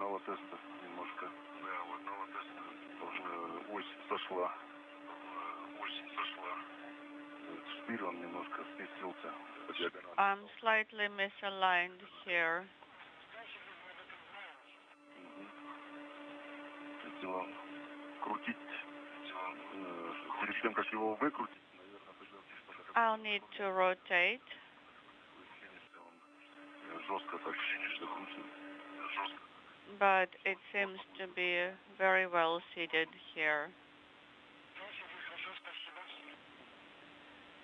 одного теста немножко. Да, у одного теста ось сошла. Шпиль он немножко сместился по диагонали. I'm slightly misaligned here. Хотела крутить, перед тем, как его выкрутить, наверное, придется что-то... I'll need to rotate. Жестко так закрутил. But it seems to be very well seated here.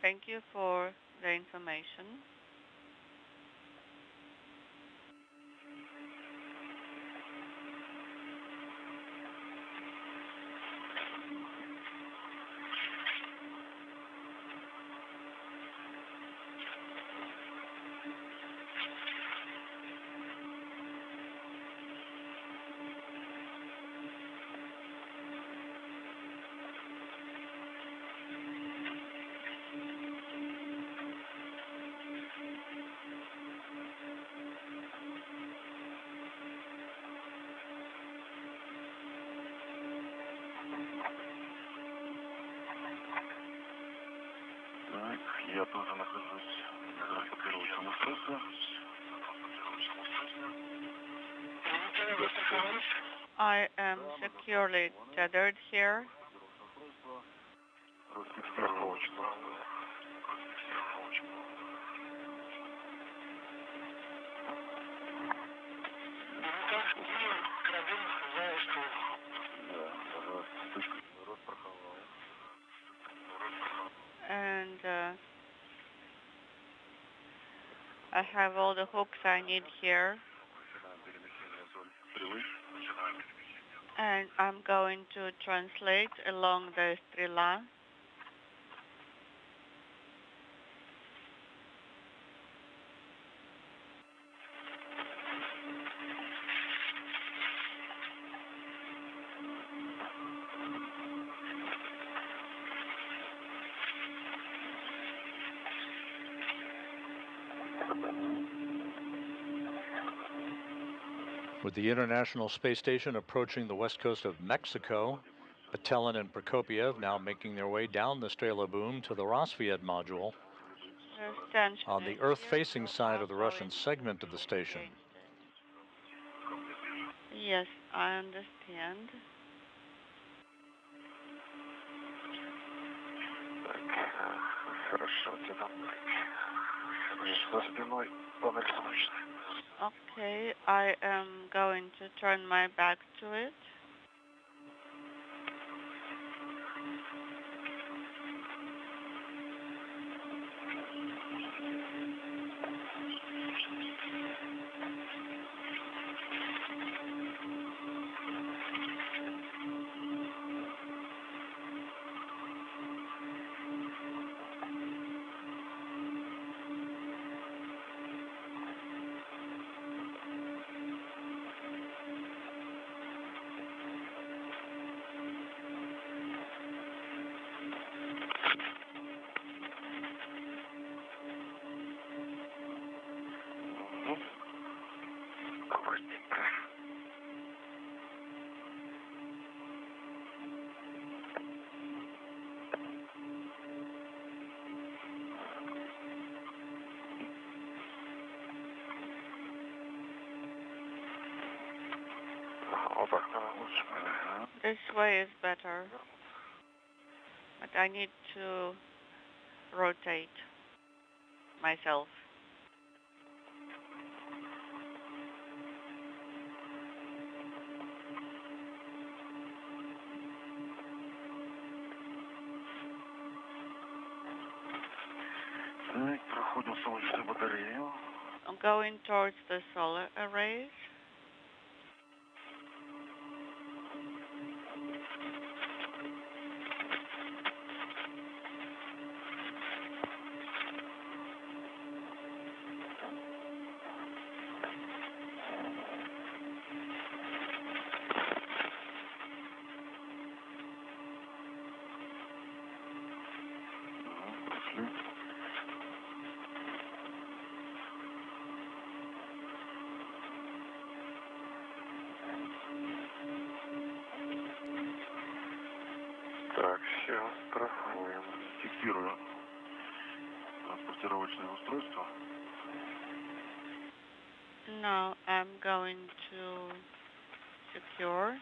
Thank you for the information. Так, я тоже нахожусь на транспортировочном устройстве. I am securely tethered here. And I have all the hooks I need here. And I'm going to translate along the strela. With the International Space Station approaching the west coast of Mexico, Patelin and Prokopiev now making their way down the Strela boom to the Rosviet module on the Earth-facing side of the Russian segment of the station. Yes, I understand. Okay, I am going to turn my back to it. This way is better, but I need to rotate myself. I'm going towards the solar arrays. Фиксирую транспортировочное устройство. Now I'm going to secure.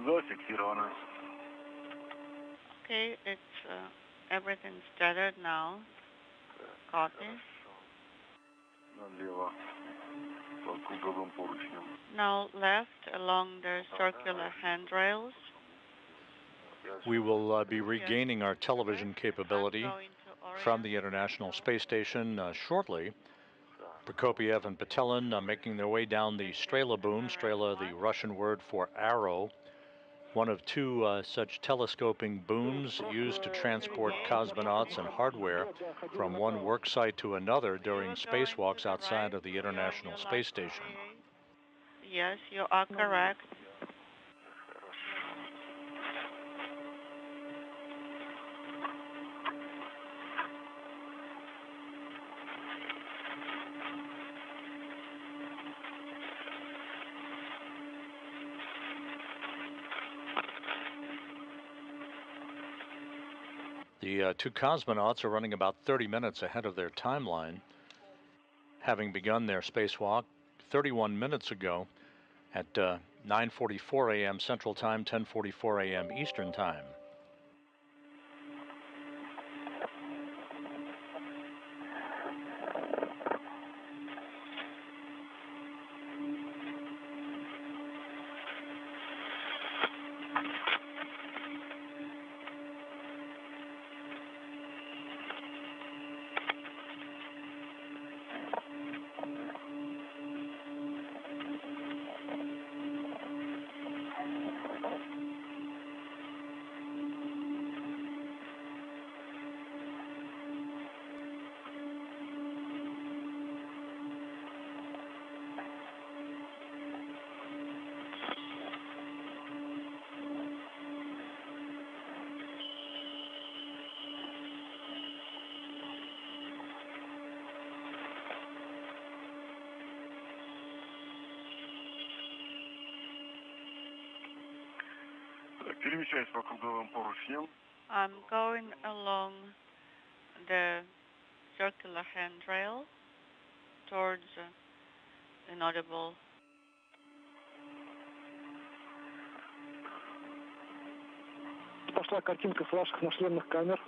Зафиксировано. Okay, it's everything's tethered now. Copy. Налево по круговым поручням. Now left along the circular handrails. We will be regaining our television capability from the International Space Station shortly. Prokopiev and Petelin making their way down the Strela boom, Strela the Russian word for arrow, one of two such telescoping booms used to transport cosmonauts and hardware from one work site to another during spacewalks outside of the International Space Station. Yes, you are correct. The two cosmonauts are running about 30 minutes ahead of their timeline, having begun their spacewalk 31 minutes ago at 9:44 a.m. Central Time, 10:44 a.m. Eastern Time. Перемещаюсь по круговым поручням. I'm going along the circular handrail towards inaudible. Пошла картинка с ваших нашлемных камер.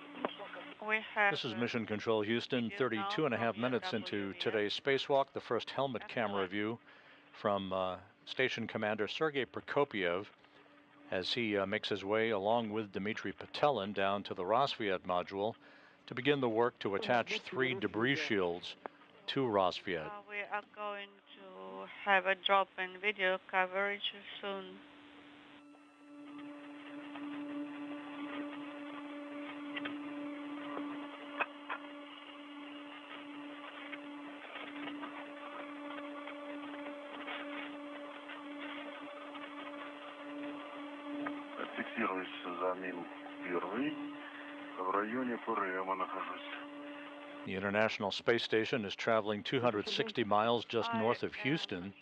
This is Mission Control Houston, 32 and a half minutes into today's spacewalk. The first helmet camera view from Station Commander Sergei Prokopiev as he makes his way along with Dmitry Petelin down to the Rosviet module to begin the work to attach 3 debris shields to Rosviet. We are going to have a drop-in video coverage soon. Фиксируюсь за мин первый. В районе ПРМ нахожусь. The International Space Station is traveling 260 miles just north of Houston,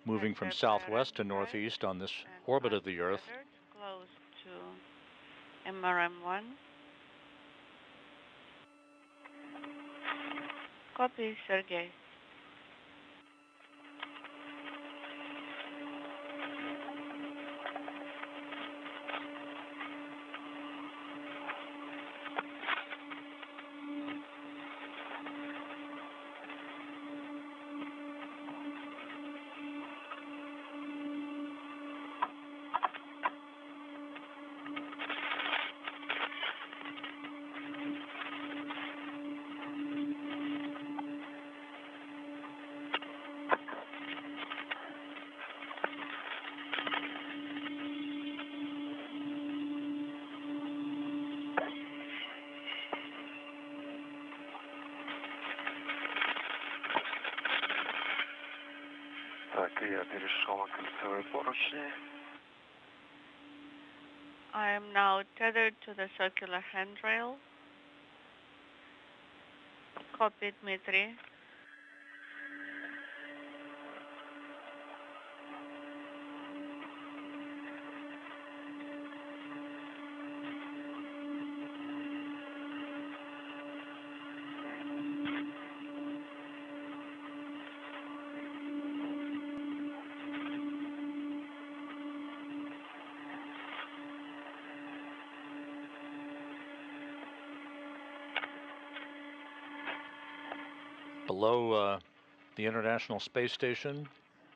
moving from southwest to northeast on this orbit of the Earth. Close to MRM-1. Copy, Sergei. Так, я перешел на кольцевые поручни. I am now tethered to the circular handrail. Copy, Dmitry. below the International Space Station,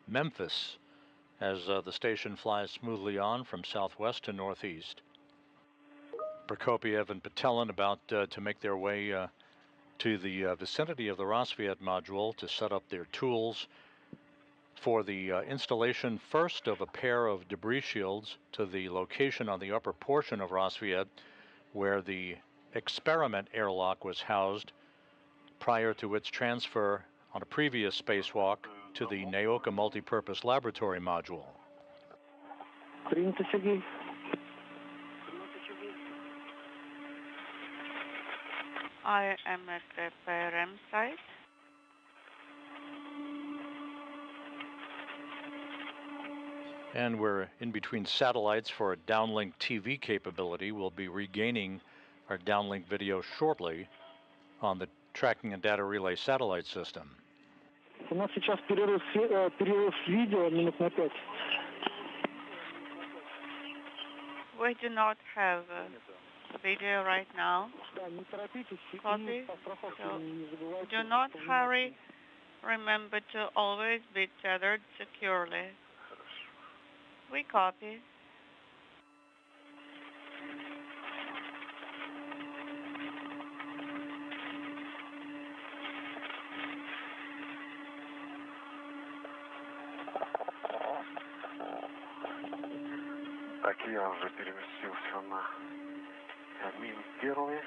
Memphis, as the station flies smoothly on from southwest to northeast. Prokopiev and Petelin about to make their way to the vicinity of the Rassvet module to set up their tools for the installation first of a pair of debris shields to the location on the upper portion of Rassvet where the experiment airlock was housed prior to its transfer on a previous spacewalk to the Naoka Multipurpose Laboratory module. Принято, Сергей. I am at the PRM site. And we're in between satellites for a downlink TV capability. We'll be regaining our downlink video shortly on the tracking and data relay satellite system. У нас сейчас перерыв с видео минут на 5. We do not have video right now. Да, не торопитесь. Copy. По страховке So, не забывайте. do not hurry. Remember to always be tethered securely. We copy. Так, я уже переместился на Мин-1.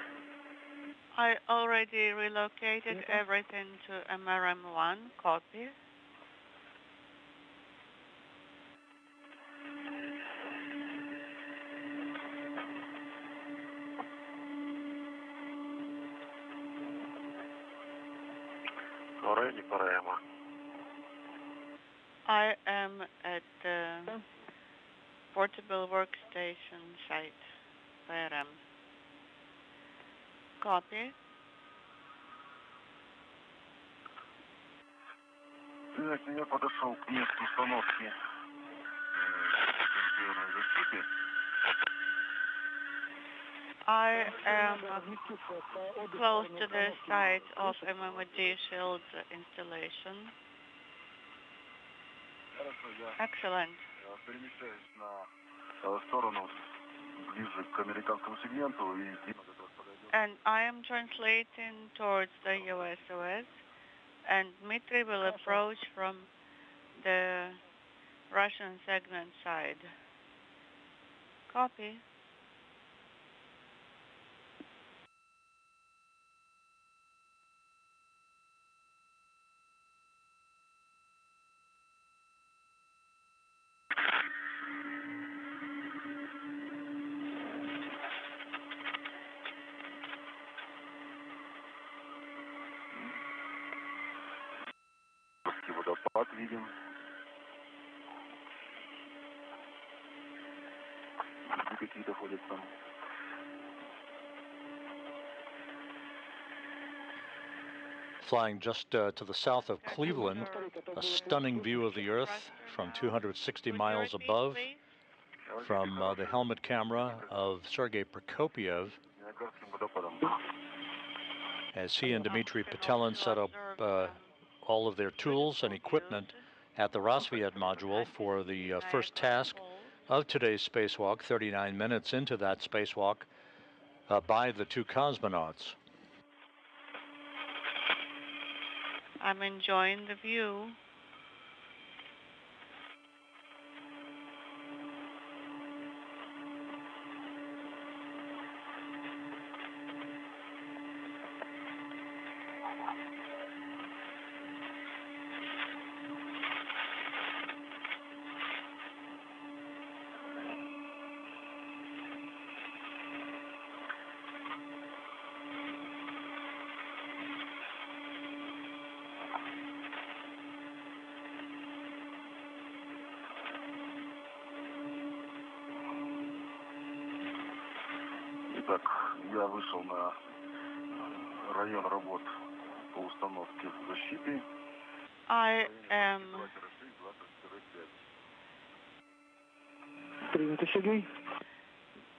I already relocated everything to MRM1. Copy. Ready, Parema. I am at the portable workstation site, PRM. Copy. Так, я подошел к месту установки первой защиты. I am close to the site of MMD shield installation. Хорошо, я Excellent. перемещаюсь на сторону ближе к американскому сегменту, и Дима как раз подойдет. And I am translating towards the USOS, and Dmitry will approach from the Russian segment side. Copy. Водопад видим. Какие-то ходят там. Flying just to the south of Cleveland, a stunning view of the Earth from 260 miles above from the helmet camera of Sergei Prokopiev as he and Dmitry Petelin set up all of their tools and equipment at the Rassvet module for the first task of today's spacewalk, 39 minutes into that spacewalk by the two cosmonauts. I'm enjoying the view. Итак, я вышел на район работ по установке защиты. I am Принято, Сергей.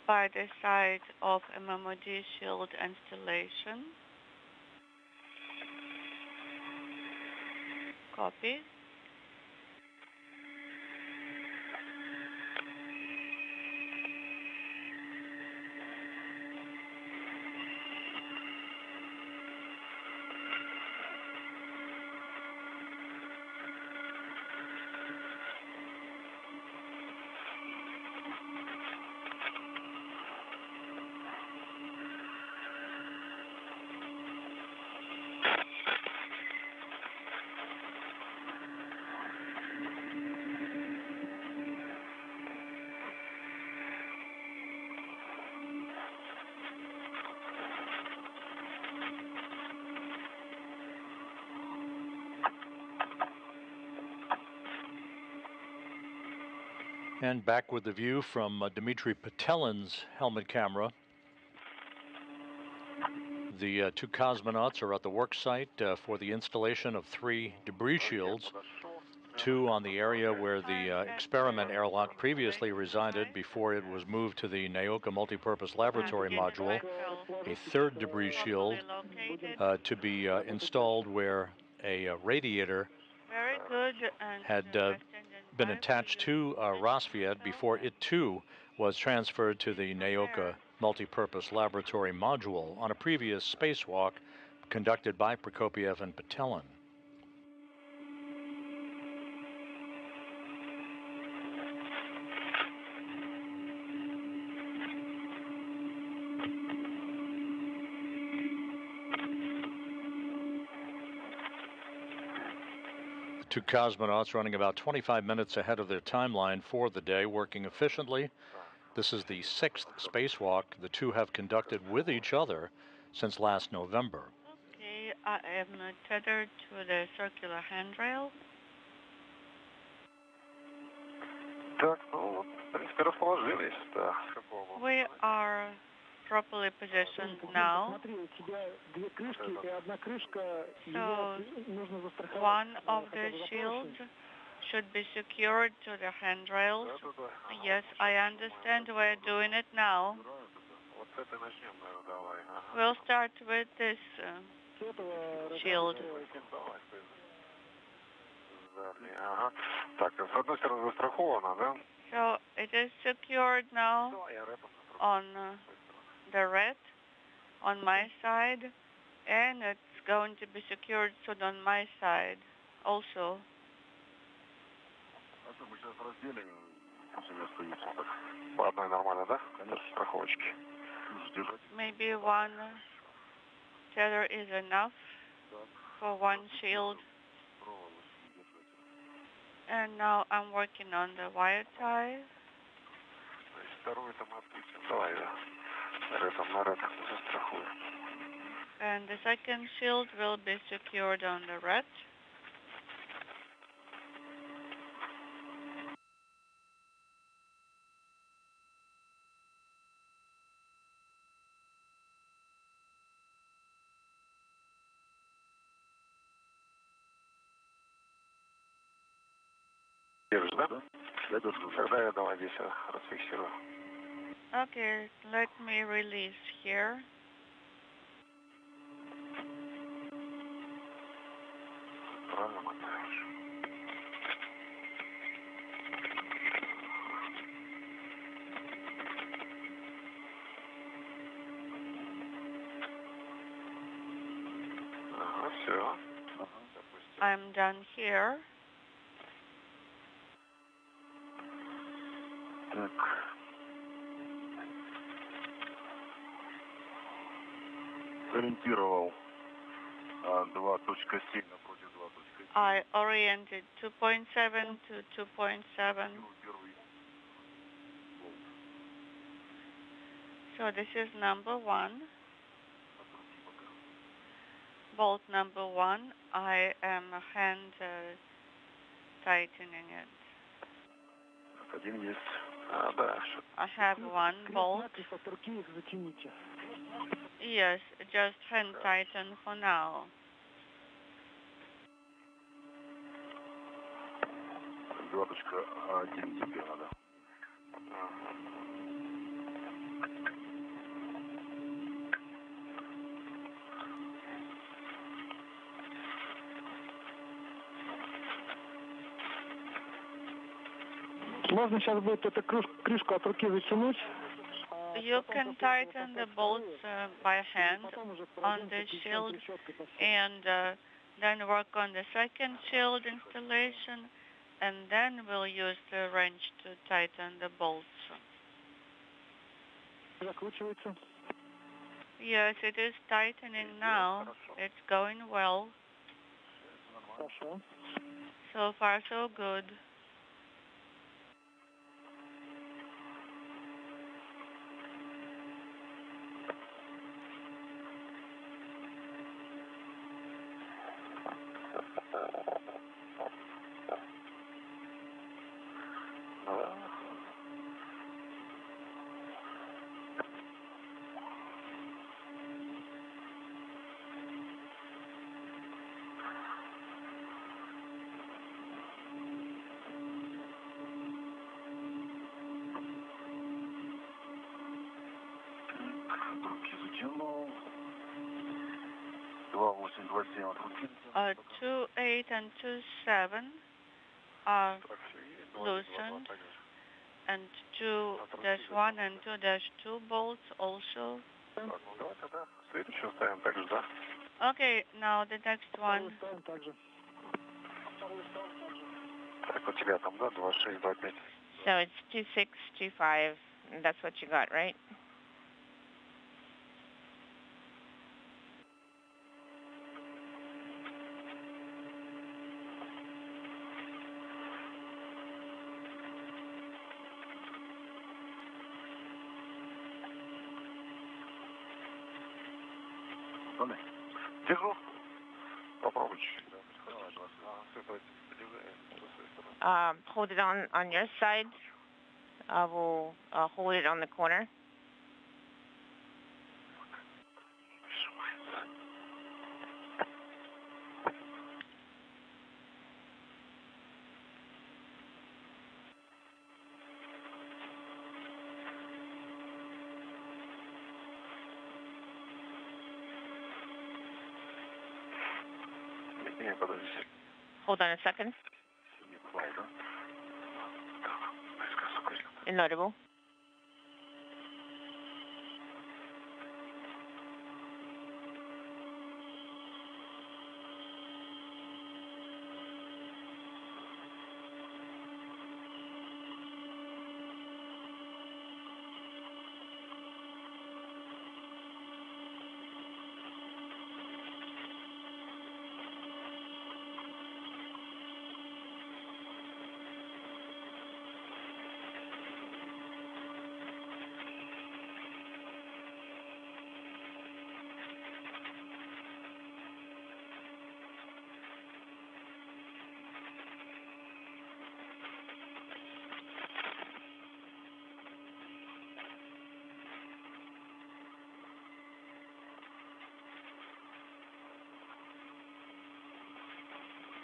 by the site of MMD shield installation. Copy. And back with the view from Dmitry Petelin's helmet camera. The two cosmonauts are at the work site for the installation of 3 debris shields, 2 on the area where the experiment airlock previously resided before it was moved to the Naoka multipurpose laboratory module, a 3rd debris shield to be installed where a radiator had been attached to Rosviet before it too was transferred to the Naoka multipurpose laboratory module on a previous spacewalk conducted by Prokopiev and Petelin. The 2 cosmonauts running about 25 minutes ahead of their timeline for the day, working efficiently. This is the 6th spacewalk the 2 have conducted with each other since last November. Okay, I am tethered to the circular handrail. We are properly positioned now. So one of the shields should be secured to the handrails. Yes, I understand. We're doing it now. We'll start with this shield. So it is secured now on the red on my side, and it's going to be secured soon on my side also. Maybe one tether is enough for one shield. And now I'm working on the wire tie. And the second shield will be secured on the red. Okay, let me release here. I'm done here. I oriented 2.7 to 2.7. So this is number 1. Bolt number 1, I am hand tightening it. I have 1 bolt. Yes, just hand tighten for now. Можно сейчас будет эту крышку от руки затянуть. You can tighten the bolts by hand on the shield and then work on the second shield installation, and then we'll use the wrench to tighten the bolts. Закручивается. Yes, it is tightening now. It's going well. Хорошо. So far, so good. Руки затянул. 2.8, 2.7 открутился. 2.8 and 2.7 are loosened, and 2-1 and 2-2 bolts also. Давай тогда следующую ставим так же, да? Okay, now the next one. Ставим так же. Так, у тебя там, да, 2.6, 2.5. So it's 2.6, 2.5. That's what you got, right? Держу. Попробуй чуть-чуть, да. Hold it on your side. We'll hold it on the corner. Не, подожди. Hold on a second. Inaudible.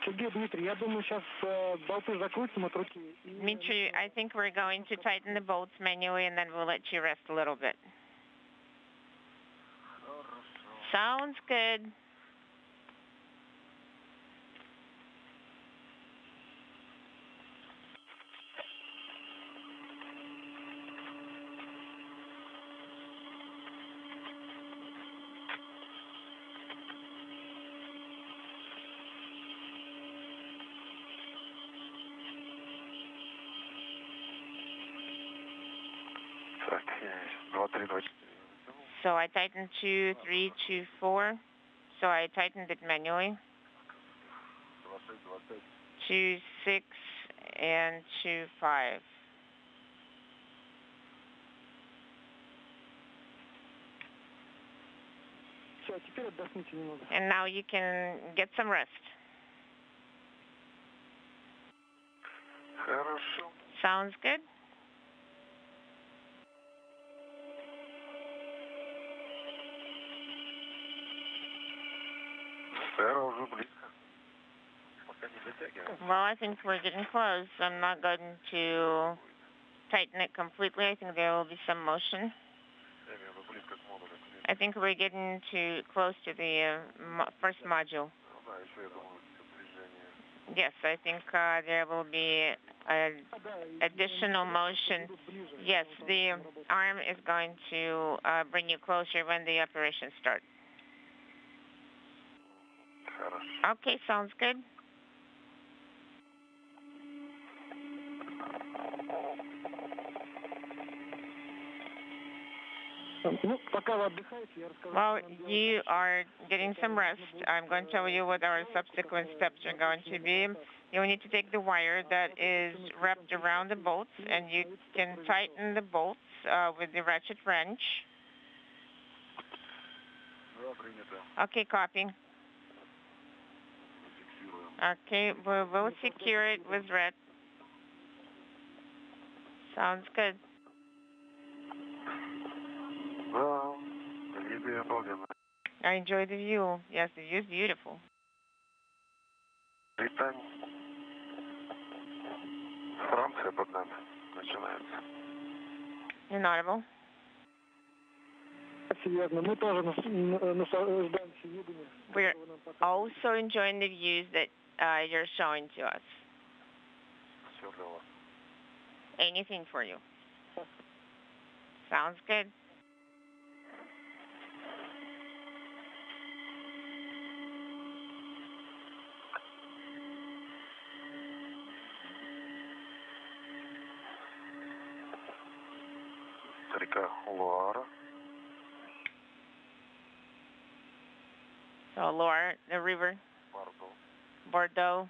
Сергей, Дмитрий, я думаю, сейчас болты закрутим от руки. Dmitry, I think we're going to tighten the bolts manually, and then we'll let you rest a little bit. Sounds good. Так, 2.3, 2.4. So I tightened 2, 3, 2, 4. So I tightened it manually. 2, 6, and 2, 5. Все, теперь отдохните немного. And now you can get some rest. Хорошо. Sounds good? Сфера уже близко. Пока не дотягиваем. Well, I think we're getting close. I'm not going to tighten it completely. I think there will be some motion. Я имею в виду близко к модулю. I think we're getting too close to the first module. Ну да, еще я думаю, движение. Yes, I think there will be additional motion. Yes, the arm is going to bring you closer when the operation starts. Okay, sounds good. While you are getting some rest, I'm going to tell you what our subsequent steps are going to be. You need to take the wire that is wrapped around the bolts, and you can tighten the bolts with the ratchet wrench. Okay, copy. Okay, we will secure it with red. Sounds good. I enjoy the view. Yes, the view is beautiful. Inaudible. We're also enjoying the views that you're showing to us. Anything for you. Sounds good. So Loire, the river. Bordeaux.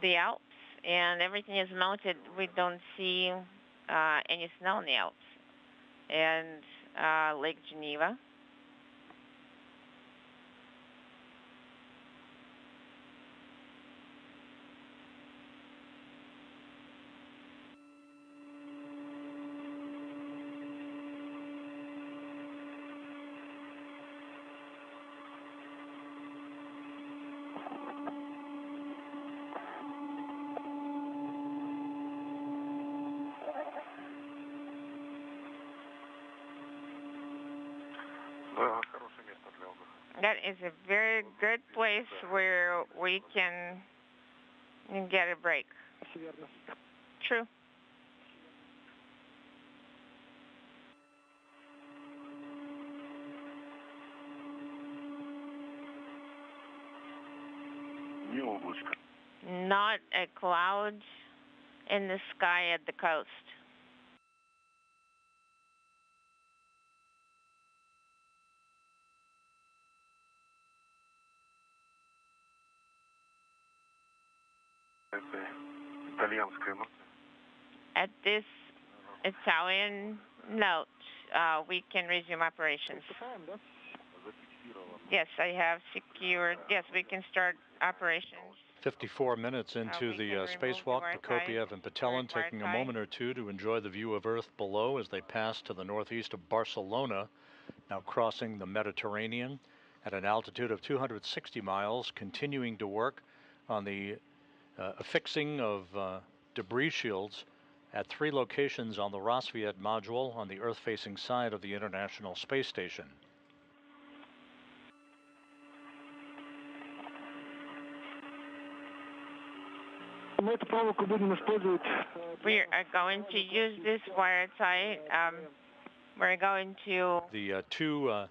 The Alps, and everything is mounted. We don't see any snow in the Alps. And Lake Geneva. That is a very good place where we can get a break. True. Not a cloud in the sky at the coast. At this Italian note, we can resume operations. Yes, I have secured. Yes, we can start operations. 54 minutes into the spacewalk, Prokopiev and Patelin taking a moment or two to enjoy the view of Earth below as they pass to the northeast of Barcelona, now crossing the Mediterranean at an altitude of 260 miles, continuing to work on the affixing of debris shields at 3 locations on the Rassvet module on the Earth-facing side of the International Space Station. We are going to use this wire tie. We're going to... The 2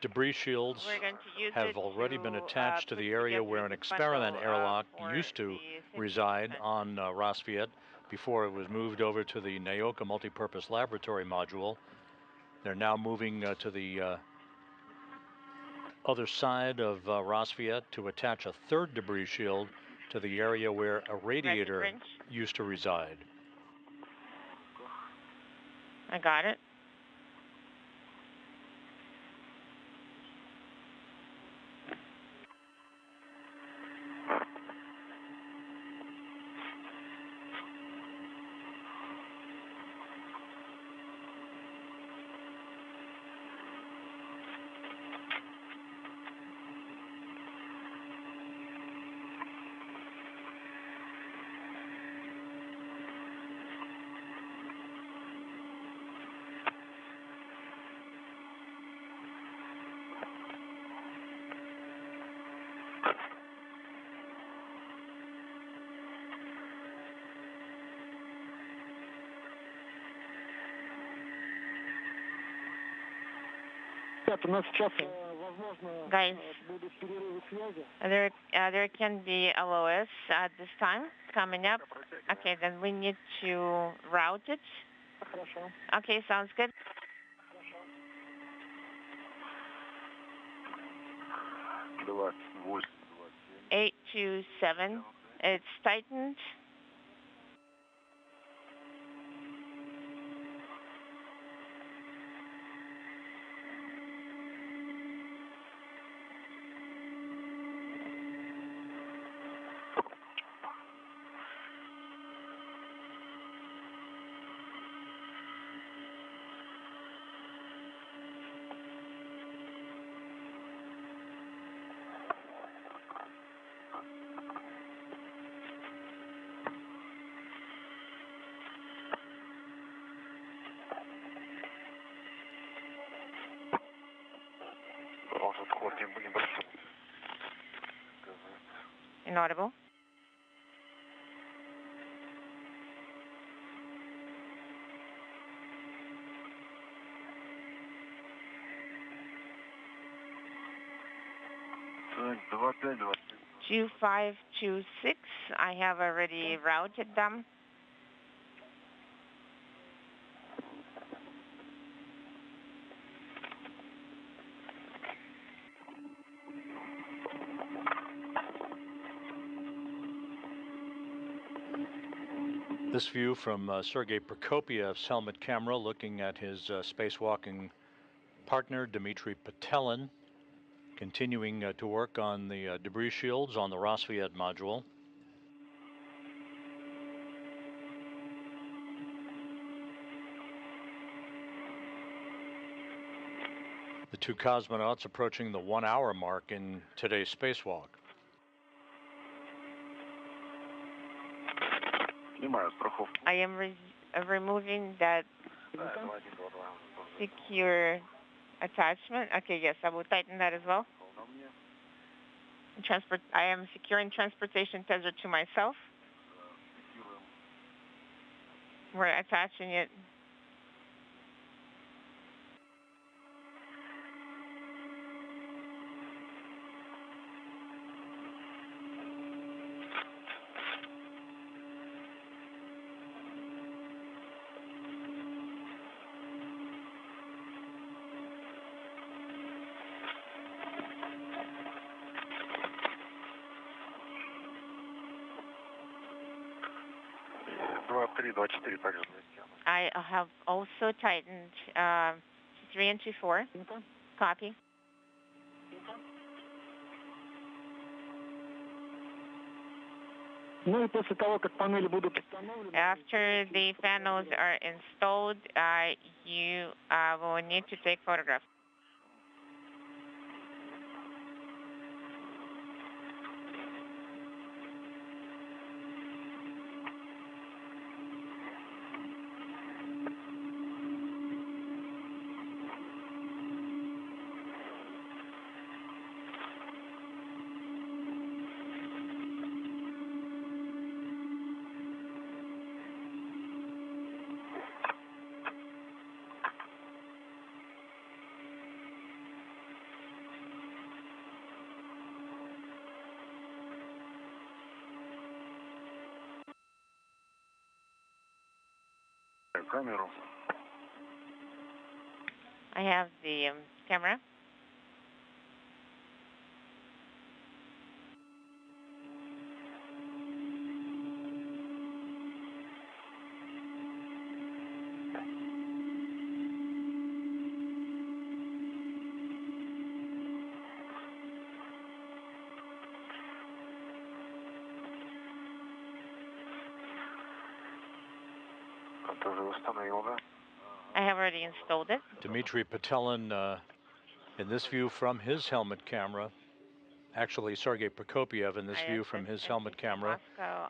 debris shields have already been attached to the area where an experiment airlock used to reside on Rassvet before it was moved over to the Naoka Multipurpose Laboratory module. They're now moving to the other side of Rassvet to attach a 3rd debris shield to the area where a radiator used to reside. I got it. Guys, there can be LOS at this time coming up. Okay, then we need to route it. Okay, sounds good. Давай, 827. It's tightened. Inaudible. Так, 25. 2526. I have already routed them. This view from Sergei Prokopiev's helmet camera, looking at his spacewalking partner, Dmitry Petelin, continuing to work on the debris shields on the Rosviet module. The two cosmonauts approaching the 1 hour mark in today's spacewalk. I am removing that secure attachment. Okay, yes, I will tighten that as well. I am securing transportation tether to myself. We're attaching it. I have also tightened 3 and 24. Copy. After the panels are installed, you will need to take photographs. I have the camera. I have already installed it. Dmitry Petelin, in this view from his helmet camera, actually Sergei Prokopiev in this view from his helmet camera.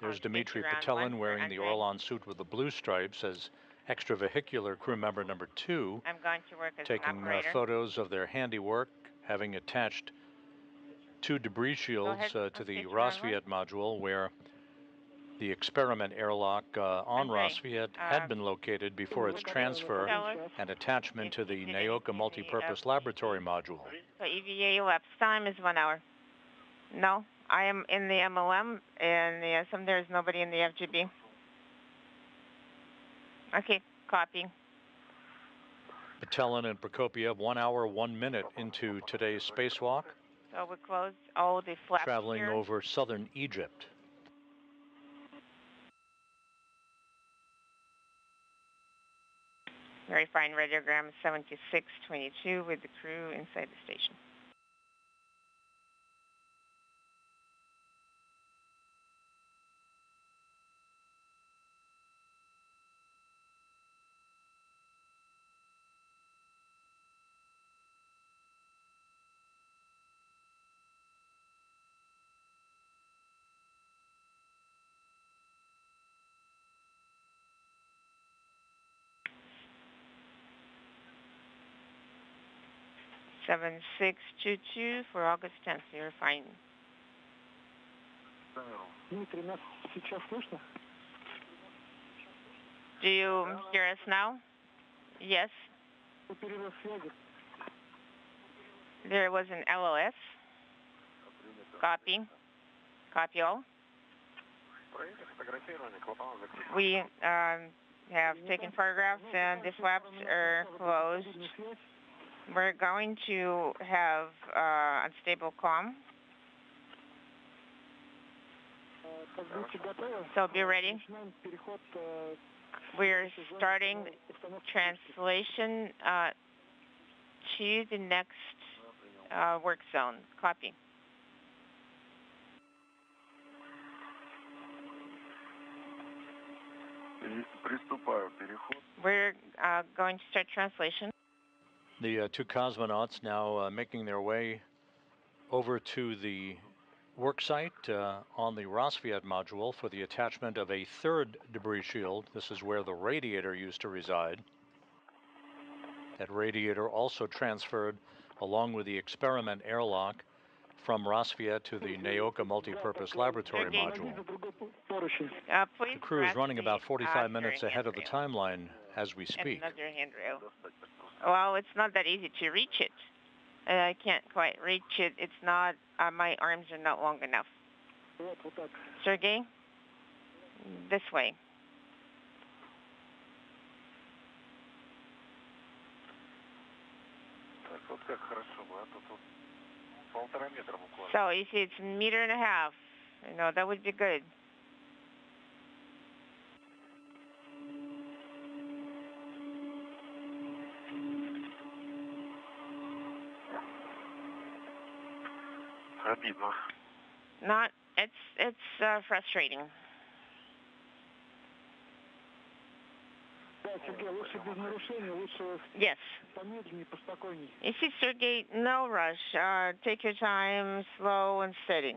There's Dmitry Petelin wearing the Orlan suit with the blue stripes as extravehicular crew member number 2, I'm going to work as taking photos of their handiwork, having attached 2 debris shields to the Rosviet module, where The experiment airlock on Rossviet had been located before its transfer and attachment to the Naoka Multipurpose Laboratory Module. So EVA elapsed time is 1 hour. No, I am in the MLM, and the SM there is nobody in the FGB. Okay, copy. Patelin and Prokopiev 1 hour, 1 minute into today's spacewalk. So we closed all the flaps traveling here. Over southern Egypt. Verifying radiogram 7622 with the crew inside the station. Seven 622 for August 10th. You're fine. Дмитрий, нас сейчас слышно? Do you hear us now? Yes. Перерыв связи. There was an LOS. Copy. Copy all. We have taken photographs and the flaps are closed. We're going to have unstable comm. So be ready. We're starting translation to the next work zone. Copy. We're going to start translation. The two cosmonauts now making their way over to the work site on the Rossviet module for the attachment of a third debris shield. This is where the radiator used to reside. That radiator also transferred along with the experiment airlock from Rossviet to the Naoka Multipurpose Laboratory Module. The crew is running about 45 minutes ahead of the timeline as we speak. Another handrail. Well, it's not that easy to reach it. I can't quite reach it. It's not, my arms are not long enough. Sergey, this way. So if it's 1.5 meters, you know, that would be good. Not, it's frustrating. Yes. If it's Sergey, no rush. Take your time, slow and steady.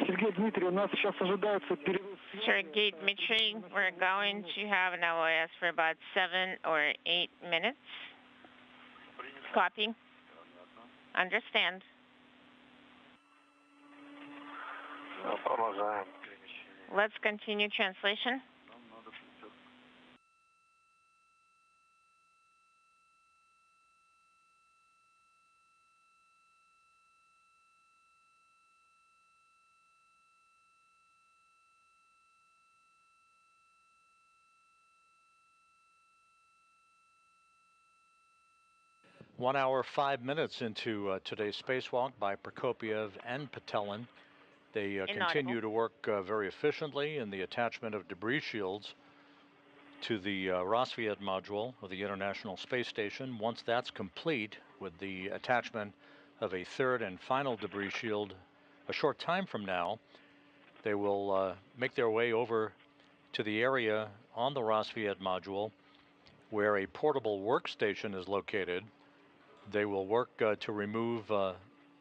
Сергей Дмитрий, у нас сейчас ожидается перерыв. Sergey Dmitry, we're going to have an LOS for about 7 or 8 minutes. Copy. Understand. Let's continue translation. 1 hour, 5 minutes into today's spacewalk by Prokopiev and Patelin. They continue to work very efficiently in the attachment of debris shields to the Rassvet module of the International Space Station. Once that's complete, with the attachment of a third and final debris shield a short time from now, they will make their way over to the area on the Rassvet module where a portable workstation is located. They will work to remove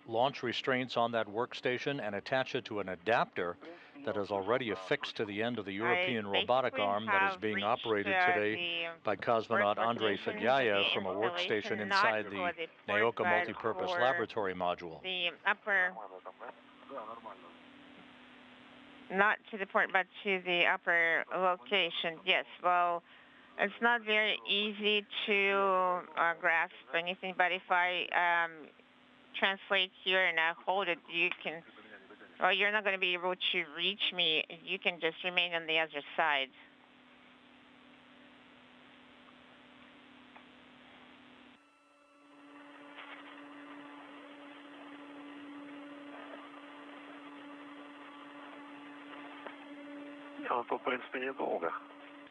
launch restraints on that workstation and attach it to an adapter that is already affixed to the end of the European robotic arm that is being operated today by cosmonaut Andrei Fedyayev from a workstation inside the Naoka Multipurpose Laboratory module. The upper, not to the port, but to the upper location. Yes, well, it's not very easy to grasp anything, but if I translate here and I hold it, you can, well, you're not going to be able to reach me. You can just remain on the other side.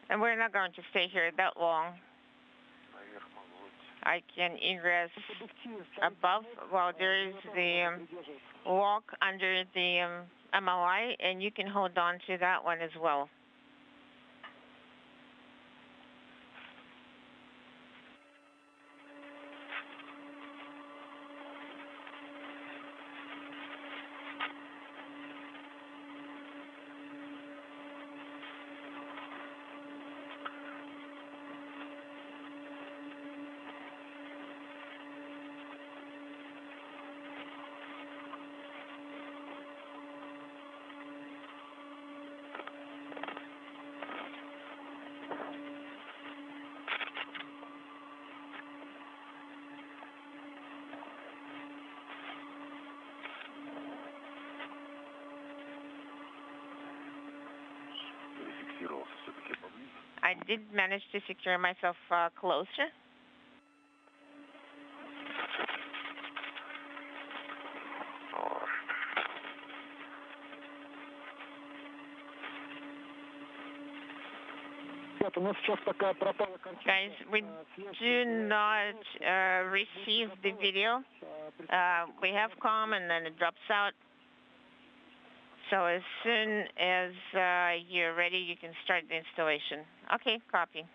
And we're not going to stay here that long. I can ingress above. Well, there is the walk under the MLI, and you can hold on to that one as well. I did manage to secure myself closer. Guys, we do not receive the video. We have comm and then it drops out. So as soon as you're ready, you can start the installation. Okay, copy.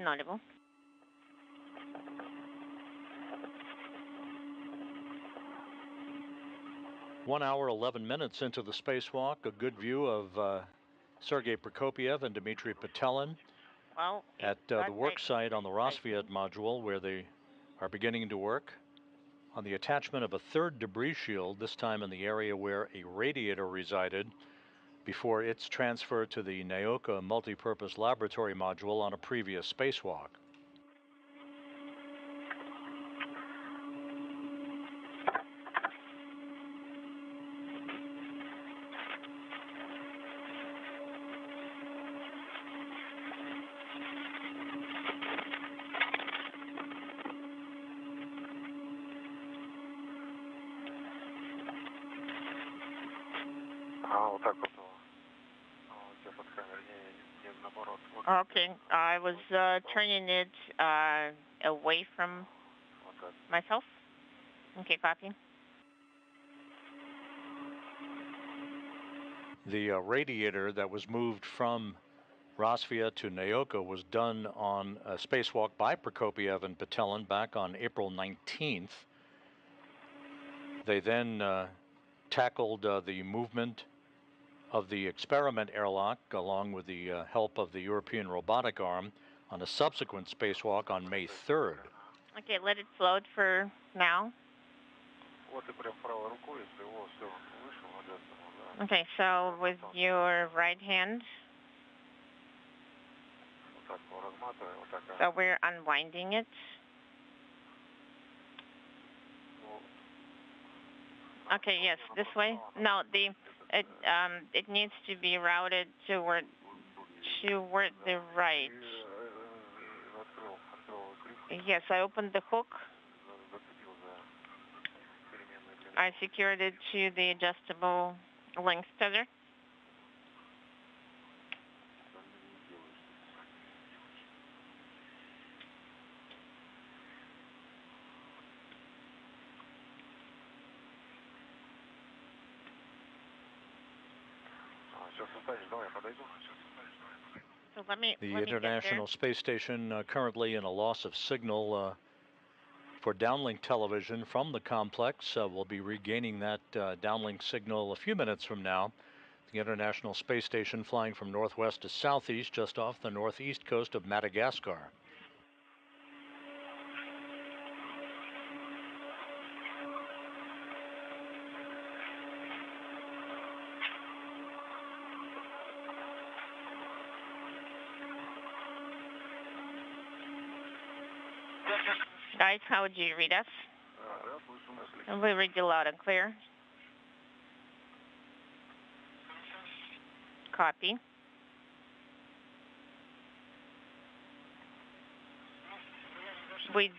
and audible. One hour, 11 minutes into the spacewalk, a good view of Sergei Prokopiev and Dmitry Petelin at the work site on the Rassvet module, where they are beginning to work on the attachment of a third debris shield, this time in the area where a radiator resided before its transfer to the Naoka multipurpose laboratory module on a previous spacewalk. Okay, I was turning it away from myself. Okay, copy. The radiator that was moved from Rassvet to Naoka was done on a spacewalk by Prokopiev and Petelin back on April 19th. They then tackled the movement of the experiment airlock, along with the help of the European robotic arm, on a subsequent spacewalk on May 3rd. Okay, let it float for now. Okay, so with your right hand, so we're unwinding it. Okay, yes, this way. No, it needs to be routed toward the right. Yes, I opened the hook. I secured it to the adjustable link tether. So the International Space Station currently in a loss of signal for downlink television from the complex. We'll be regaining that downlink signal a few minutes from now. The International Space Station flying from northwest to southeast, just off the northeast coast of Madagascar. Guys, how would you read us? We read you loud and clear. Copy. We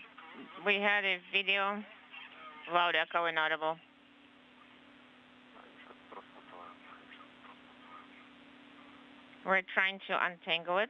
had a video, loud, echo, and audible. We're trying to untangle it.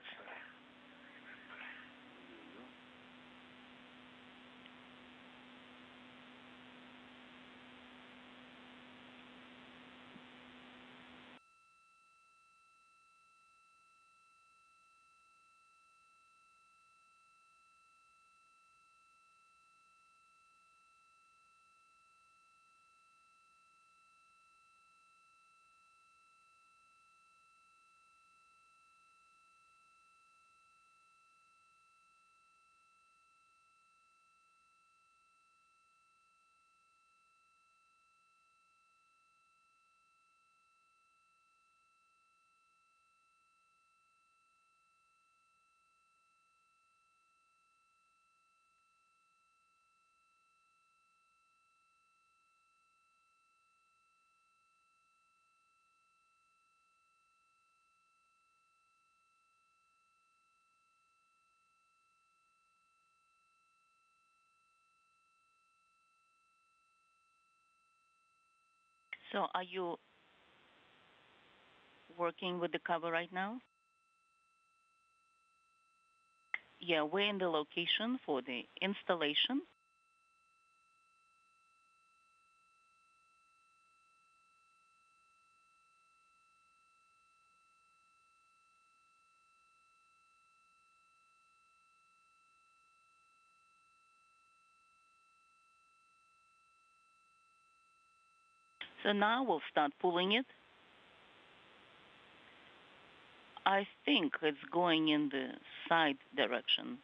So are you working with the cover right now? Yeah, we're in the location for the installation. So now we'll start pulling it. I think it's going in the side direction.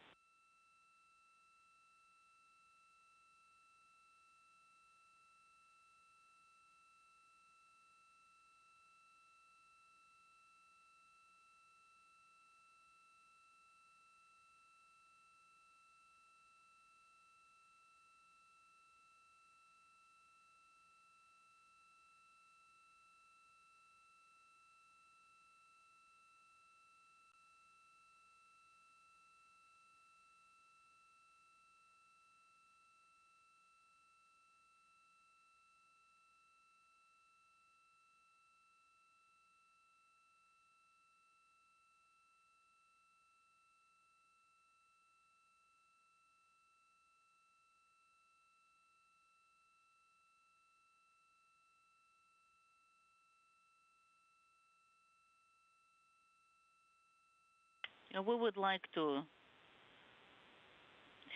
And we would like to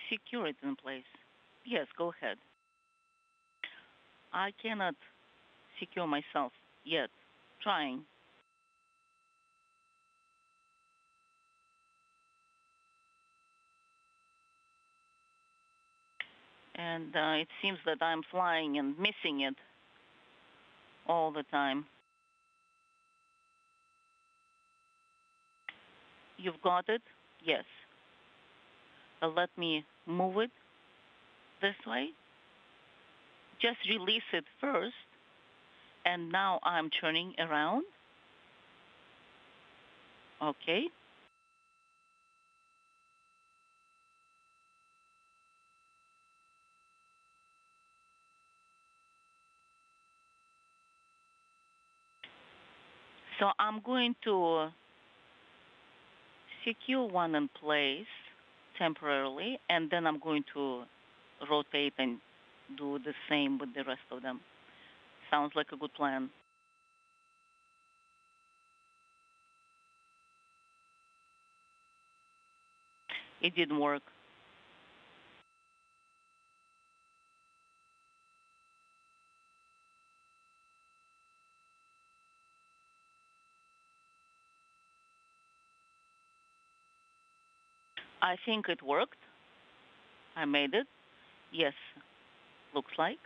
secure it in place. Yes, go ahead. I cannot secure myself yet. Trying. And it seems that I'm flying and missing it all the time. You've got it? Yes. Let me move it this way. Just release it first. And now I'm turning around. Okay. So I'm going to secure one in place temporarily, and then I'm going to rotate and do the same with the rest of them. Sounds like a good plan. It didn't work. I think it worked. I made it. Yes, looks like.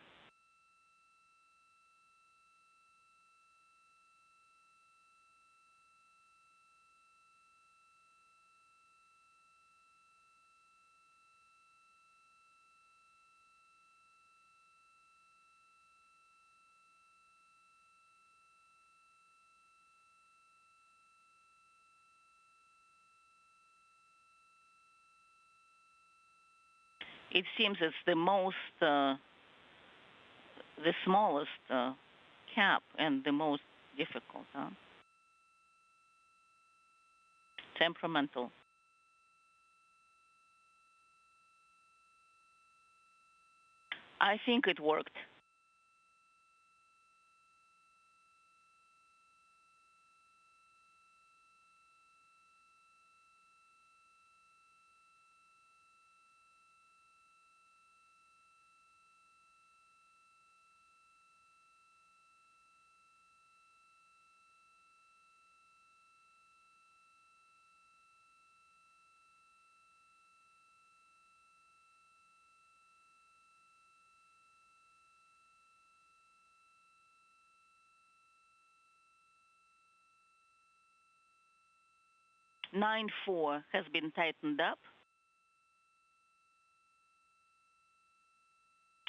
It seems it's the smallest cap and the most difficult. Temperamental. I think it worked. Nine 4 has been tightened up.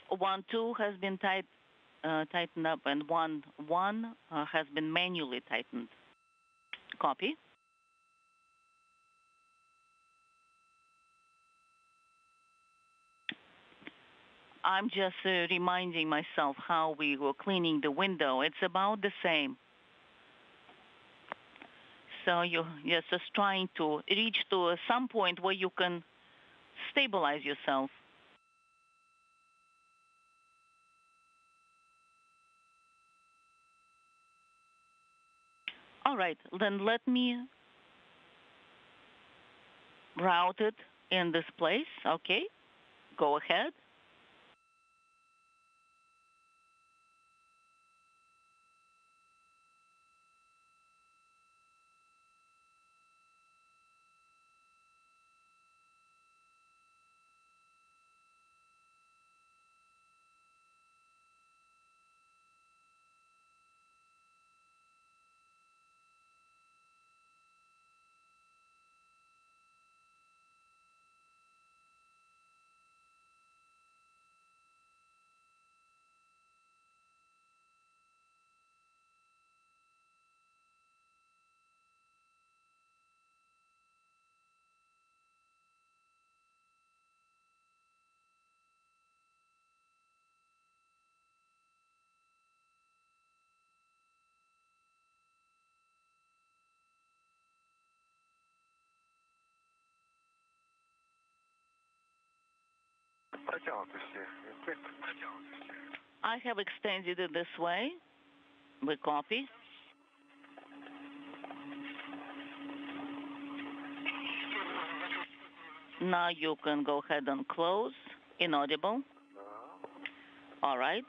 1 2 has been tightened up, and 1 1 has been manually tightened. Copy. I'm just reminding myself how we were cleaning the window. It's about the same. So you're just trying to reach to some point where you can stabilize yourself. All right, then let me route it in this place. Okay, go ahead. I have extended it this way. We copy. Now you can go ahead and close. Inaudible. All right.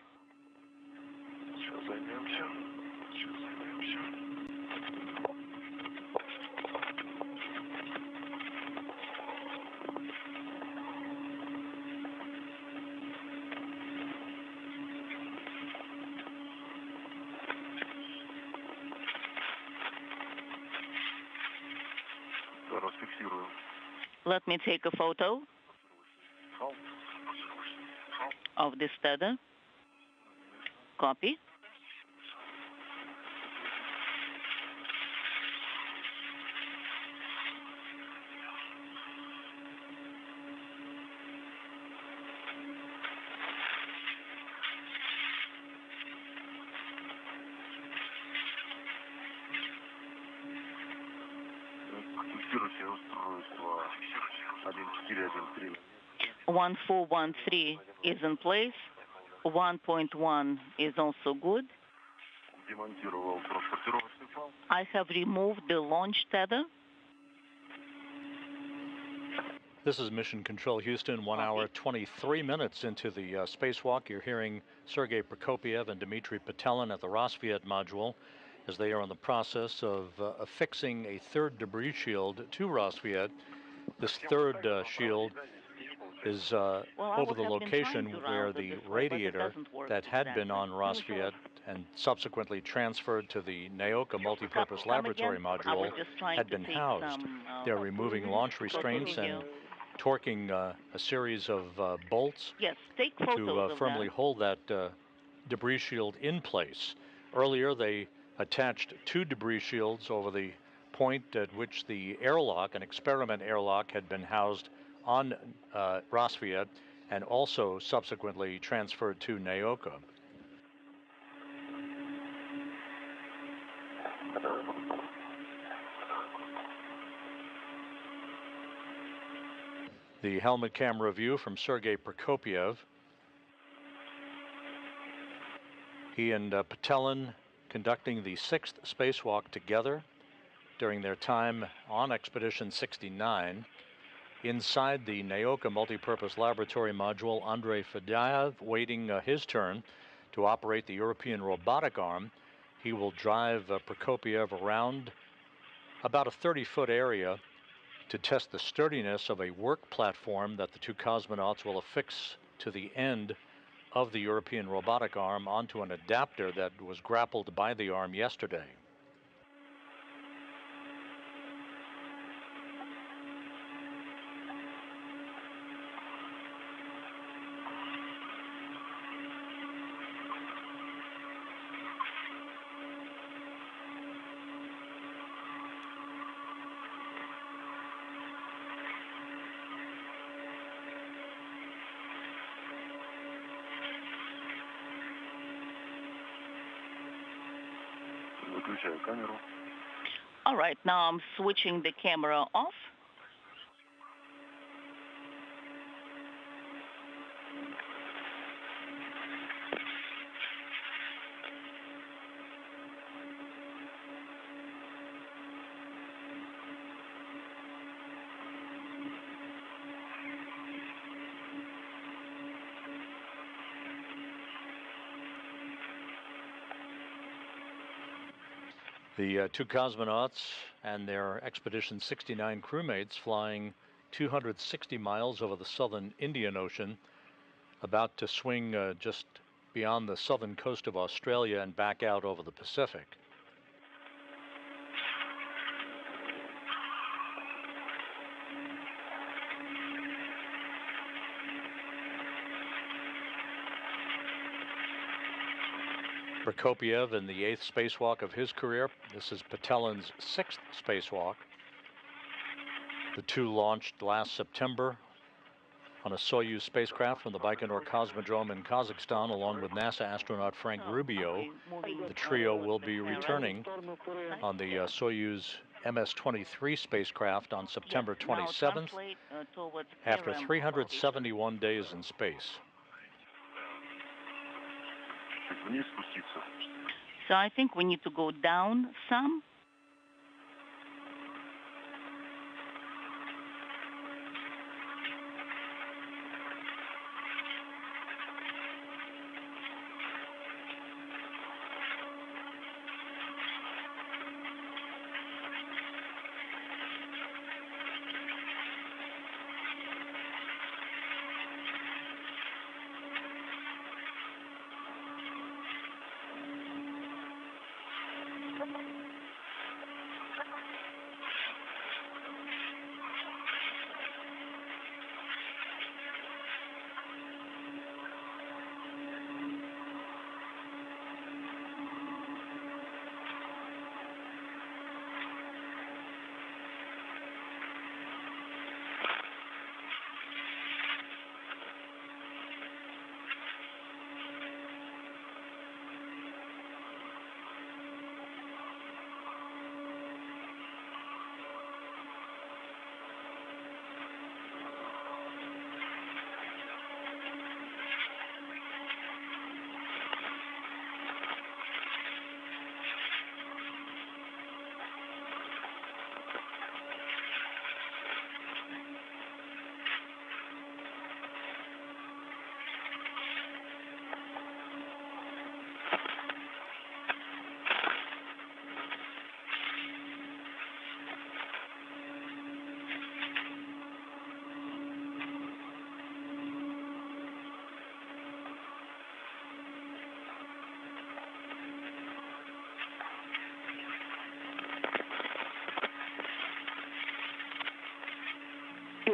Let me take a photo of this tether. Copy. Фиксируйте устройство 1413. 1413 is in place. 1.1 is also good. Демонтировал транспортировочный фал. I have removed the launch tether. This is Mission Control Houston, 1 hour, 23 minutes into the spacewalk. You're hearing Sergei Prokopiev and Dmitry Petelin at the Rosviet module as they are in the process of affixing a third debris shield to Rosviet. This third shield is over the location where the radiator that had been on Rosviet and subsequently transferred to the Naoka multipurpose laboratory module had been housed. They're removing launch restraints and torquing a series of bolts to firmly hold that debris shield in place. Earlier, they attached 2 debris shields over the point at which the airlock, an experiment airlock, had been housed on Rosviet and also subsequently transferred to Naoka. The helmet camera view from Sergei Prokopiev. He and Petelin conducting the 6th spacewalk together during their time on Expedition 69. Inside the Naoka multipurpose laboratory module, Andrei Fedyaev waiting his turn to operate the European robotic arm. He will drive Prokopiev around about a 30-foot area to test the sturdiness of a work platform that the 2 cosmonauts will affix to the end of the European robotic arm onto an adapter that was grappled by the arm yesterday. All right, now I'm switching the camera off. The 2 cosmonauts and their Expedition 69 crewmates flying 260 miles over the southern Indian Ocean, about to swing just beyond the southern coast of Australia and back out over the Pacific. Prokopiev in the 8th spacewalk of his career. This is Petelin's 6th spacewalk. The 2 launched last September on a Soyuz spacecraft from the Baikonur Cosmodrome in Kazakhstan, along with NASA astronaut Frank Rubio. The trio will be returning on the Soyuz MS-23 spacecraft on September 27th. towards after PRM 371 days in space. Вниз спуститься. So I think we need to go down some.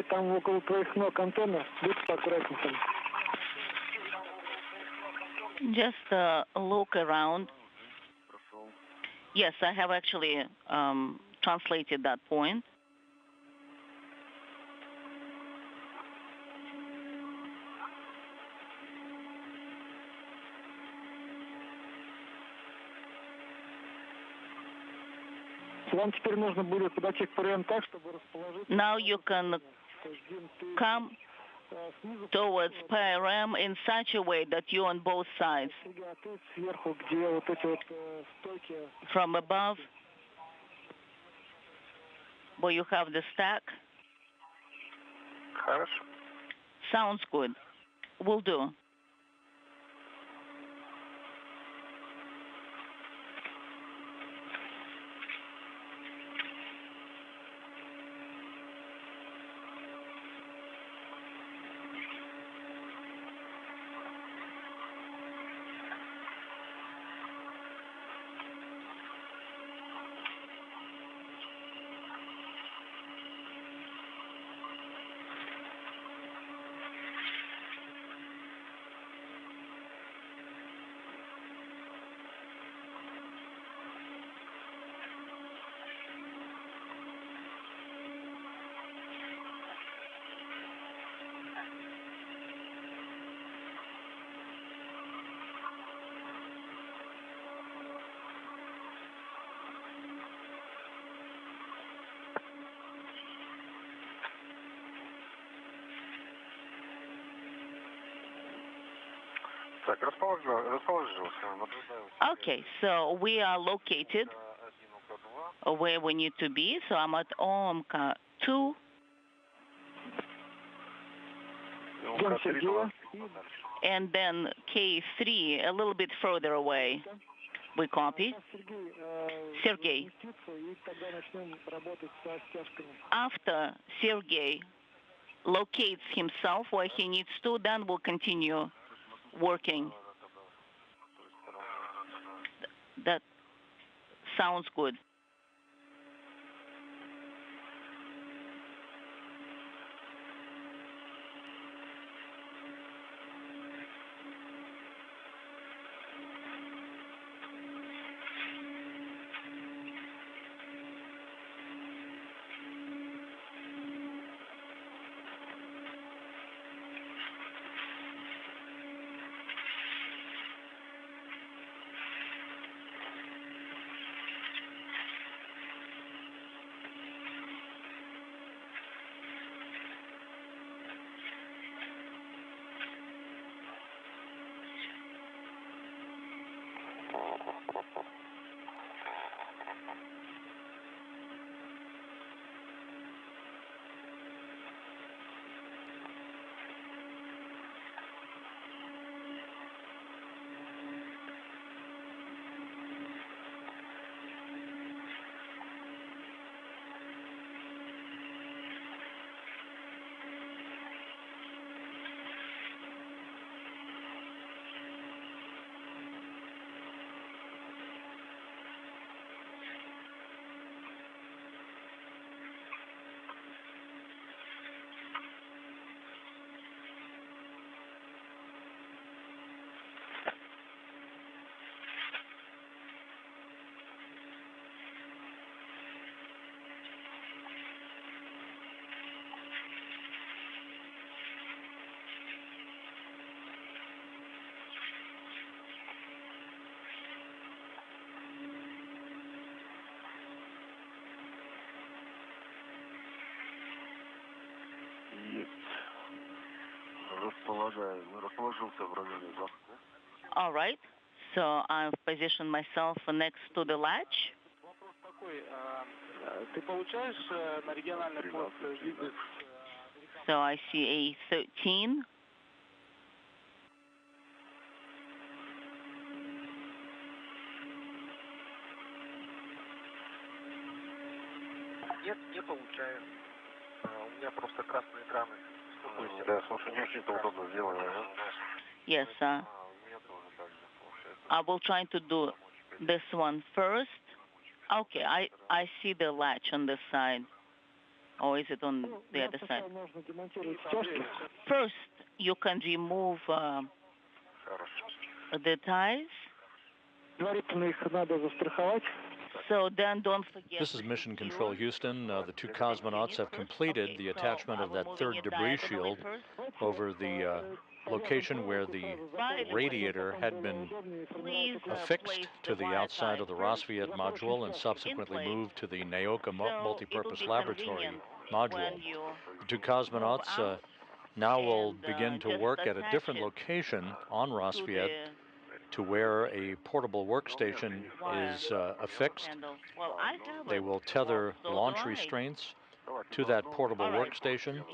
Там около твоих ног антенна, будь поаккуратнее там. Just look around. Yes, I have actually translated that point. Вам теперь нужно будет подойти к ПРМ так, чтобы расположиться. Now you can come towards PRM in such a way that you're on both sides. Сверху, где вот эти вот стойки. From above, where you have the stack. Хорошо. Sounds good. Will do. Так, расположился. Okay, so we are located where we need to be. So I'm at OMCA 2. And then K3 a little bit further away. We copy. Sergey. After Sergey locates himself where he needs to, then we'll continue working. That sounds good. Расположился в районе замка. All right. So I've positioned myself next to the latch. Вопрос такой, ты получаешь на региональный пост виды? So I see A13. Нет, не получаю. У меня просто красные экраны. Да, слушай, не очень-то удобно сделано. Yes, У меня тоже так же получается. I will try to do this one first. Okay, I see the latch on this side. Or is it on the other side? Нужно демонтировать стяжки. First, you can remove the ties. Предварительно их надо застраховать. So then don't forget. This is Mission Control Houston. The two cosmonauts have completed the attachment of that third debris shield over the location where the radiator had been affixed to the outside of the Rosviet module and subsequently moved to the Naoka multipurpose laboratory module. The two cosmonauts now will begin to work at a different location on Rosviet to where a portable workstation is affixed. They will tether launch restraints to that portable workstation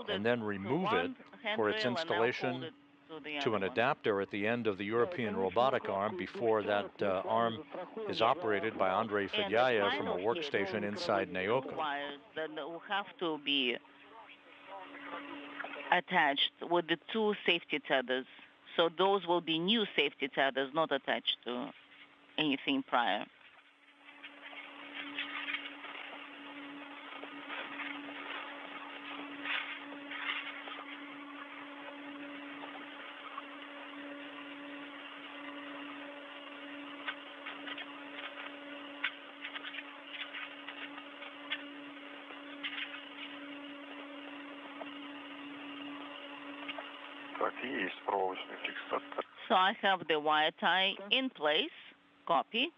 and then remove it for its installation to an adapter at the end of the European robotic arm before that arm is operated by Andrei Fedyayev from a workstation inside Naoka. That will have to be attached with the two safety tethers. So those will be new safety tethers, not attached to anything prior. So I have the wire tie in place, copy,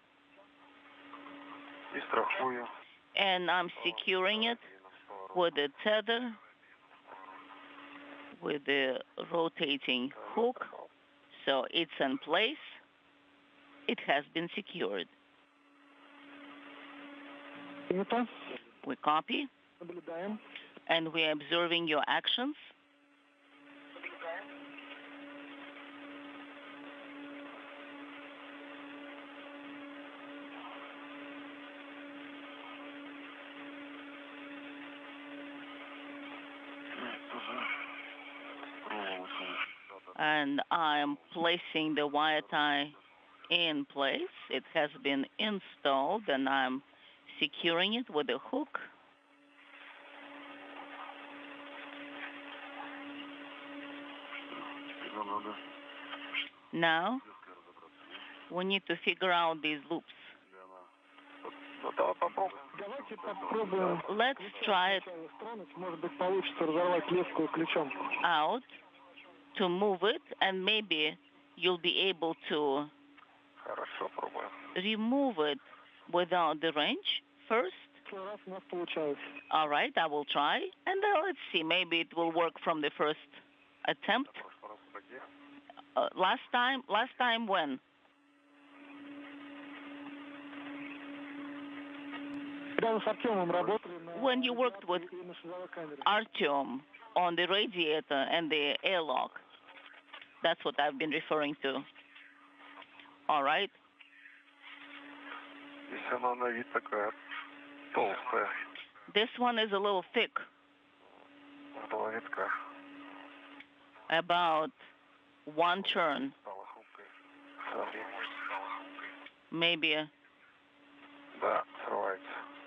and I'm securing it with the tether, with the rotating hook, so it's in place. It has been secured. We copy, and we're observing your actions. And I'm placing the wire tie in place. It has been installed, and I'm securing it with a hook. Now, we need to figure out these loops. Let's try it out to move it, and maybe you'll be able to remove it without the wrench first. All right, I will try, and let's see, maybe it will work from the first attempt. Last time when? When you worked with Artyom on the radiator and the airlock, that's what I've been referring to. All right. This one is a little thick. About one turn. Maybe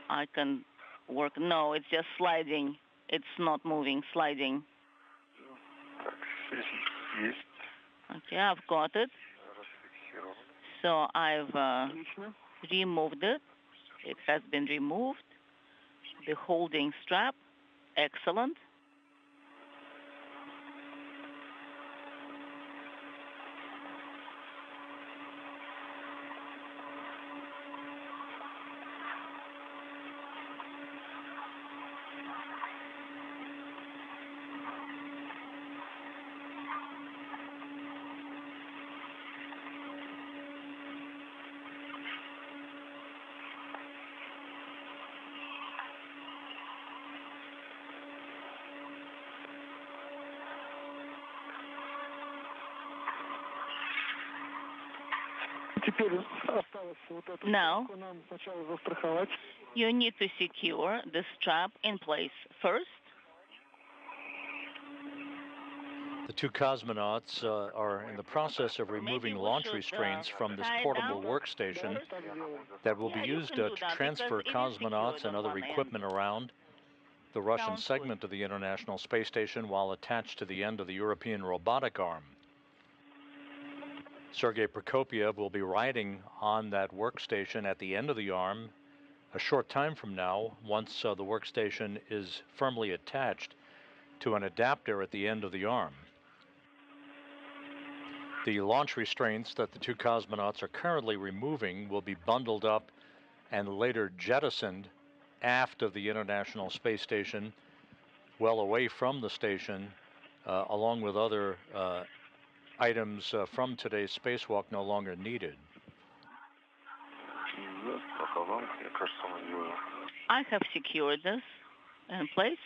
I can work. No, it's just sliding. It's not moving, sliding. Okay, I've got it. So I've removed it. It has been removed. The holding strap. Excellent. Now, you need to secure the strap in place first. The two cosmonauts are in the process of removing launch restraints from this portable workstation that will be used to transfer cosmonauts and other equipment around the Russian segment of the International Space Station while attached to the end of the European robotic arm. Sergei Prokopyev will be riding on that workstation at the end of the arm a short time from now, once the workstation is firmly attached to an adapter at the end of the arm. The launch restraints that the two cosmonauts are currently removing will be bundled up and later jettisoned aft of the International Space Station, well away from the station, along with other items from today's spacewalk no longer needed. I have secured this in place.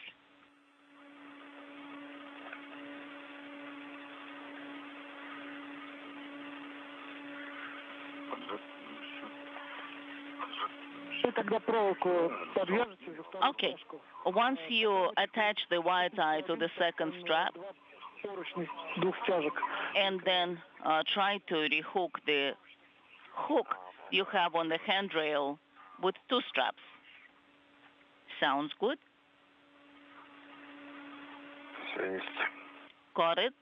Okay. Once you attach the wire tie to the second strap, and then try to rehook the hook you have on the handrail with two straps. Sounds good? Got it?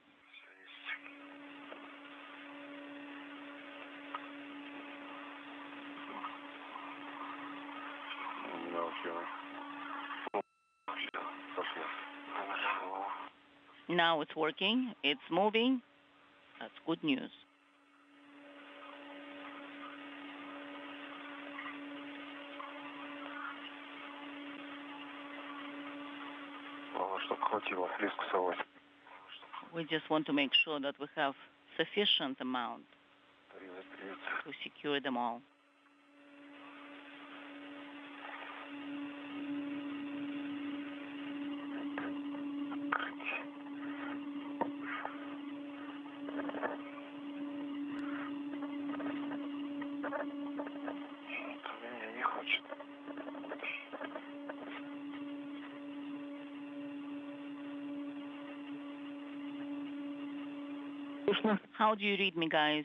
Now it's working. It's moving. That's good news. We just want to make sure that we have sufficient amount to secure them all. How do you read me, guys?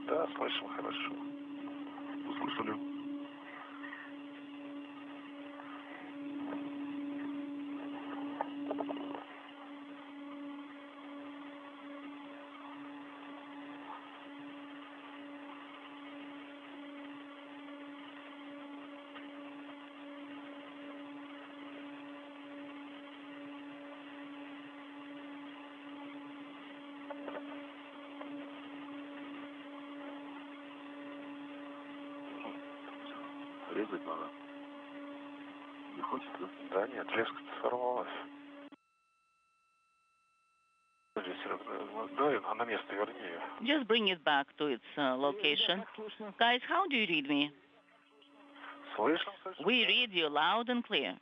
Да, слышим хорошо. Услышали? Резать надо. Не хочется? Да нет, леска сорвалась. Just bring it back to its location. Guys, how do you read me? We read you loud and clear.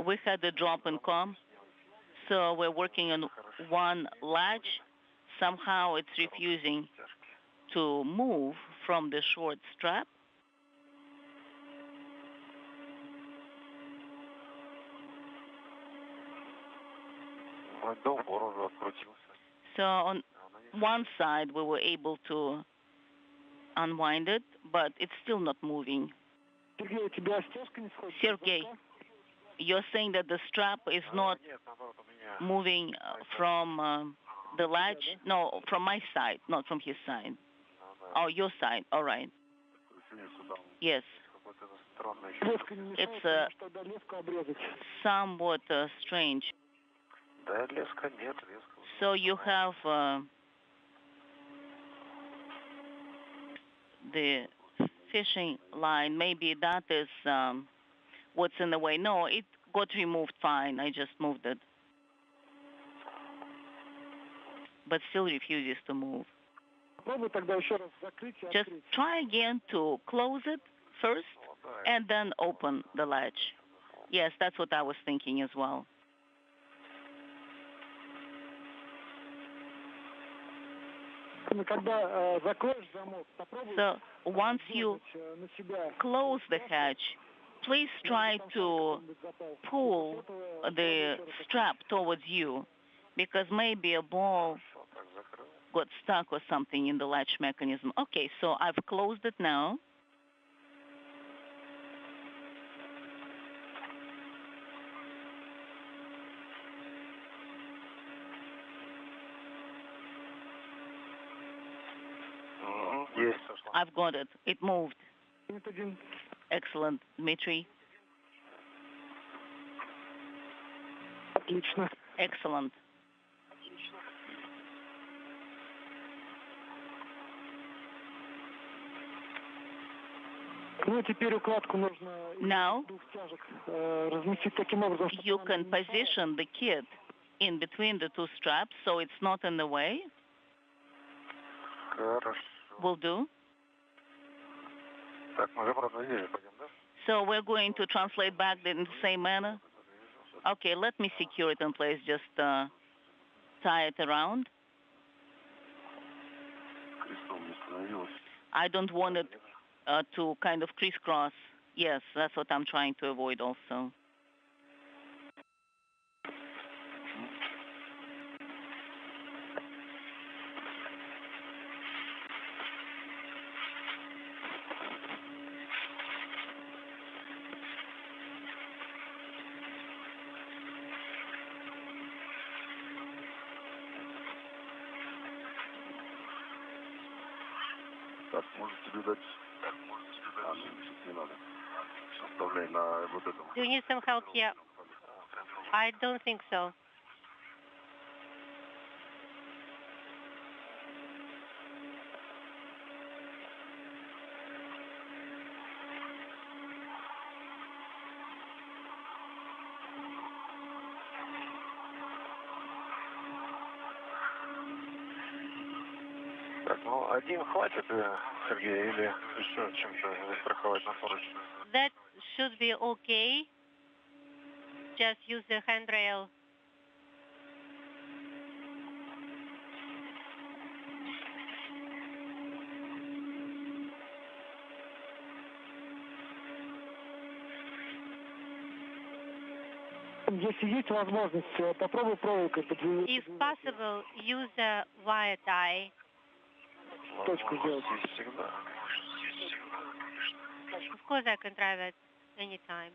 We had a drop in comm, so we're working on one latch. Somehow it's refusing to move from the short strap. So on one side we were able to unwind it, but it's still not moving. Sergey, you're saying that the strap is not moving from the latch? No, from my side, not from his side. Oh, your side. All right. Yes. It's somewhat strange. So you have the fishing line. Maybe that is what's in the way. No, it got removed fine. I just moved it. But still refuses to move. Just try again to close it first and then open the latch. Yes, that's what I was thinking as well. So once you close the hatch, please try to pull the strap towards you, because maybe a ball got stuck or something in the latch mechanism. Okay, so I've closed it now. I've got it. It moved. Excellent, Dmitry. Excellent. Now, you can position the kit in between the two straps so it's not in the way. Will do. So we're going to translate back in the same manner. Okay, let me secure it in place. Just tie it around. I don't want it to kind of crisscross. Yes, that's what I'm trying to avoid also. Do you need some help here? I don't think so. Один хватит, Сергей, или еще чем-то застраховать на поруч? That should be okay. Just use the handrail. If possible, use a wire tie. Of course, I can try that anytime.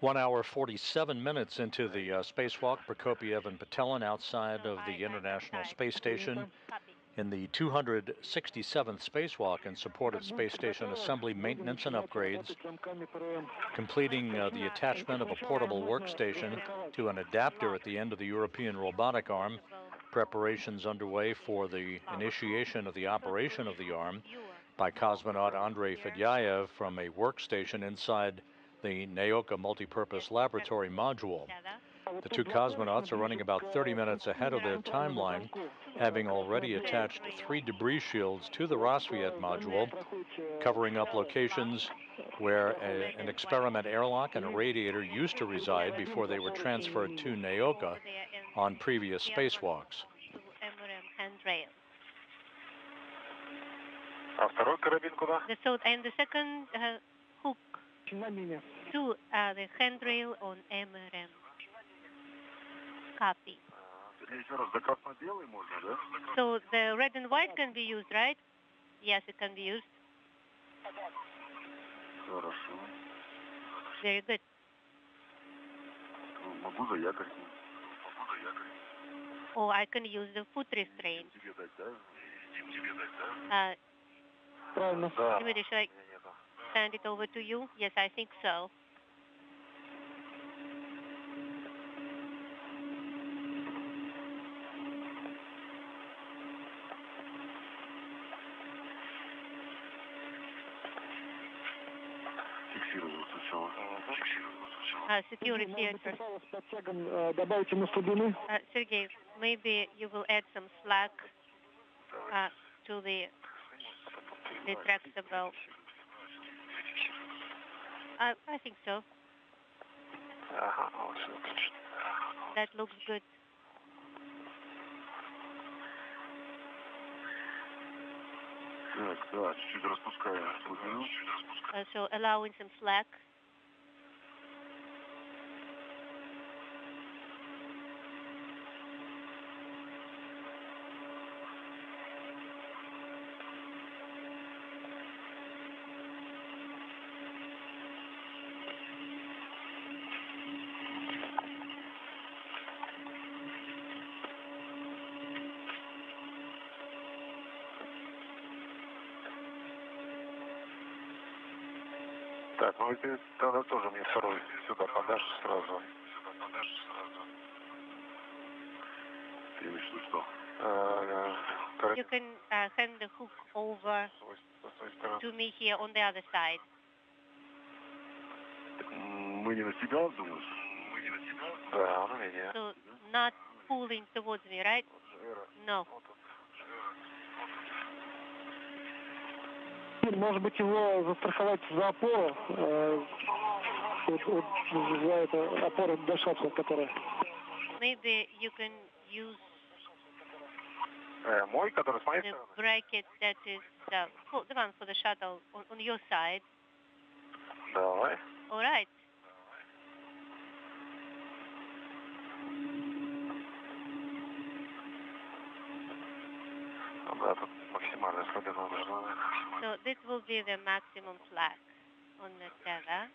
One hour, 47 minutes into the spacewalk, Prokopiev and Patelin outside of the International Space Station. in the 267th spacewalk in support of space station assembly, maintenance, and upgrades, completing the attachment of a portable workstation to an adapter at the end of the European robotic arm. Preparations underway for the initiation of the operation of the arm by cosmonaut Andrei Fedyaev from a workstation inside the Naoka multipurpose laboratory module. The two cosmonauts are running about 30 minutes ahead of their timeline, having already attached 3 debris shields to the Rassvet module, covering up locations where an experiment airlock and a radiator used to reside before they were transferred to Naoka on previous spacewalks. And the second hook to the handrail on MRM. Copy. So the red and white can be used, right? Yes, it can be used. Very good. Oh, I can use the foot restraint. Dimitri, should I send it over to you? Yes, I think so. Security theater. Sergey, maybe you will add some slack to the retractable. I think so. That looks good. So allowing some slack. Так, ну и ты тогда тоже мне второй сюда подашь сразу. Ты имеешь в виду что? You can hand the hook over to me here on the other side. Мы не на тебя, думаешь? Мы не на тебя? Да, на меня. So not pulling towards me, right? No. Может быть, его застраховать за опору, за эту опору до шаттла, которая. Maybe you can use мой, который с моей the стороны? bracket that is the one for the shuttle on your side. Давай. All right. Да, тут максимальная слабина нужна. So this will be the maximum slack on the tether.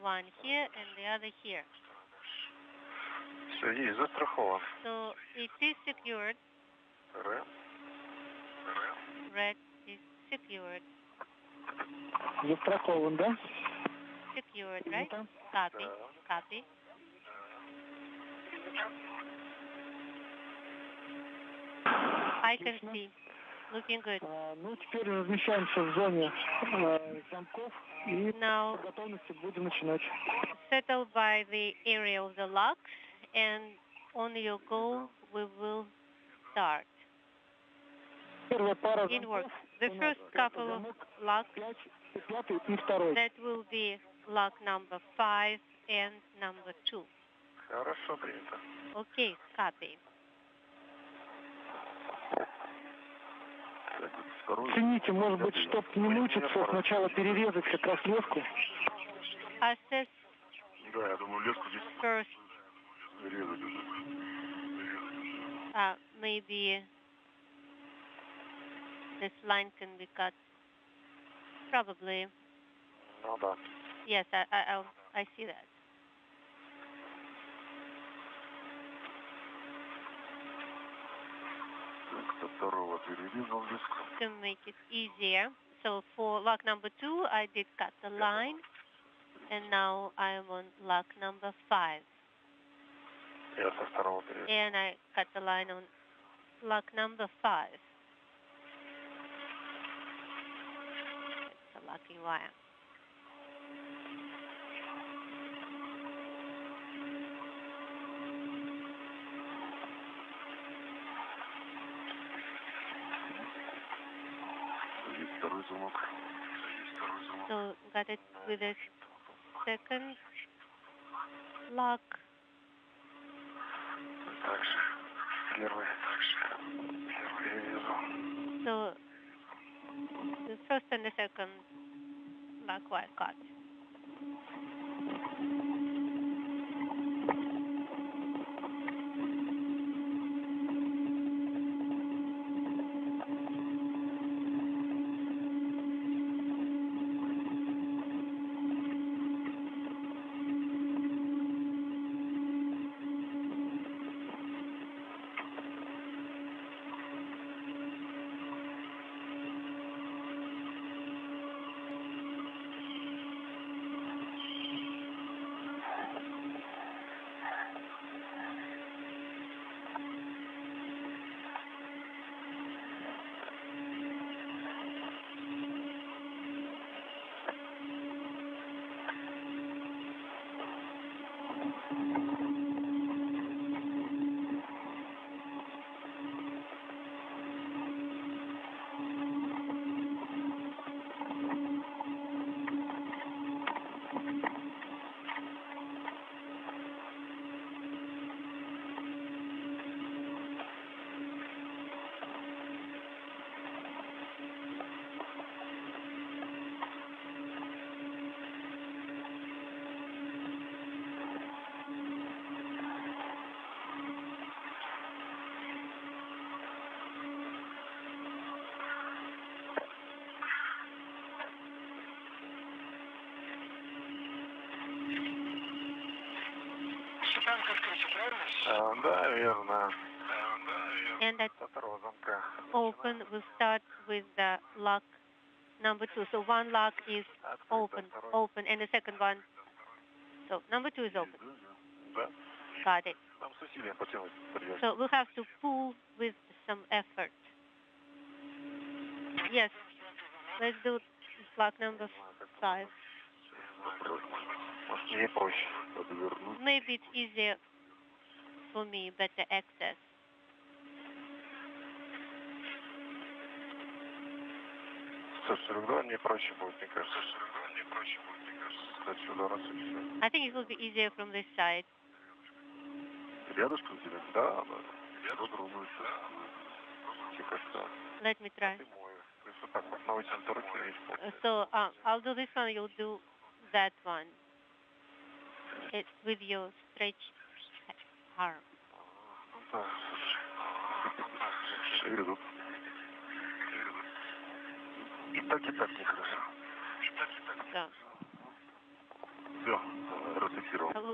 One here and the other here. Все, есть, застрахован. So it is secured. Red is secured. Застрахован, да? Secured, right? Copy. Copy. I can see. Looking good. Ну, теперь размещаемся в зоне замков и по готовности будем начинать. Settle by the area of the locks, and on your go, we will start. In work. The first couple of locks, that will be lock number 5 and number 2. Хорошо, принято. Okay, copy. Цените, может быть, чтобы не мучиться, сначала перерезать как раз леску. Assess Да, я думаю, леску здесь first. резать уже. Maybe this line can be cut. Probably. Ну да. Yes, I see that. To make it easier, so for lock number 2, I did cut the line, and now I'm on lock number 5. And I cut the line on lock number 5. It's a locking wire. So got it with a second lock. So the first and the second lock wire cut. Да, верно. And that open will start with the lock number 2. So one lock is open, and the second one. So number 2 is open. Got it. So we'll have to pull with some effort. Yes. Let's do lock number 5. Maybe it's easier for me, better access. I think it will be easier from this side. Let me try. So I'll do this one, you'll do that one. It's with your stretched arm.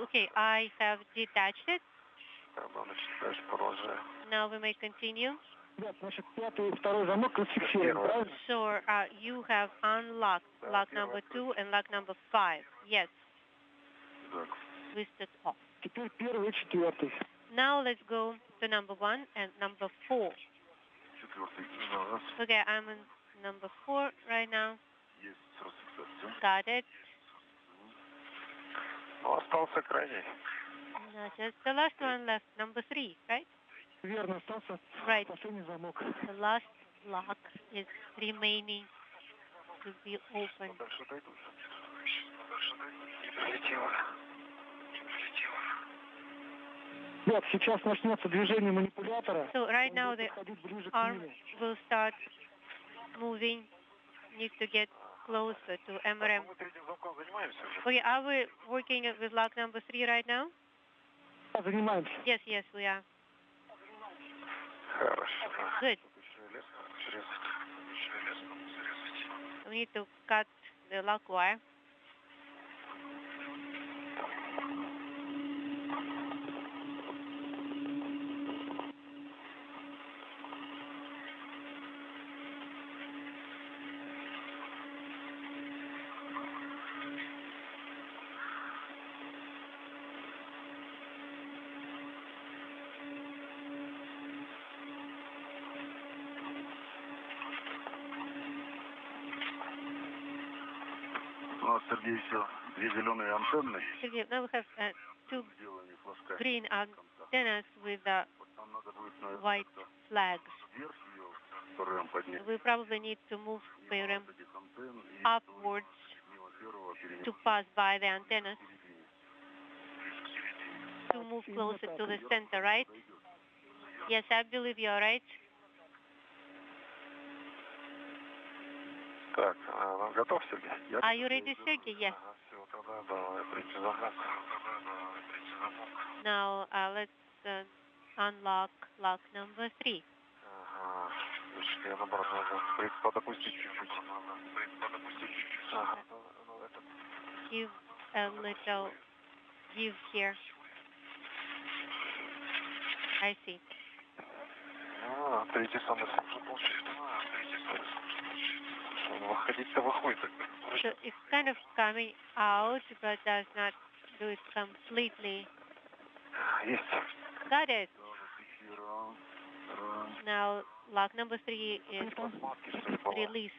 Okay, I have detached it. Now we may continue. So you have unlocked lock number 2 and lock number 5. Yes. Twisted off. Now let's go to number 1 and number 4. Okay, I'm on number 4 right now. Got it. Just the last one left, number 3, right? Right. The last lock is remaining to be opened. So right now the arm will start moving. Need to get closer to MRM. Okay, are we working with lock number 3 right now? Yes, we are. Good. We need to cut the lock wire. Сергей, еще две зеленые антенны. Sergey, now we have two green antennas with white flags. We probably need to move the upwards to pass by the antennas to move closer to the center, right? Yes, I believe you're right. Так, готов, Сергей? Are you ready, Sergey? Yes. Now let's unlock lock number 3. Я наоборот надо подопустить чуть-чуть. Give a little give here. I see. Третий самый сложный получается. Выходить-то выходит. So it's kind of coming out, but does not do it completely. Есть. Got it. Now lock number 3 is released.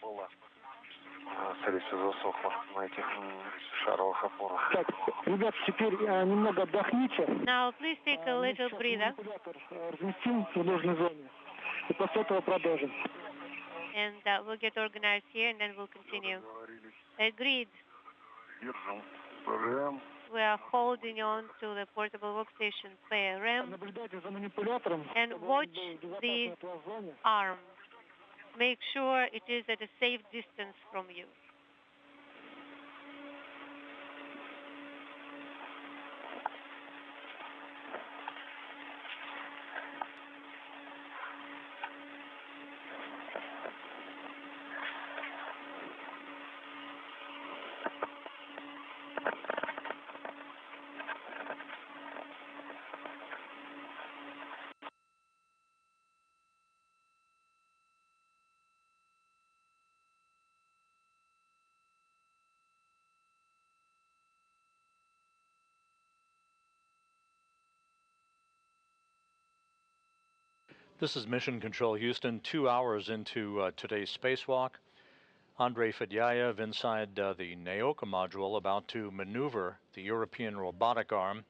Скорее всего, засохло на этих шаровых опорах. Так, ребят, теперь немного отдохните. Now please take a little breather. Разместим в нужной зоне. И после этого продолжим. And we'll get organized here and then we'll continue. Agreed. Держим. ПРМ. We are holding on to the portable workstation PRM and watch the arm. Make sure it is at a safe distance from you. This is Mission Control Houston, 2 hours into today's spacewalk. Andrei Fedyaev inside the Naoka module, about to maneuver the European robotic arm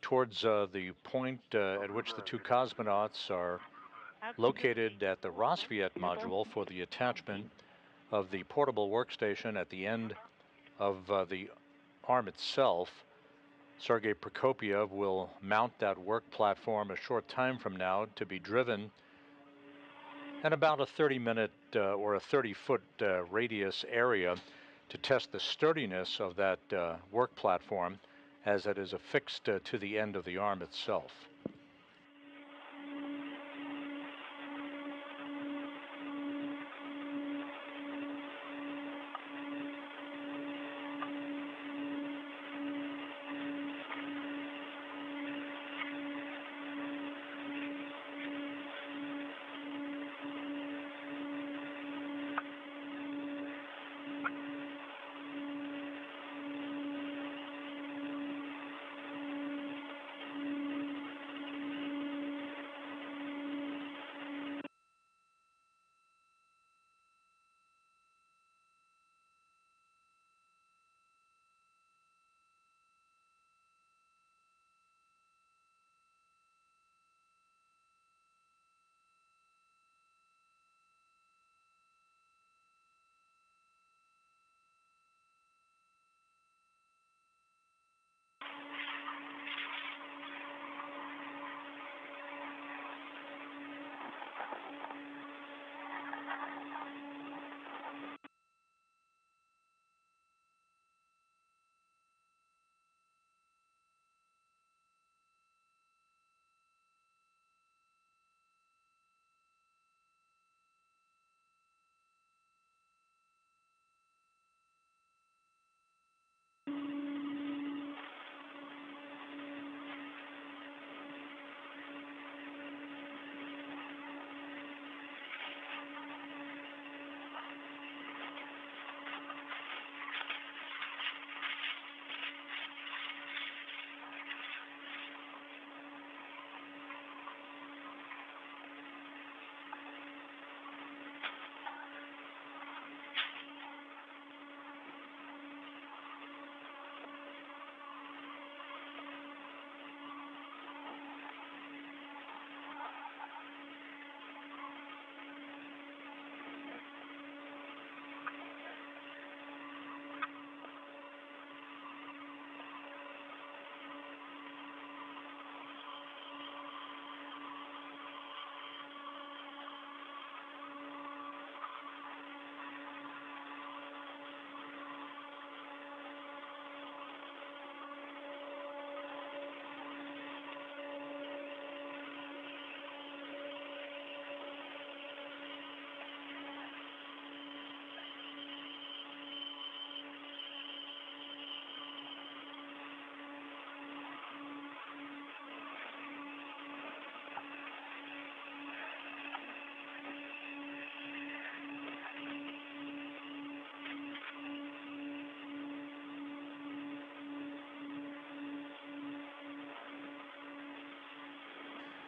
towards the point at which the two cosmonauts are located at the Rosviet module for the attachment of the portable workstation at the end of the arm itself. Sergei Prokopyev will mount that work platform a short time from now to be driven at about a 30-minute or a 30-foot radius area to test the sturdiness of that work platform as it is affixed to the end of the arm itself.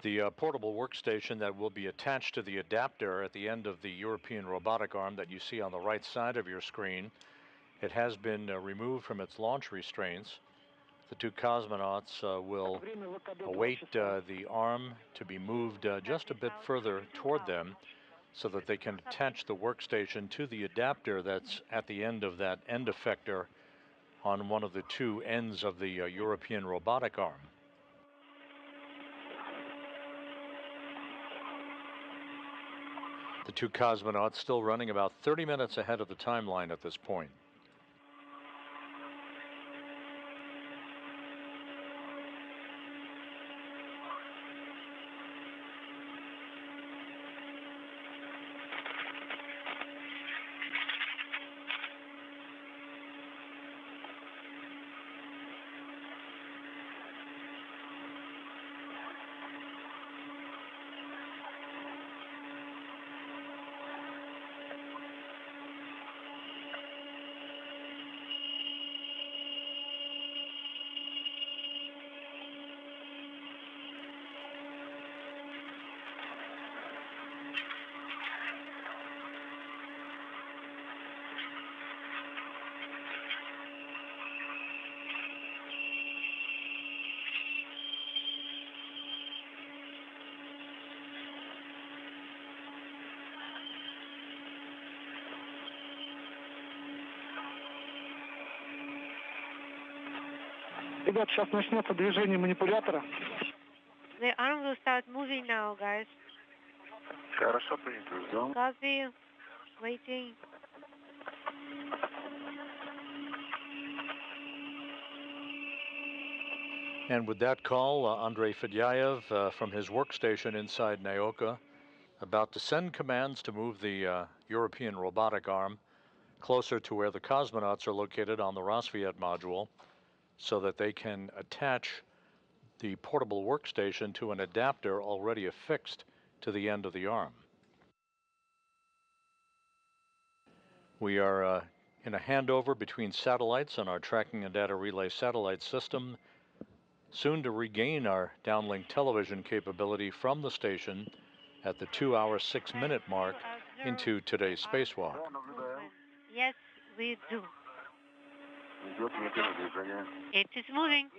The portable workstation that will be attached to the adapter at the end of the European robotic arm that you see on the right side of your screen, it has been removed from its launch restraints. The two cosmonauts will await the arm to be moved just a bit further toward them so that they can attach the workstation to the adapter that's at the end of that end effector on one of the two ends of the European robotic arm. The two cosmonauts still running about 30 minutes ahead of the timeline at this point. Ребят, сейчас начнется движение манипулятора. The arm will start moving now, guys. Хорошо, принято. Ждем. Copy. Waiting. And with that call, Andrei Fedyaev from his workstation inside Naoka, about to send commands to move the European robotic arm closer to where the cosmonauts are located on the Rosviet module so that they can attach the portable workstation to an adapter already affixed to the end of the arm. We are in a handover between satellites on our tracking and data relay satellite system, soon to regain our downlink television capability from the station at the 2-hour, 6-minute mark into today's spacewalk. Yes, we do. It is moving.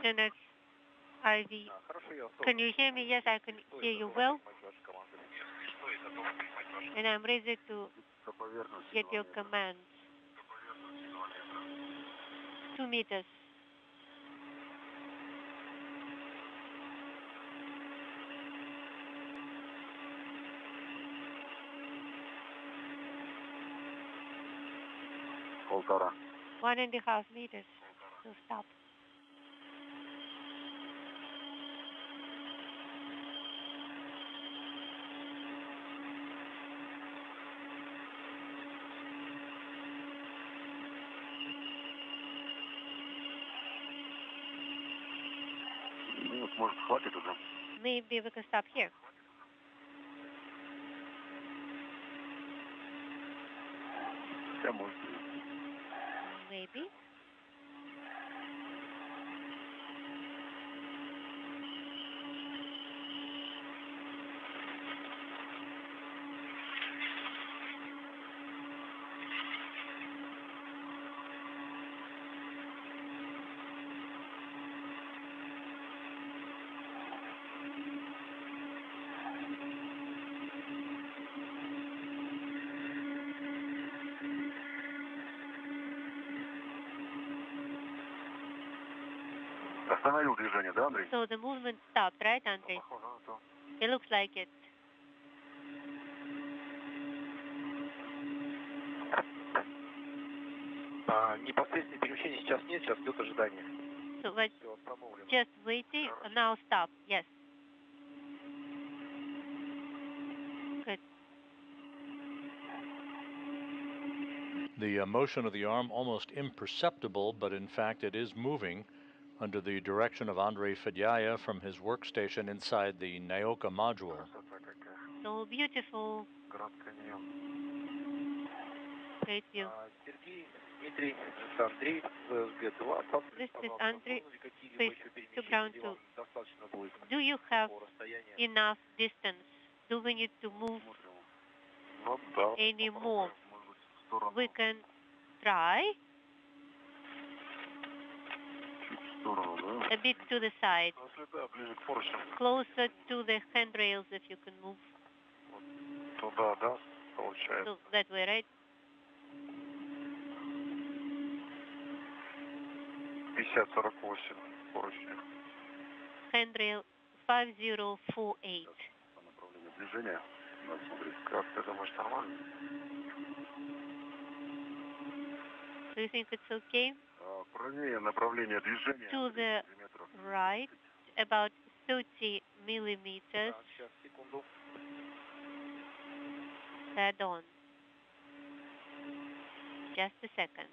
And it's IV. Can you hear me? Yes, I can hear you well. And I'm ready to get your commands. 2 meters. Полтора. 1.5 meters to stop. Ну, может, хватит уже. Maybe we can stop here. Хотя, может, Maybe. остановил движение, да, Андрей? So the movement stopped, right, Andrei? Похоже на то. It looks like it. Непосредственное перемещение сейчас нет, сейчас идет ожидание. So we're just waiting. Now stop. Yes. Good. The motion of the arm almost imperceptible, but in fact it is moving under the direction of Andrei Fedyaev from his workstation inside the Naoka module. So beautiful. Great view. This is Andrei. Please, to ground 2. Do you have enough distance? Do we need to move any more? We can try. A bit to the side. Closer to the handrails if you can move. So that way, right? 50-48 поручни. Handrail 5048. По направлению движения надо смотреть, как ты думаешь, нормально? Do you think it's okay? Правее направление движения. To the right, about 30 millimeters. Head on. Just a second.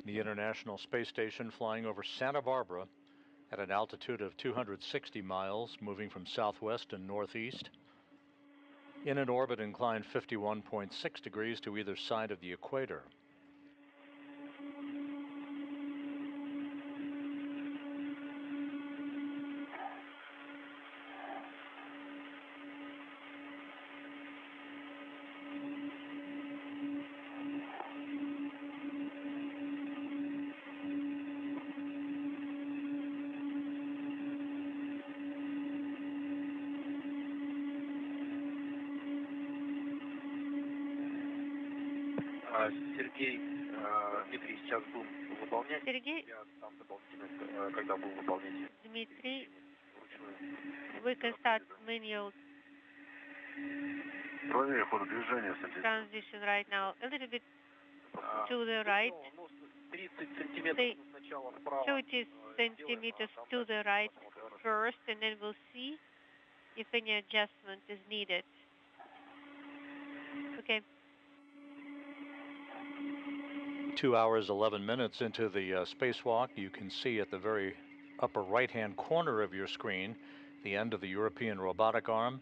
The International Space Station flying over Santa Barbara at an altitude of 260 miles, moving from southwest and northeast, in an orbit inclined 51.6 degrees to either side of the equator. Сергей, Дмитрий, сейчас будем выполнять. Сергей, Я там дополнительно, когда будем выполнять. Дмитрий, we can start manual Правее хода движения. transition right now. A little bit to the right. 30 сантиметров сначала вправо. 30 centimeters to the right first, and then we'll see if any adjustment is needed. Okay. 2 hours, 11 minutes into the spacewalk, you can see at the very upper right-hand corner of your screen the end of the European robotic arm,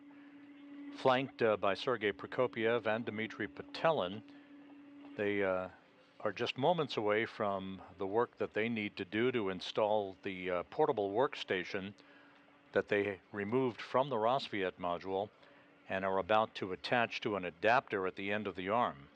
flanked by Sergei Prokopiev and Dmitry Petelin. They are just moments away from the work that they need to do to install the portable workstation that they removed from the Rosviet module and are about to attach to an adapter at the end of the arm.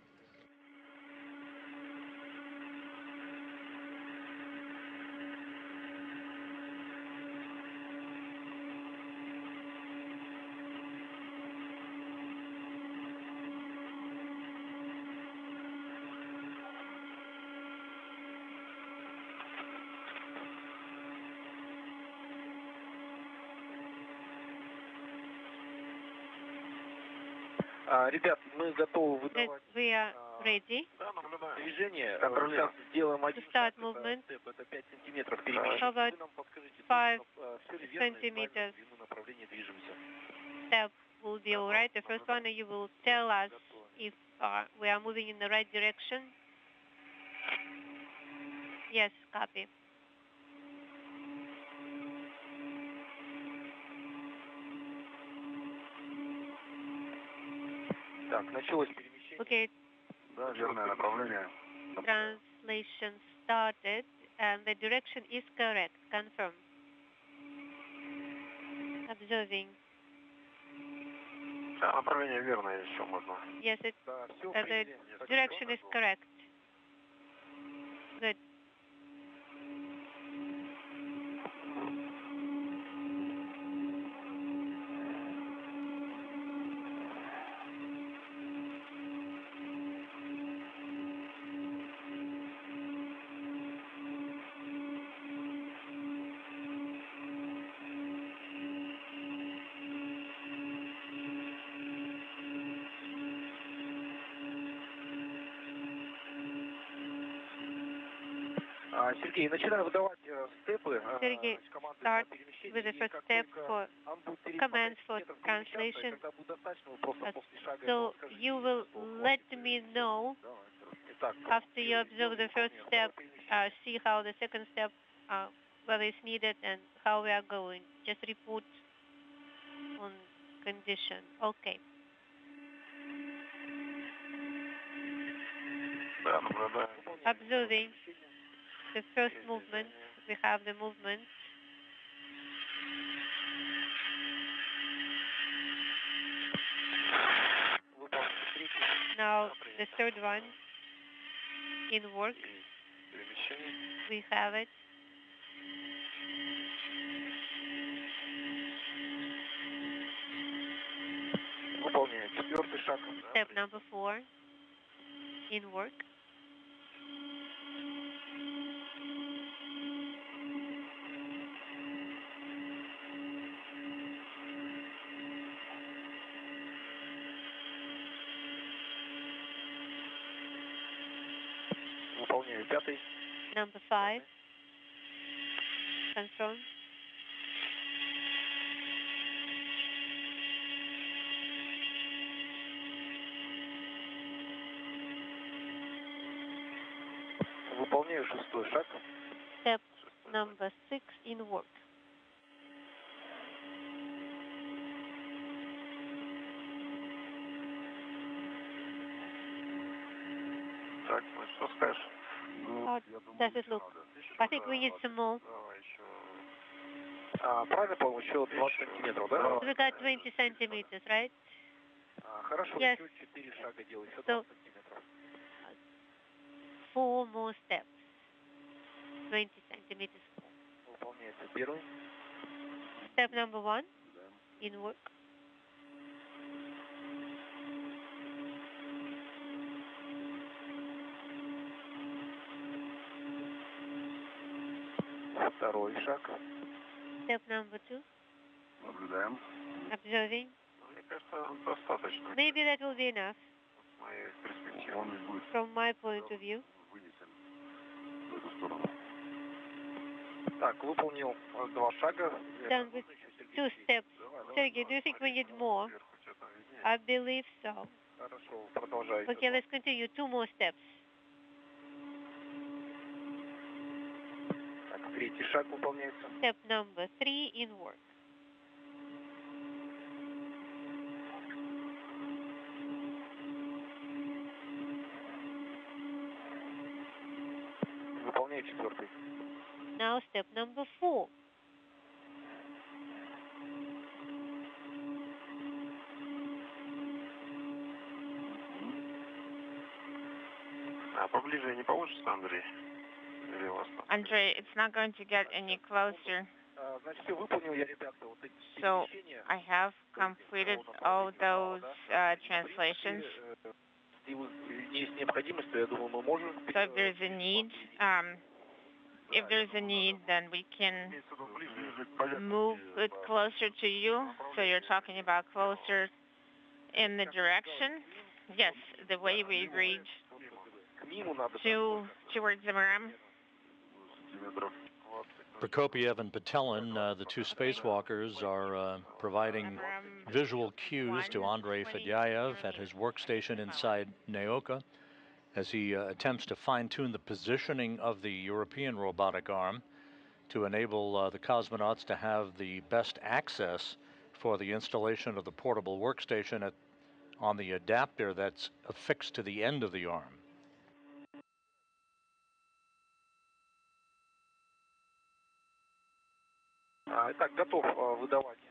Ребят, мы готовы выдавать We are ready движение. Сейчас сделаем один start movement. это 5 сантиметров How about 5 centimeters step will be all right. The first one, you will tell us if we are moving in the right direction. Yes, copy. Так, началось перемещение. Okay. Да, верное направление. Translation started, and the direction is correct. Confirm. Observing. Да, направление верное, еще можно. Yes, the direction is correct. Good. Сергей, начинаю выдавать степы. Sergey, start with the first step for commands for translation. So you will let me know after you observe the first step, see how the second step, whether it's needed and how we are going. Just report on condition. Okay. Observing the first movement, we have the movement. Now the third one in work. We have it. Step number 4 in work. Number 5. Confirm. Выполняю шестой шаг. Step number 6 in work. Так, ну что скажешь? How does it look? I think we need some more. Правильно понял, еще 20 сантиметров, да? We got 20 centimeters, right? Хорошо, Yes. еще 4 шага делаю, еще So, 20 сантиметров. 4 more steps. 20 centimeters. Выполняется первый. Step number 1 in work. Второй шаг. Step number 2. Наблюдаем. Observing. Мне кажется, достаточно. Maybe that will be enough С моей перспективы. Он ведь будет from my point of view. вынесен в эту сторону. Так, выполнил 2 шага. Done with 2 steps. Sergey, do you think we need more? I believe so. Хорошо, продолжайте. Okay, let's continue. 2 more steps. Так, третий шаг выполняется. Step number 3 in work. Выполняю четвертый. Now step number 4. А поближе не получится, Андрей? Или у вас там? Andre, it's not going to get any closer. Значит, все выполнил я, ребята, вот эти So перемещения. I have completed all those translations. Если есть необходимость, то я думаю, мы можем. So if there's a need, then we can move it closer to you. So you're talking about closer in the direction. Yes, the way we agreed towards the ram. Prokopiev and Patelin, the two spacewalkers, are providing visual cues to Andrei Fedyaev at his workstation inside Naoka as he attempts to fine-tune the positioning of the European robotic arm to enable the cosmonauts to have the best access for the installation of the portable workstation on the adapter that's affixed to the end of the arm.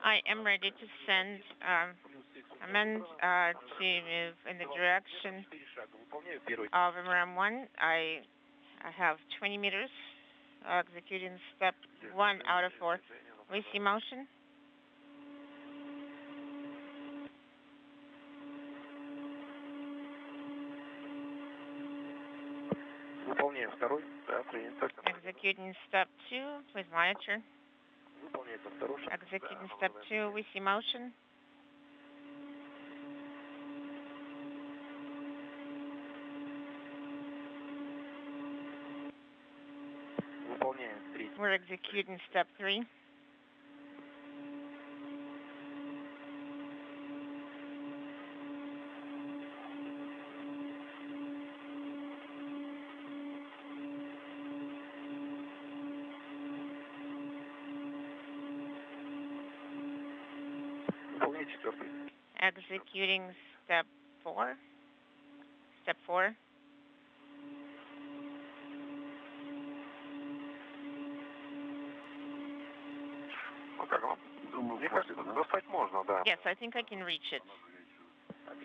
I am ready to send command to move in the direction of RAM1. I have 20 meters, executing step 1 out of 4. We see motion. Executing step 2, please monitor. Executing step 2, we see motion. We're executing step 3. Executing step 4. Step 4. Ну как вам? Думаю, мне кажется, достать можно, да. Yes, I think I can reach it.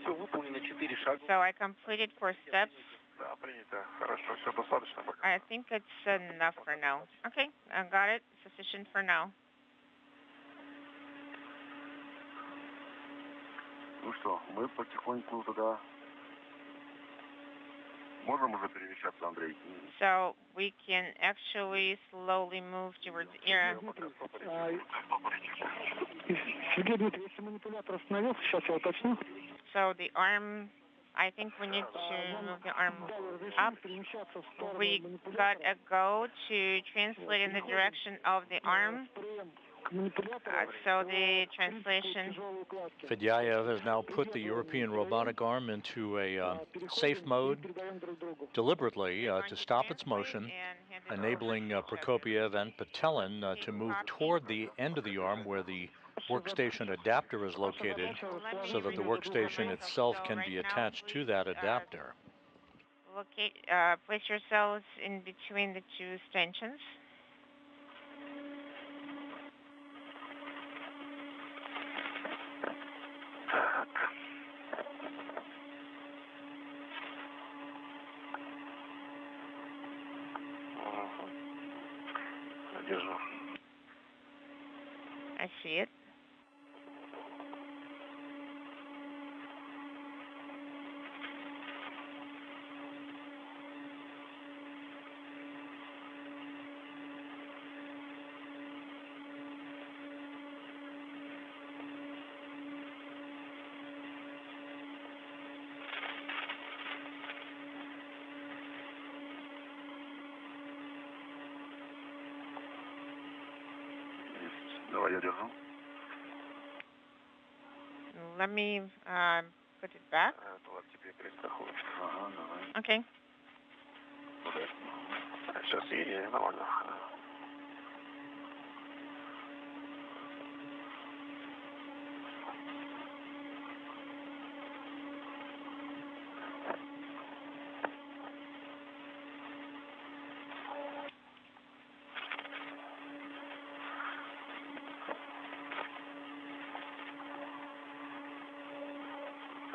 Все выполнено 4 шага. So I completed 4 steps. Да, принято. Хорошо, все достаточно пока. I think it's enough for now. Okay, I got it. Sufficient for now. Ну что, мы потихоньку туда можем уже перемещаться, Андрей? So we can actually slowly move towards Ira. Сергей Дмитриевич, если манипулятор остановился, сейчас я уточню. So the arm, I think we need to move the arm up. We got a go to translate in the direction of the arm. So the translation. Fedyaev has now put the European robotic arm into a safe mode deliberately to stop its motion, enabling Prokopiev and Petelin to move toward the end of the arm where the workstation adapter is located so that the workstation itself can be attached to that adapter. Place yourselves in between the 2 stanchions. Держу. I see it. Давай, я держу. Let me put it back. Вот тебе перестрахуешь. Ага, давай. Okay. Сейчас и нормально.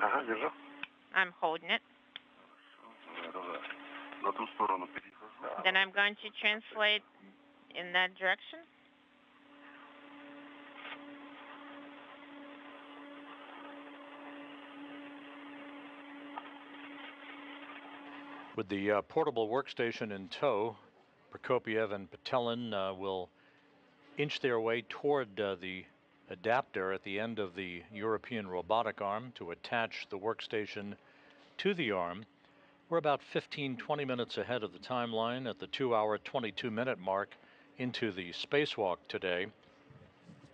Ага, держу. I'm holding it. На ту сторону перехожу. Then I'm going to translate in that direction. With the portable workstation in tow, Prokopiev and Petelin will inch their way toward the adapter at the end of the European robotic arm to attach the workstation to the arm. We're about 15-20 minutes ahead of the timeline at the 2-hour 22-minute mark into the spacewalk today.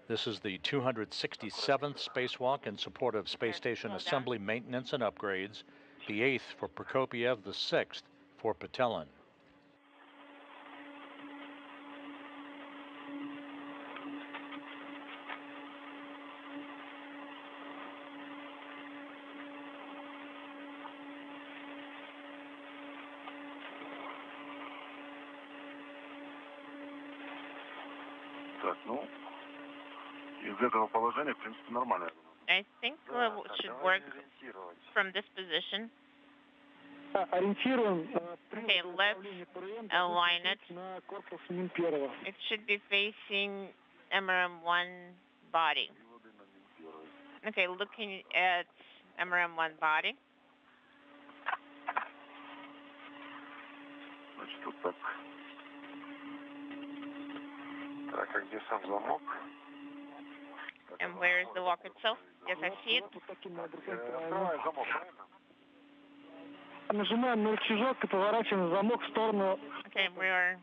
This is the 267th spacewalk in support of space station assembly, maintenance, and upgrades, the 8th for Prokopiev, the 6th for Petelin. Так, ну, из этого положения, в принципе, нормально. I think it should work from this position. Okay, let's align it. It should be facing MRM-1 body. Okay, looking at MRM-1 body. Значит, вот так. Так, а где сам замок? And where is the lock itself? Yes, I see it. Открывай замок, правильно? Нажимаем на рычажок и поворачиваем замок в сторону. Okay, we are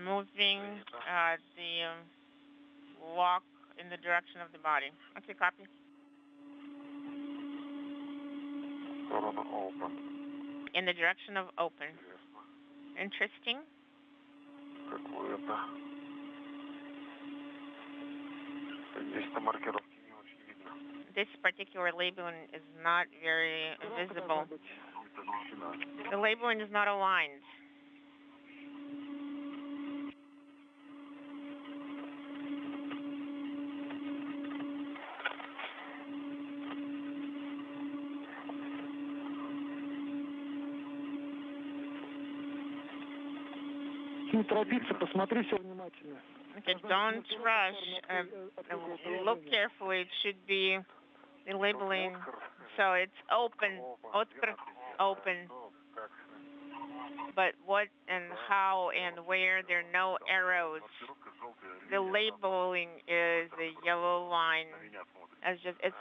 moving the lock in the direction of the body. Okay, copy. In the direction of open. Interesting. This particular labeling is not very visible. The labeling is not aligned. Не торопиться, посмотри все внимательно. Okay, don't rush. Look carefully. It should be the labeling. So it's open, open. But what and how and where, there are no arrows. The labeling is a yellow line. It's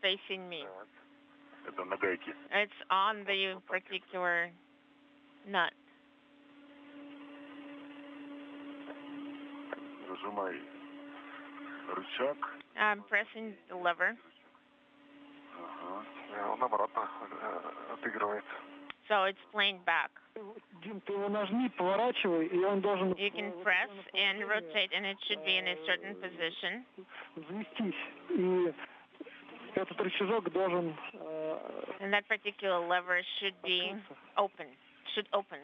facing me. It's on the particular nut. I'm pressing the lever. So it's playing back. Дим, ты его нажми, поворачивай, и он должен... You can press and rotate, and it should be in a certain position. Взвестись, и этот рычажок должен... And that particular lever should be open. Should open.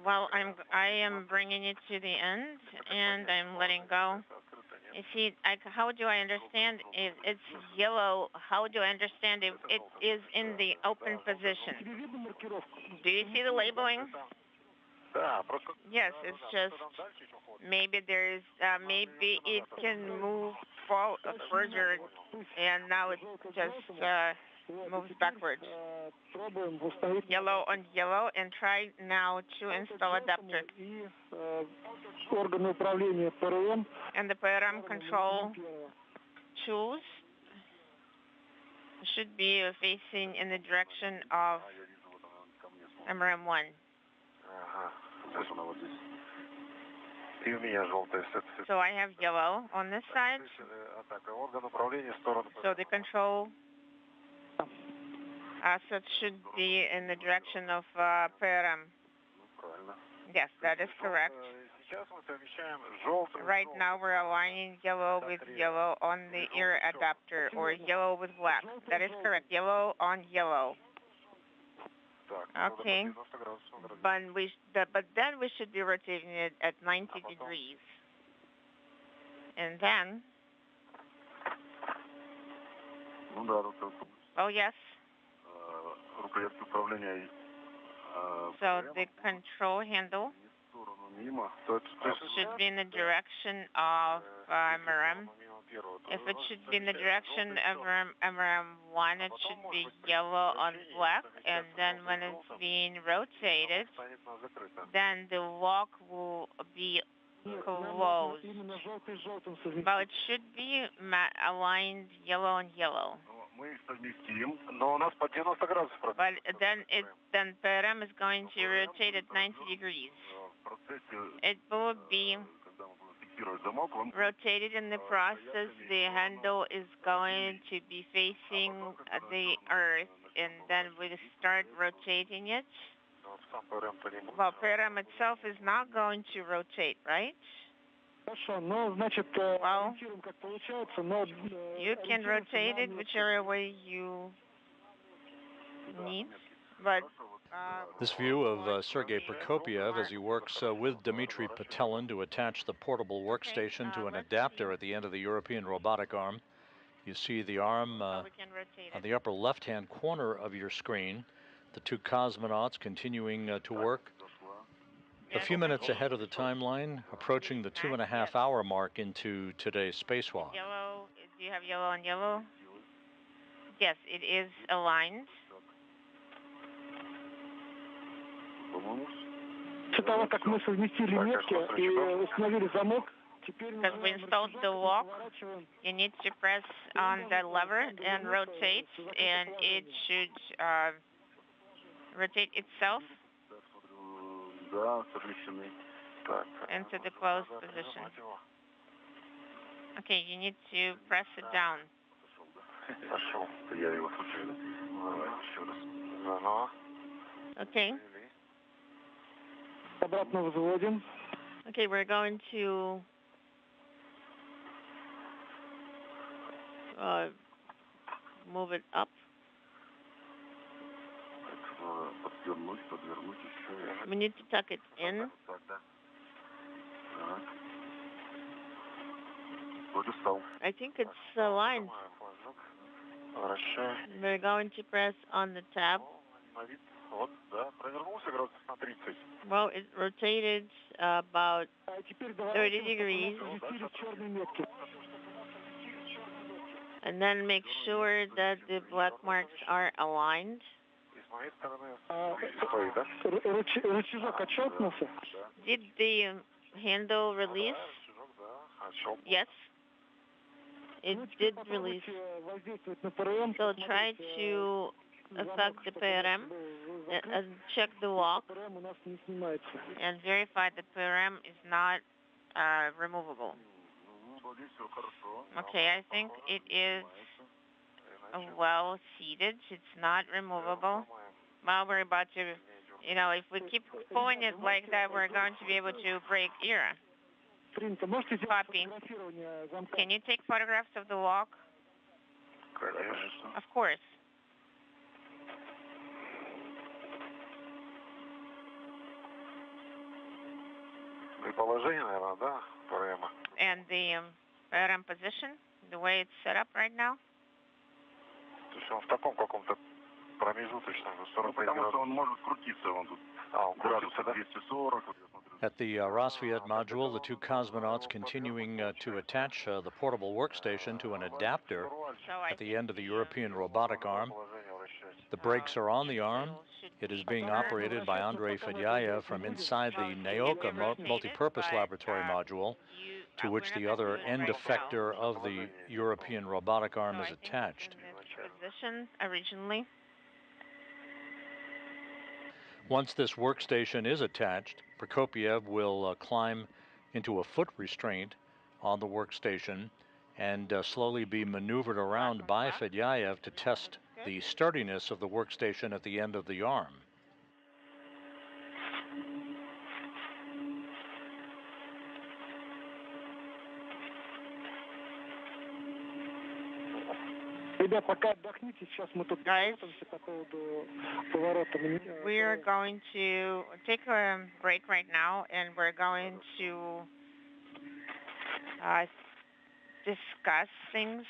Well, I am bringing it to the end, and I'm letting go. You see, how do I understand if it's yellow? How do I understand if it is in the open position? Do you see the labeling? Yes, it's just maybe maybe it can move further, and now it just moves backwards. Yellow on yellow, and try now to install adapter. And the PRM control tools should be facing in the direction of MRM1. So I have yellow on this side. So the control asset should be in the direction of PRM. Yes, that is correct. Right now we're aligning yellow with yellow on the ear adapter, or yellow with black. That is correct. Yellow on yellow. Okay. But then we should be rotating it at 90 degrees. And then... Oh, yes. So the control handle should be in the direction of MRM. If it should be in the direction of MRM1, it should be yellow on black, and then when it's being rotated, then the lock will be closed. But it should be aligned yellow on yellow. But then PRM is going to rotate at 90 degrees. It will be rotated in the process. The handle is going to be facing the Earth, and then we start rotating it. Well, PRM itself is not going to rotate, right? Well, you can rotate it whichever way you need, but... This view of Sergei Prokopiev as he works with Dmitry Petelin to attach the portable workstation to an adapter at the end of the European robotic arm. You see the arm on the upper left-hand corner of your screen. The two cosmonauts continuing to work. A few minutes ahead of the timeline, approaching the 2.5-hour mark into today's spacewalk. Yellow, do you have yellow on yellow? Yes, it is aligned. Because we installed the lock, you need to press on the lever and rotate, and it should rotate itself into the closed position. Okay, you need to press it down. Okay. Okay, we're going to move it up. We need to tuck it in. I think it's aligned. We're going to press on the tab. Well, it rotated about 30 degrees. And then make sure that the black marks are aligned. Did the handle release? Yes, it did release. So try to affect the PRM and check the walk and verify that PRM is not removable. Okay, I think it is well seated. It's not removable. Well, we're about to, if we keep pulling it like that, we're going to be able to break ERA. Copy. Can you take photographs of the walk? Of course. And the PRM position, the way it's set up right now? At the Rassvet module, the two cosmonauts continuing to attach the portable workstation to an adapter at the end of the European robotic arm. The brakes are on the arm. It is being operated by Andrei Fedyaev from inside the Naoka multipurpose laboratory module, to which the other end effector of the European robotic arm is attached. Position originally. Once this workstation is attached, Prokopiev will climb into a foot restraint on the workstation and slowly be maneuvered around by Fedyaev to test the sturdiness of the workstation at the end of the arm. Guys, we are going to take a break right now, and we're going to discuss things,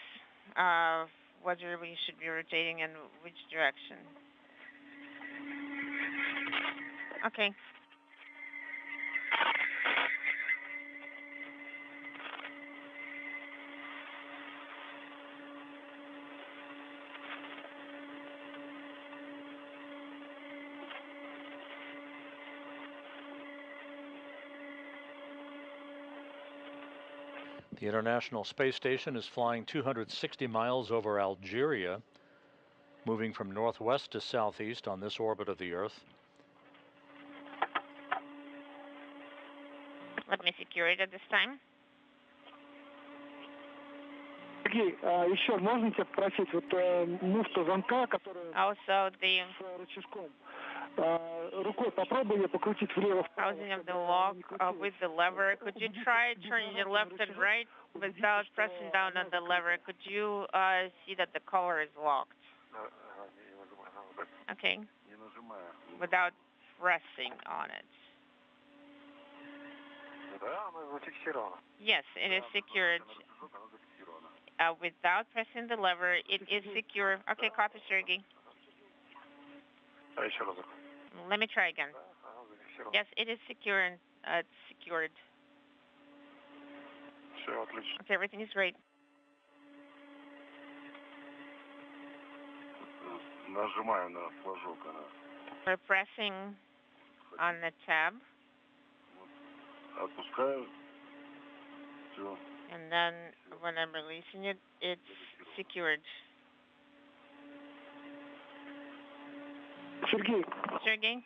whether we should be rotating in which direction. Okay. The International Space Station is flying 260 miles over Algeria, moving from northwest to southeast on this orbit of the Earth. Let me secure it at this time. Also, the housing of the lock with the lever. Could you try turning it left and right without pressing down on the lever? Could you see that the collar is locked? Okay. Without pressing on it. Yes, it is secured. Without pressing the lever, it is secure. Okay, copy, Sergey. Let me try again. Yes, it is secure and it's secured. Okay, everything is great. We're pressing on the tab. And then when I'm releasing it, it's secured. Sergey?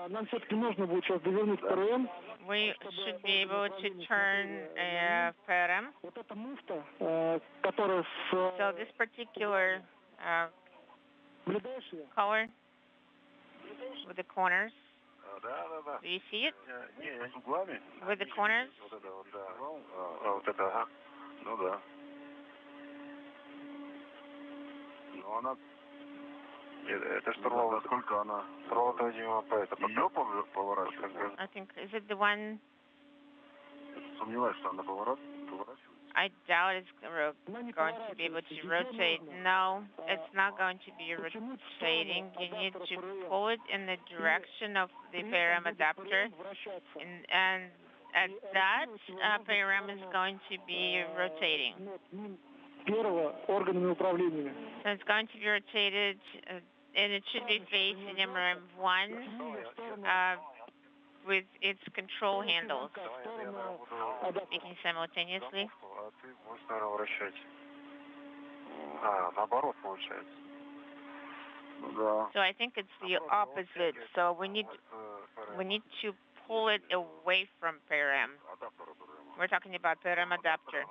Нам все-таки нужно будет сейчас довернуть ПРМ. We should be able to turn PRM. Вот эта муфта, которая So this particular color with the corners. Do you see it? With the corners? Вот это, ага. Ну да. Ну она... Это штурвал, сколько она? Штурвал-то, видимо, по это... Ее поворачивает? I think, is it the one... Сомневаюсь, что она поворачивает. I doubt it's going to be able to rotate. No, it's not going to be rotating. You need to pull it in the direction of the PRM adapter. And at that, PRM is going to be rotating. So it's going to be rotated, and it should be facing MRM1 with its control handles. Speaking simultaneously. So I think it's the opposite. So we need to pull it away from PRM. We're talking about PRM adapter.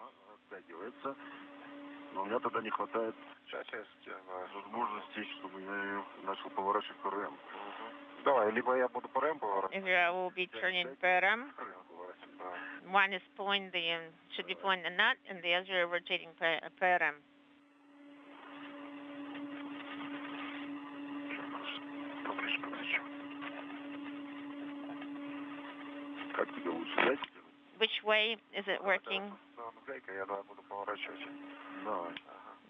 Но у меня тогда не хватает возможности, чтобы я ее начал поворачивать ПРМ. Давай, либо я буду ПРМ поворачивать. If I will be turning PRM, one is pulling should be pulling the nut, and the other rotating PRM. Как тебе лучше, дать? Which way is it working?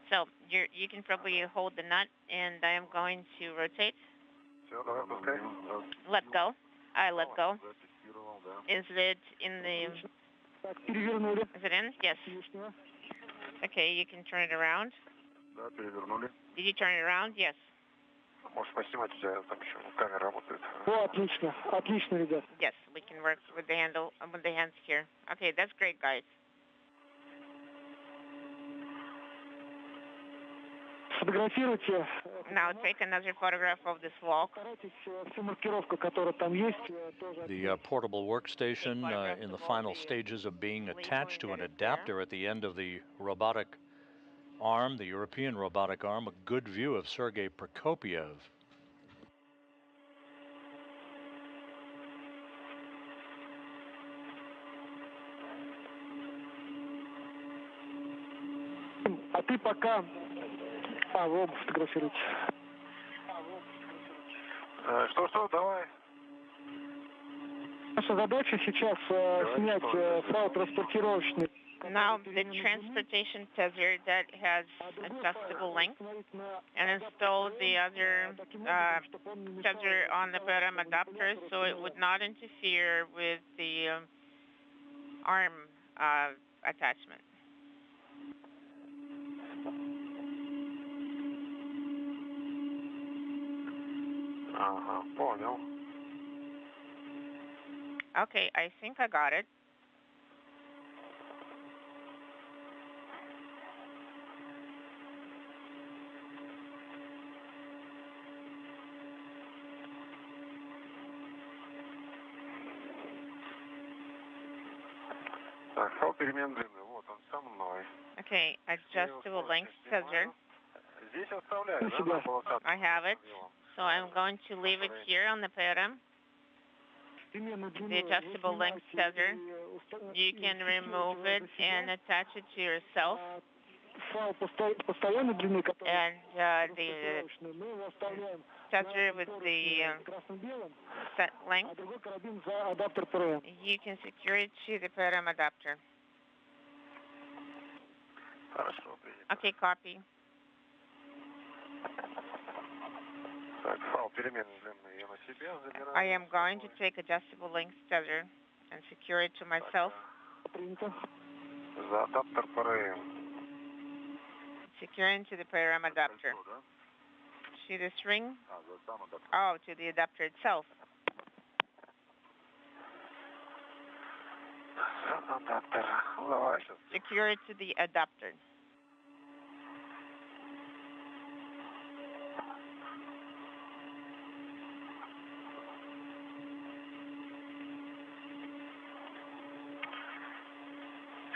So you can probably hold the nut, and I am going to rotate. Let go. I let go. Is it in the... Is it in? Yes. Okay, you can turn it around. Did you turn it around? Yes. Можешь поснимать, у тебя там еще камера работает. О, отлично, отлично, ребят. Yes, we can work with the handle, with the hands here. Okay, that's great, guys. Сфотографируйте. Now take another photograph of this walk. The portable workstation in the final stages of being attached to an adapter at the end of the robotic arm, the European robotic arm, a good view of Sergei Prokopiev. А ты пока... вы оба фотографируете. Что, давай. Наша задача сейчас снять файл транспортировочный. Now the transportation tether that has adjustable length and install the other tether on the PRM adapter so it would not interfere with the arm attachment. Понял. Okay, I think I got it. Так, файл перемен длины, вот он со мной. Okay, adjustable length tether. Здесь оставляю, да? I have it. So I'm going to leave it here on the PRM. The adjustable length tether, you can remove it and attach it to yourself. And the tether with the set length, you can secure it to the PRM adapter. Okay, copy. I am going to take adjustable length tether and secure it to myself. Secure into the PRM adapter. To the string? Oh, to the adapter itself. Secure it to the adapter.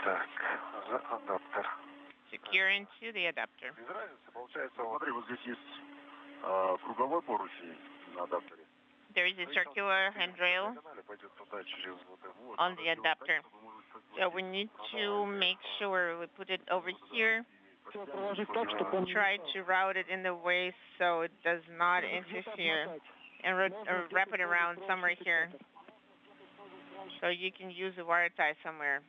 Так, за адаптер. Secure into the adapter. Без разницы, получается, смотри, вот здесь есть круговой поручень на адаптере. There is a circular handrail Пойдет туда через вот это. on the adapter. So we need to make sure we put it over here. Try to route it in the way so it does not interfere, and wrap it around somewhere here so you can use a wire tie somewhere.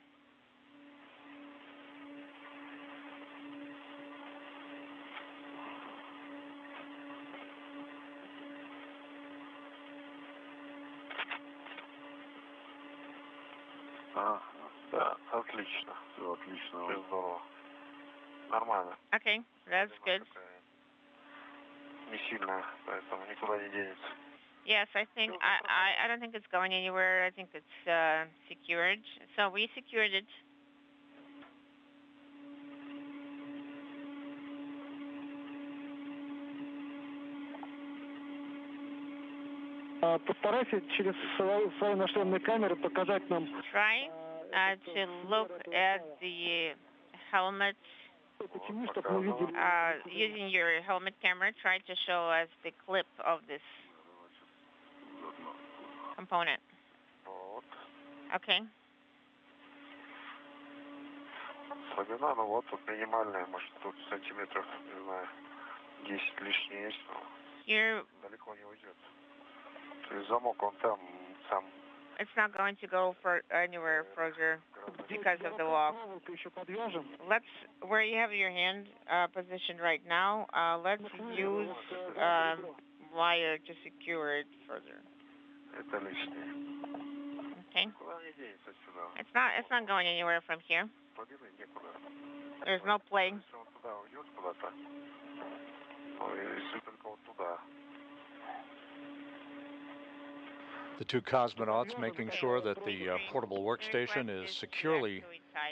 Да, отлично, все отлично, все здорово. Нормально. Okay, that's good. Не сильно, поэтому никуда не денется. Yes, I think I don't think it's going anywhere. I think it's secured. So we secured it. Постарайся через свои нашлемные камеры показать нам. Try to look at the helmet. Using your helmet camera, try to show us the clip of this component. Okay. Слабина, ну вот тут минимальная, может тут сантиметров, не знаю, 10 лишнее есть, но Here, далеко не уйдет. То есть замок он там сам. It's not going to go for anywhere further because of the lock. Where you have your hand positioned right now, let's use wire to secure it further. Это лишнее. Okay. Куда не денется сюда? It's not going anywhere from here. Слабины некуда. There's no play. Если он туда уйдет куда-то, ну если только вот туда. The two cosmonauts making sure that the portable workstation is securely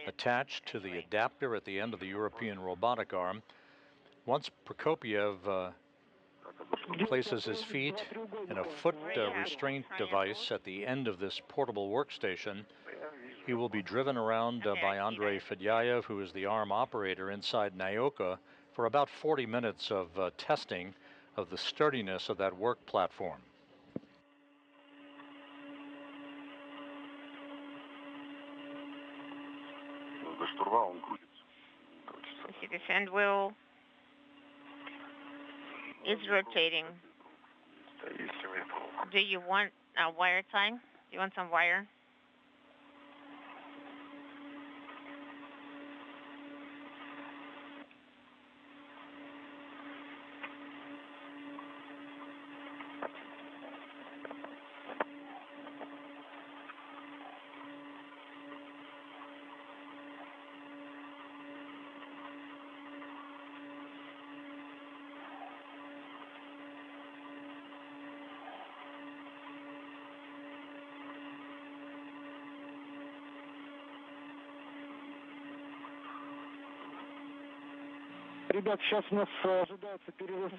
attached to the adapter at the end of the European robotic arm. Once Prokopiev places his feet in a foot restraint device at the end of this portable workstation, he will be driven around by Andrei Fedyaev, who is the arm operator inside Nyoka, for about 40 minutes of testing of the sturdiness of that work platform. You see this hand wheel is rotating. Do you want a wire tie? Do you want some wire?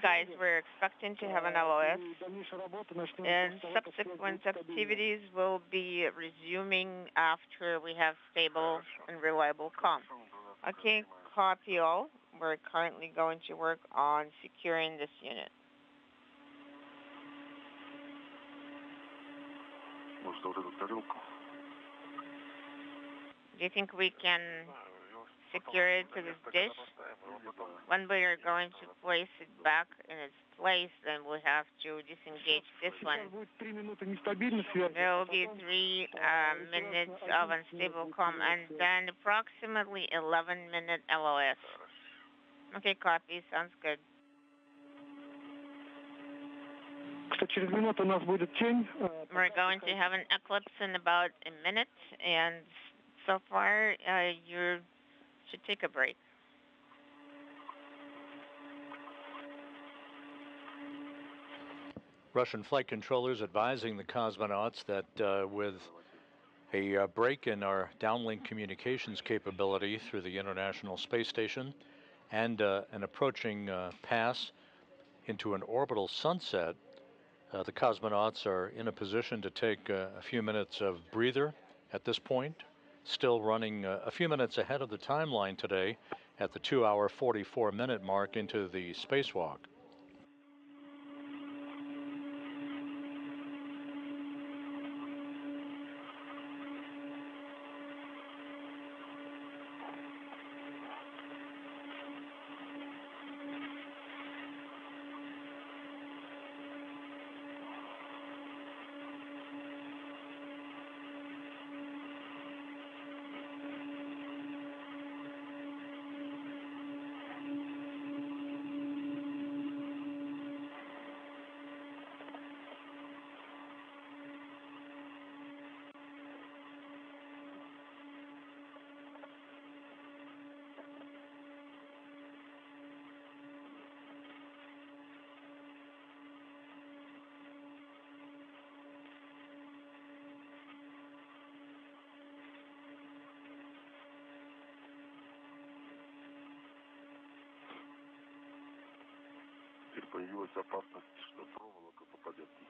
Guys, we're expecting to have an LOS, and subsequent activities will be resuming after we have stable and reliable comm. Okay, copy all. We're currently going to work on securing this unit. Do you think we can secure it to this dish? When we are going to place it back in its place, then we have to disengage this one. There will be 3 minutes of unstable comm, and then approximately 11-minute LOS. Okay, copy. Sounds good. We're going to have an eclipse in about a minute, and so far you should take a break. Russian flight controllers advising the cosmonauts that with a break in our downlink communications capability through the International Space Station and an approaching pass into an orbital sunset, the cosmonauts are in a position to take a few minutes of breather at this point still running a few minutes ahead of the timeline today at the 2-hour 44-minute mark into the spacewalk.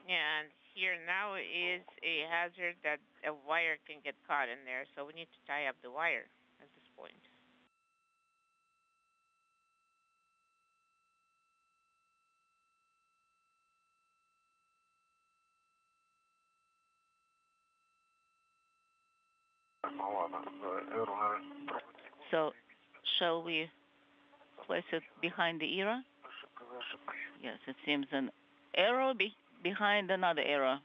And here now is a hazard that a wire can get caught in there, so we need to tie up the wire at this point. So, shall we place it behind the era? Yes, it seems an arrow behind another arrow.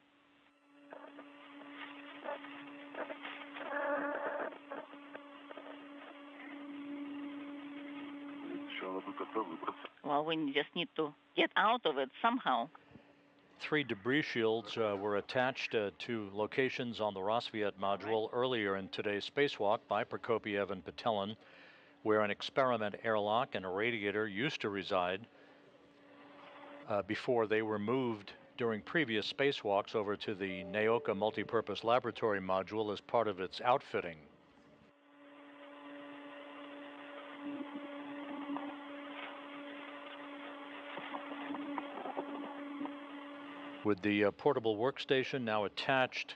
Well, we just need to get out of it somehow. 3 debris shields were attached to locations on the Rassvet module earlier in today's spacewalk by Prokopiev and Patelin, where an experiment airlock and a radiator used to reside before they were moved during previous spacewalks over to the Naoka Multipurpose Laboratory module as part of its outfitting. With the portable workstation now attached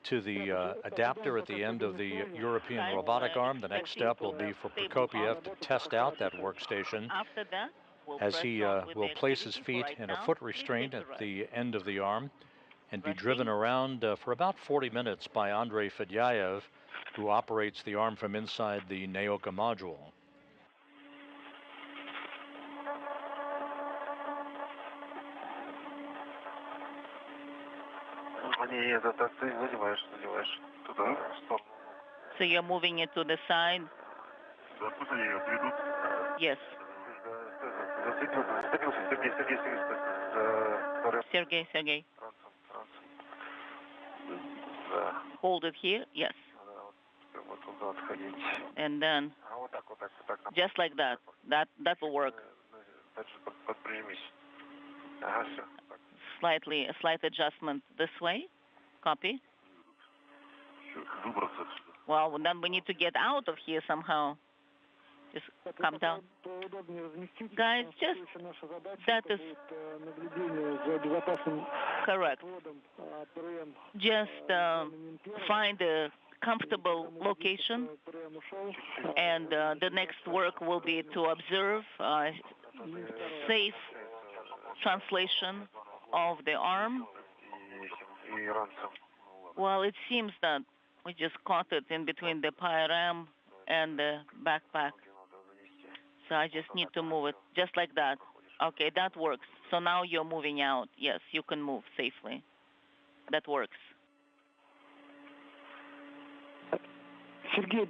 to the adapter at the end of the European robotic arm, the next step will be for Prokopiev to test out that workstation After that, as he will place his feet in a foot restraint at the end of the arm and be driven around for about 40 minutes by Andrei Fedyaev, who operates the arm from inside the Naoka module. So you're moving it to the side? Yes. Sergey. Hold it here? Yes. And then, just like that. That will work. A slight adjustment this way. Copy. Well, then we need to get out of here somehow. Just come down. Guys, just, that is correct. Just find a comfortable location, and the next work will be to observe safe translation of the arm. Well, it seems that we just caught it in between the PIRM and the backpack. So I just need to move it, just like that. Okay, that works. So now you're moving out. Yes, you can move safely. That works. Sergey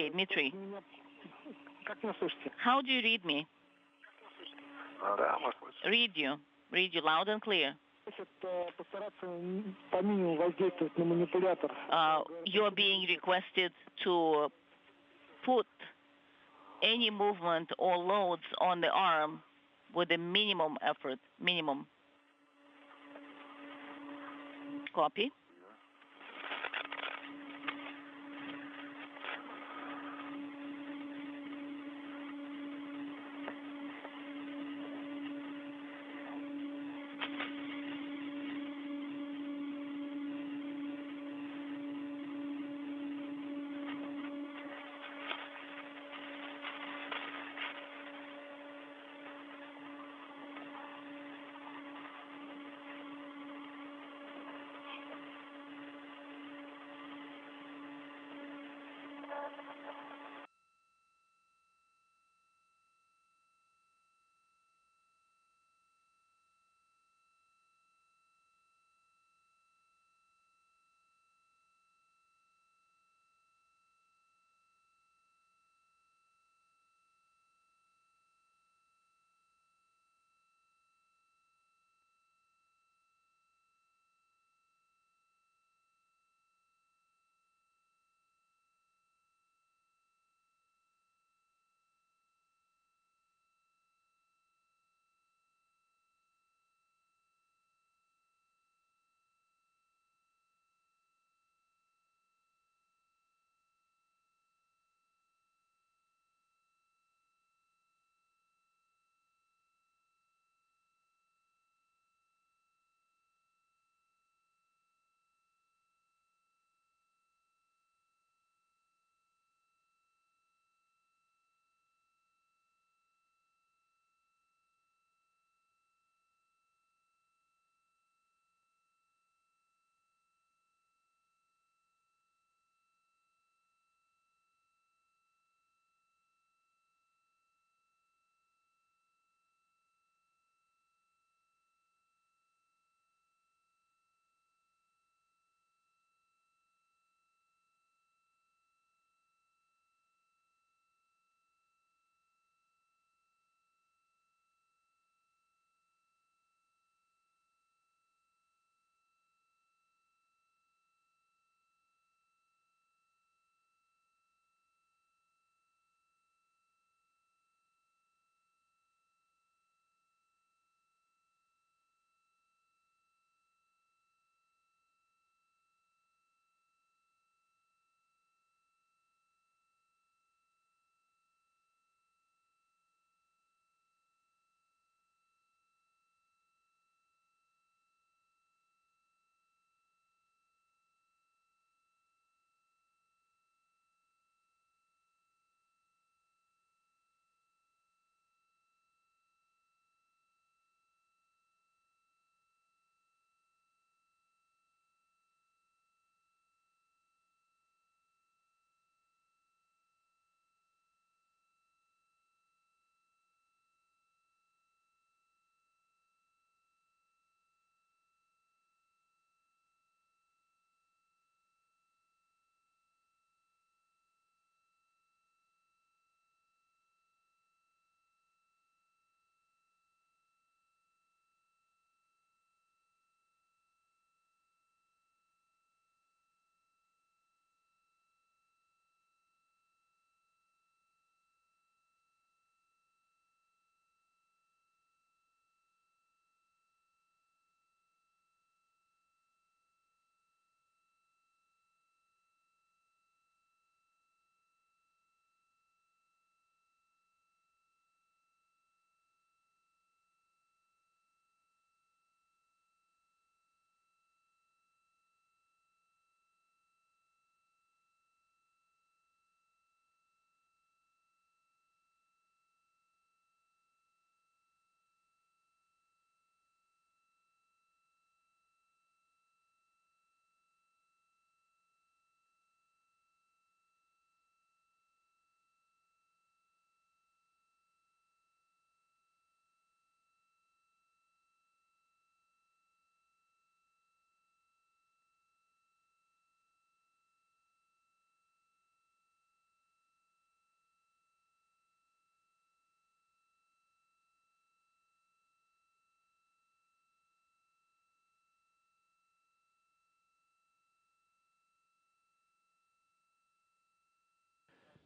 Dmitry. How do you read me? Read you loud and clear. You're being requested to put any movement or loads on the arm with a minimum effort. Minimum. Copy.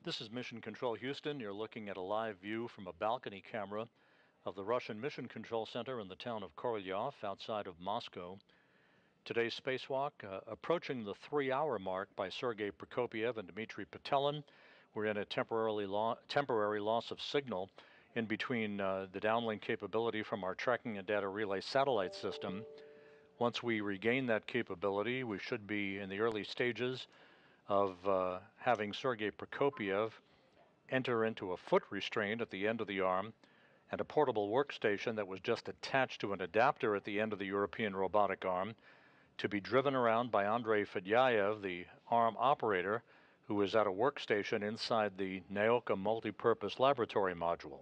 This is Mission Control Houston. You're looking at a live view from a balcony camera of the Russian Mission Control Center in the town of Korolyov outside of Moscow. Today's spacewalk, approaching the 3-hour mark by Sergei Prokopiev and Dmitry Petelin. We're in a temporary loss of signal in between the downlink capability from our tracking and data relay satellite system. Once we regain that capability, we should be in the early stages of having Sergei Prokopiev enter into a foot restraint at the end of the arm and a portable workstation that was just attached to an adapter at the end of the European robotic arm to be driven around by Andrei Fedyaev, the arm operator, who is at a workstation inside the Naoka Multipurpose Laboratory Module.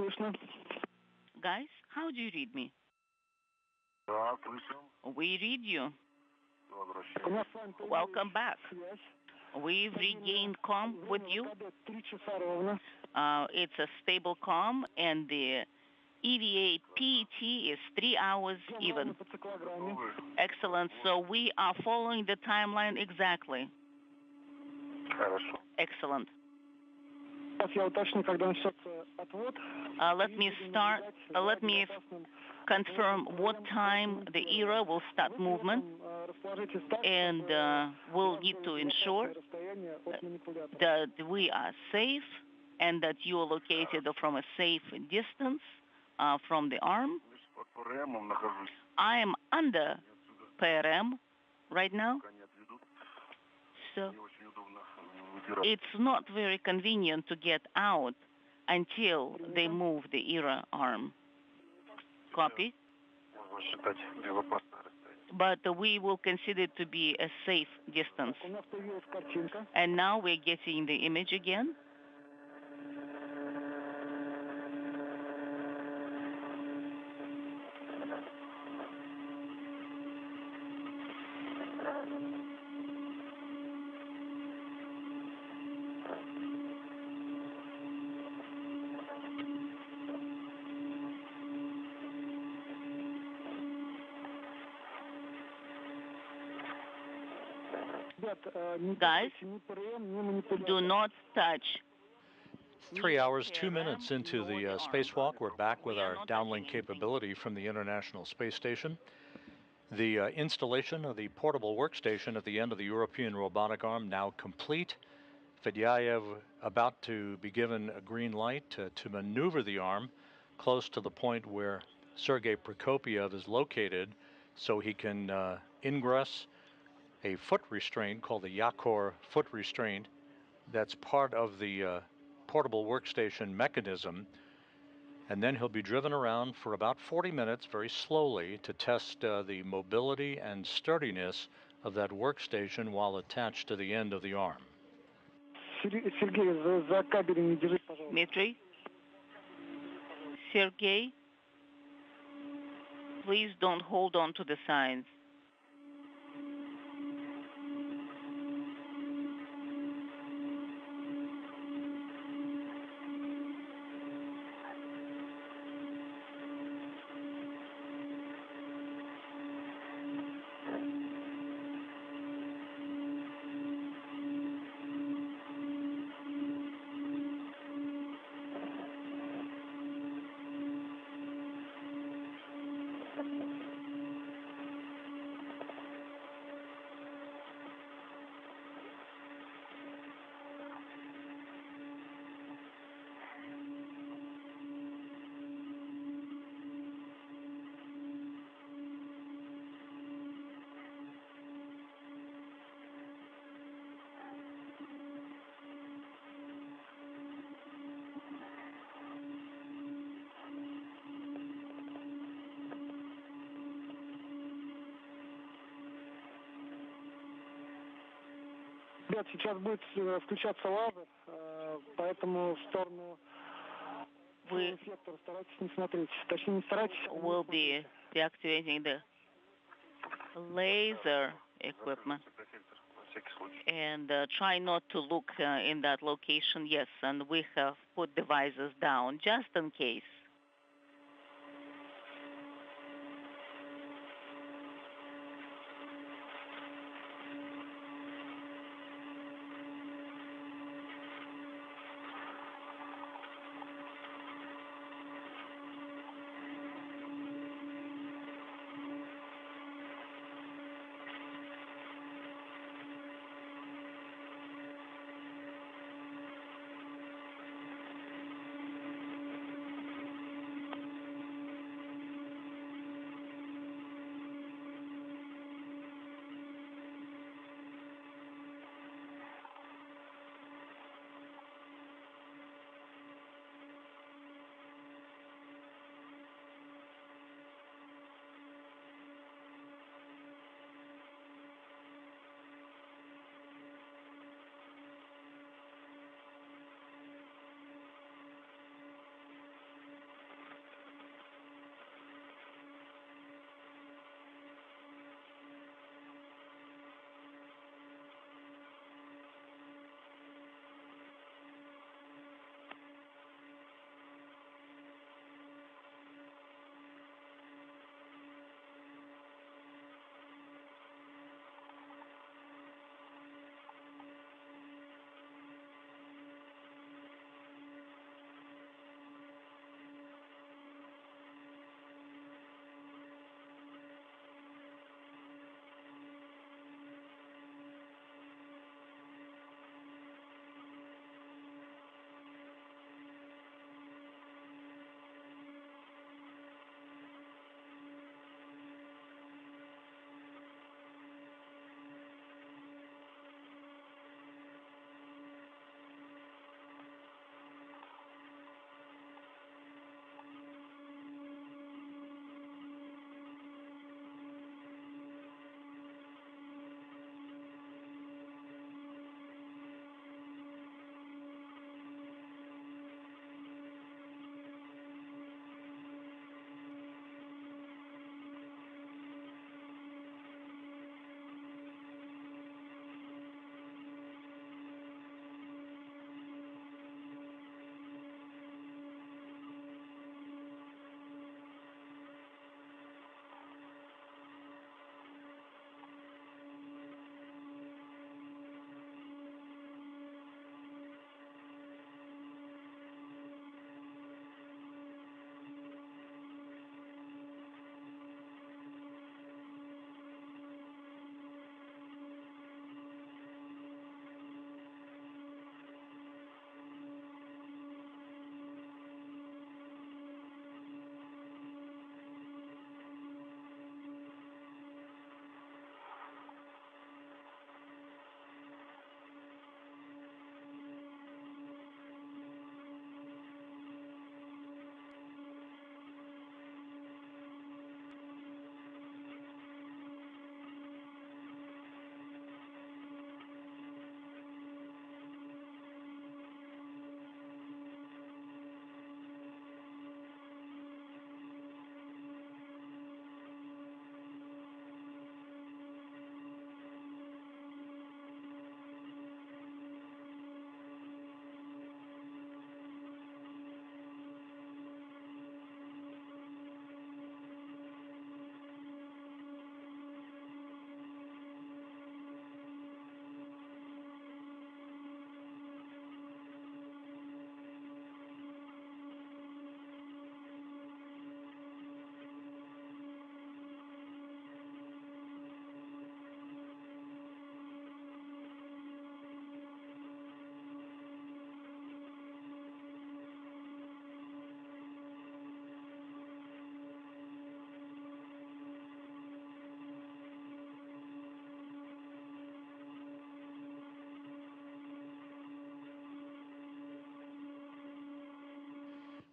слышно. Guys, how do you read me? Да, слышим. We read you. У нас с вами Welcome back. связь. We've regained comm with you. 3 часа ровно. It's a stable comm, and the EVA PET is 3 hours even. По циклограмме. Excellent. So we are following the timeline exactly. Хорошо. Excellent. Сейчас я уточню, когда начнется отвод. Let me confirm what time the ERA will start movement, and we'll need to ensure that we are safe and that you are located from a safe distance from the arm. Под ПРМом нахожусь. I am under PRM right now, so Не очень удобно выбирать. it's not very convenient to get out until they move the ERA arm. Copy? Можно считать безопасное расстояние. But we will consider it to be a safe distance. У нас появилась картинка. And now we're getting the image again. Guys, do not touch. 3 hours, 2 minutes into the spacewalk, we're back with our downlink capability from the International Space Station. The installation of the portable workstation at the end of the European robotic arm now complete. Fedyaev about to be given a green light to maneuver the arm close to the point where Sergei Prokopyev is located so he can ingress a foot restraint called the Yakor foot restraint that's part of the portable workstation mechanism, and then he'll be driven around for about 40 minutes very slowly to test the mobility and sturdiness of that workstation while attached to the end of the arm. Сергей, за кабелем не держись, пожалуйста. Dmitry? Sergey? Please don't hold on to the signs. Ребят, сейчас будет включаться лазер, поэтому в сторону сектора старайтесь не смотреть. Точнее, не старайтесь. We'll be deactivating the laser equipment and try not to look in that location. Yes, and we have put the visors down just in case.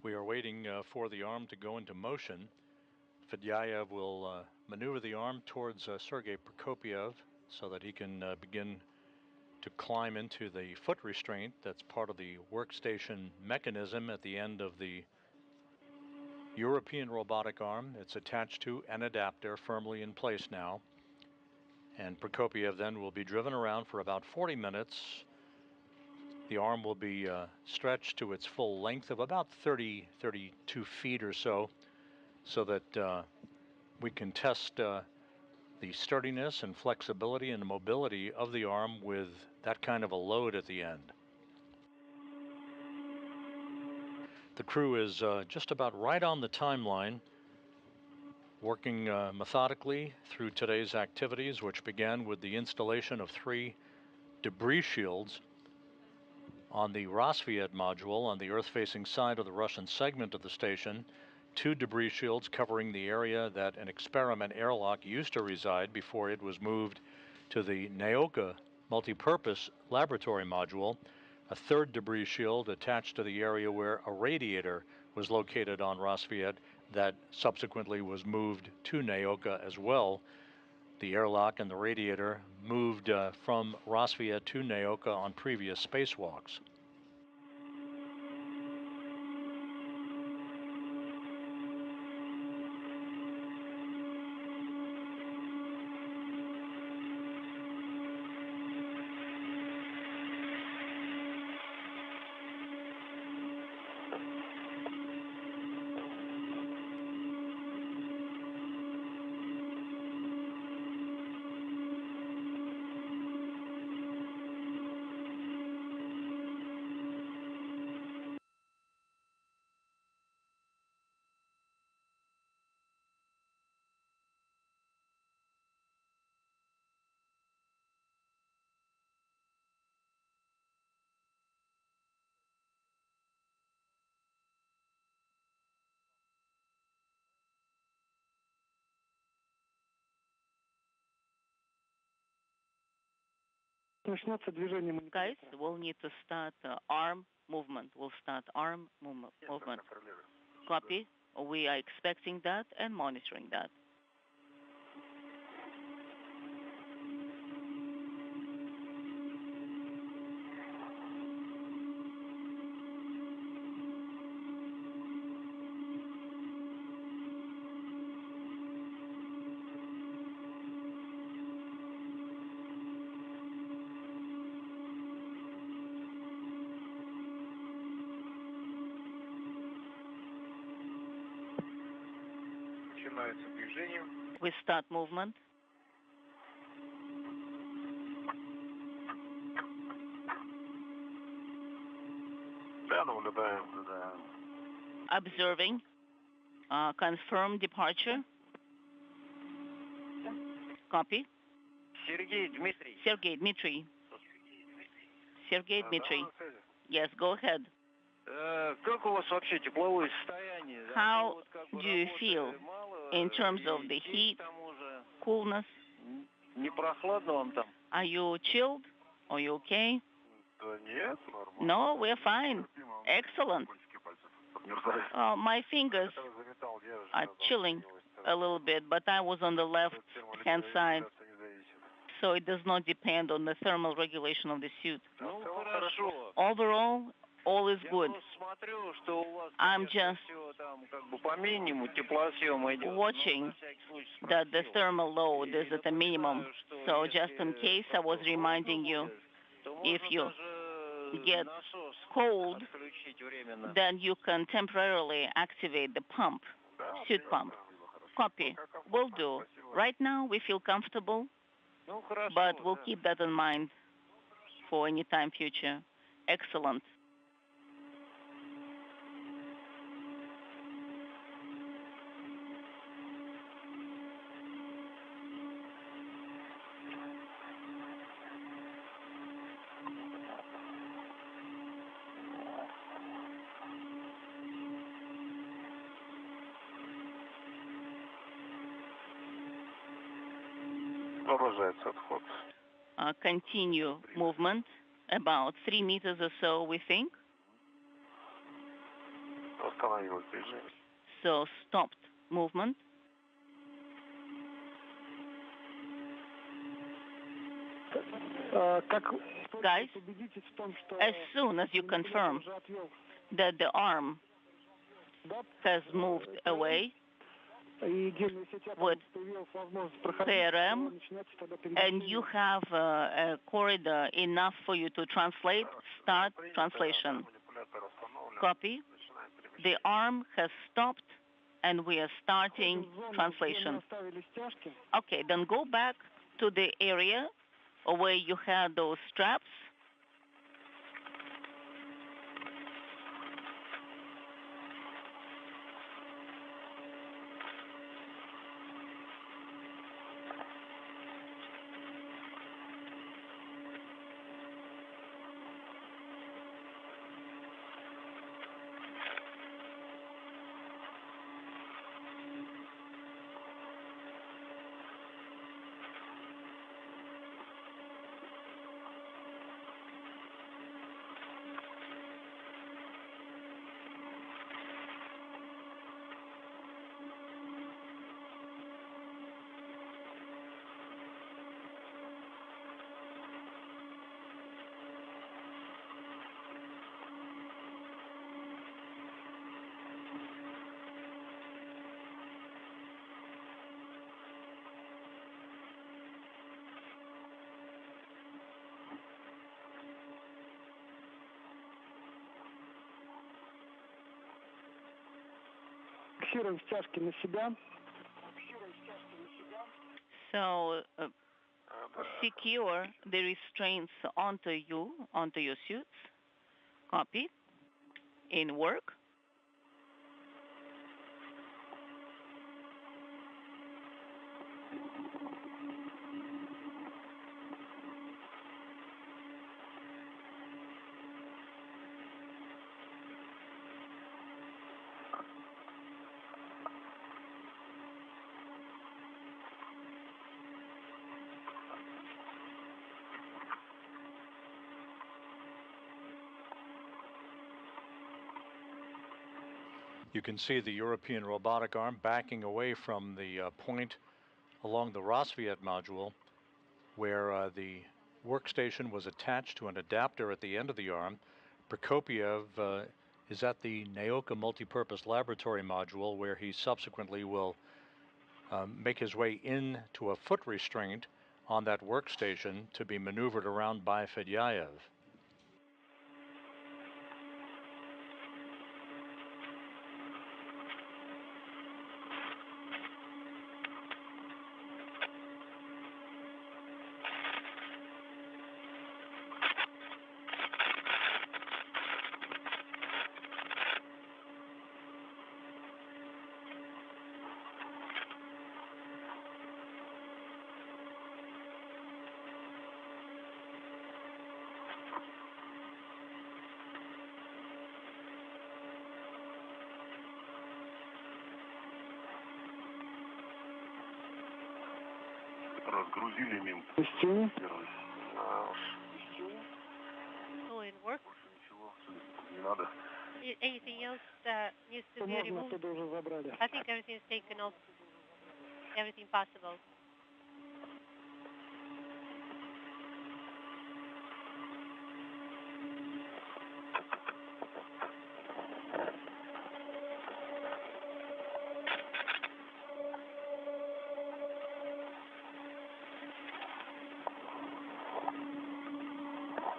We are waiting for the arm to go into motion. Fedyaev will maneuver the arm towards Sergei Prokopyev so that he can begin to climb into the foot restraint that's part of the workstation mechanism at the end of the European robotic arm. It's attached to an adapter firmly in place now. And Prokopyev then will be driven around for about 40 minutes. The arm will be stretched to its full length of about 32 feet or so that we can test the sturdiness and flexibility and mobility of the arm with that kind of a load at the end. The crew is just about right on the timeline, working methodically through today's activities, which began with the installation of 3 debris shields on the Rassvet module on the Earth-facing side of the Russian segment of the station. 2 debris shields covering the area that an experiment airlock used to reside before it was moved to the Naoka multipurpose laboratory module. A 3rd debris shield attached to the area where a radiator was located on Rassvet that subsequently was moved to Naoka as well. The airlock and the radiator moved from Rassvet to Naoka on previous spacewalks. Guys, we'll need to start arm movement. We'll start arm movement. Copy. We are expecting that and monitoring that. We start movement. Observing. Confirm departure. Copy. Sergei Dmitry. Sergei Dmitry. Yes, go ahead. How do you feel in terms of the heat, coolness? Are you chilled? Are you okay? No, we're fine. Excellent. My fingers are chilling a little bit, but I was on the left-hand side, so it does not depend on the thermal regulation of the suit. Overall, all is good. I'm just watching that the thermal load is at a minimum. So just in case, I was reminding you, if you get cold, then you can temporarily activate the pump, suit pump. Copy. Will do. Right now, we feel comfortable, but we'll keep that in mind for any time future. Excellent. Continue movement, about 3 meters or so, we think. So stopped movement. Guys, as soon as you confirm that the arm has moved away with PRM and you have a corridor enough for you to translate, start translation. Copy. The arm has stopped and we are starting translation. Okay, then go back to the area where you had those straps. So secure the restraints onto you, onto your suits. Copy. In work. You can see the European robotic arm backing away from the point along the Rosviet module where the workstation was attached to an adapter at the end of the arm. Prokopiev is at the Naoka Multipurpose Laboratory module where he subsequently will make his way into a foot restraint on that workstation to be maneuvered around by Fedyaev. Разгрузили мин. Oh, in work? Не надо. Anything else needs to be removed? I think everything's taken off. Everything possible.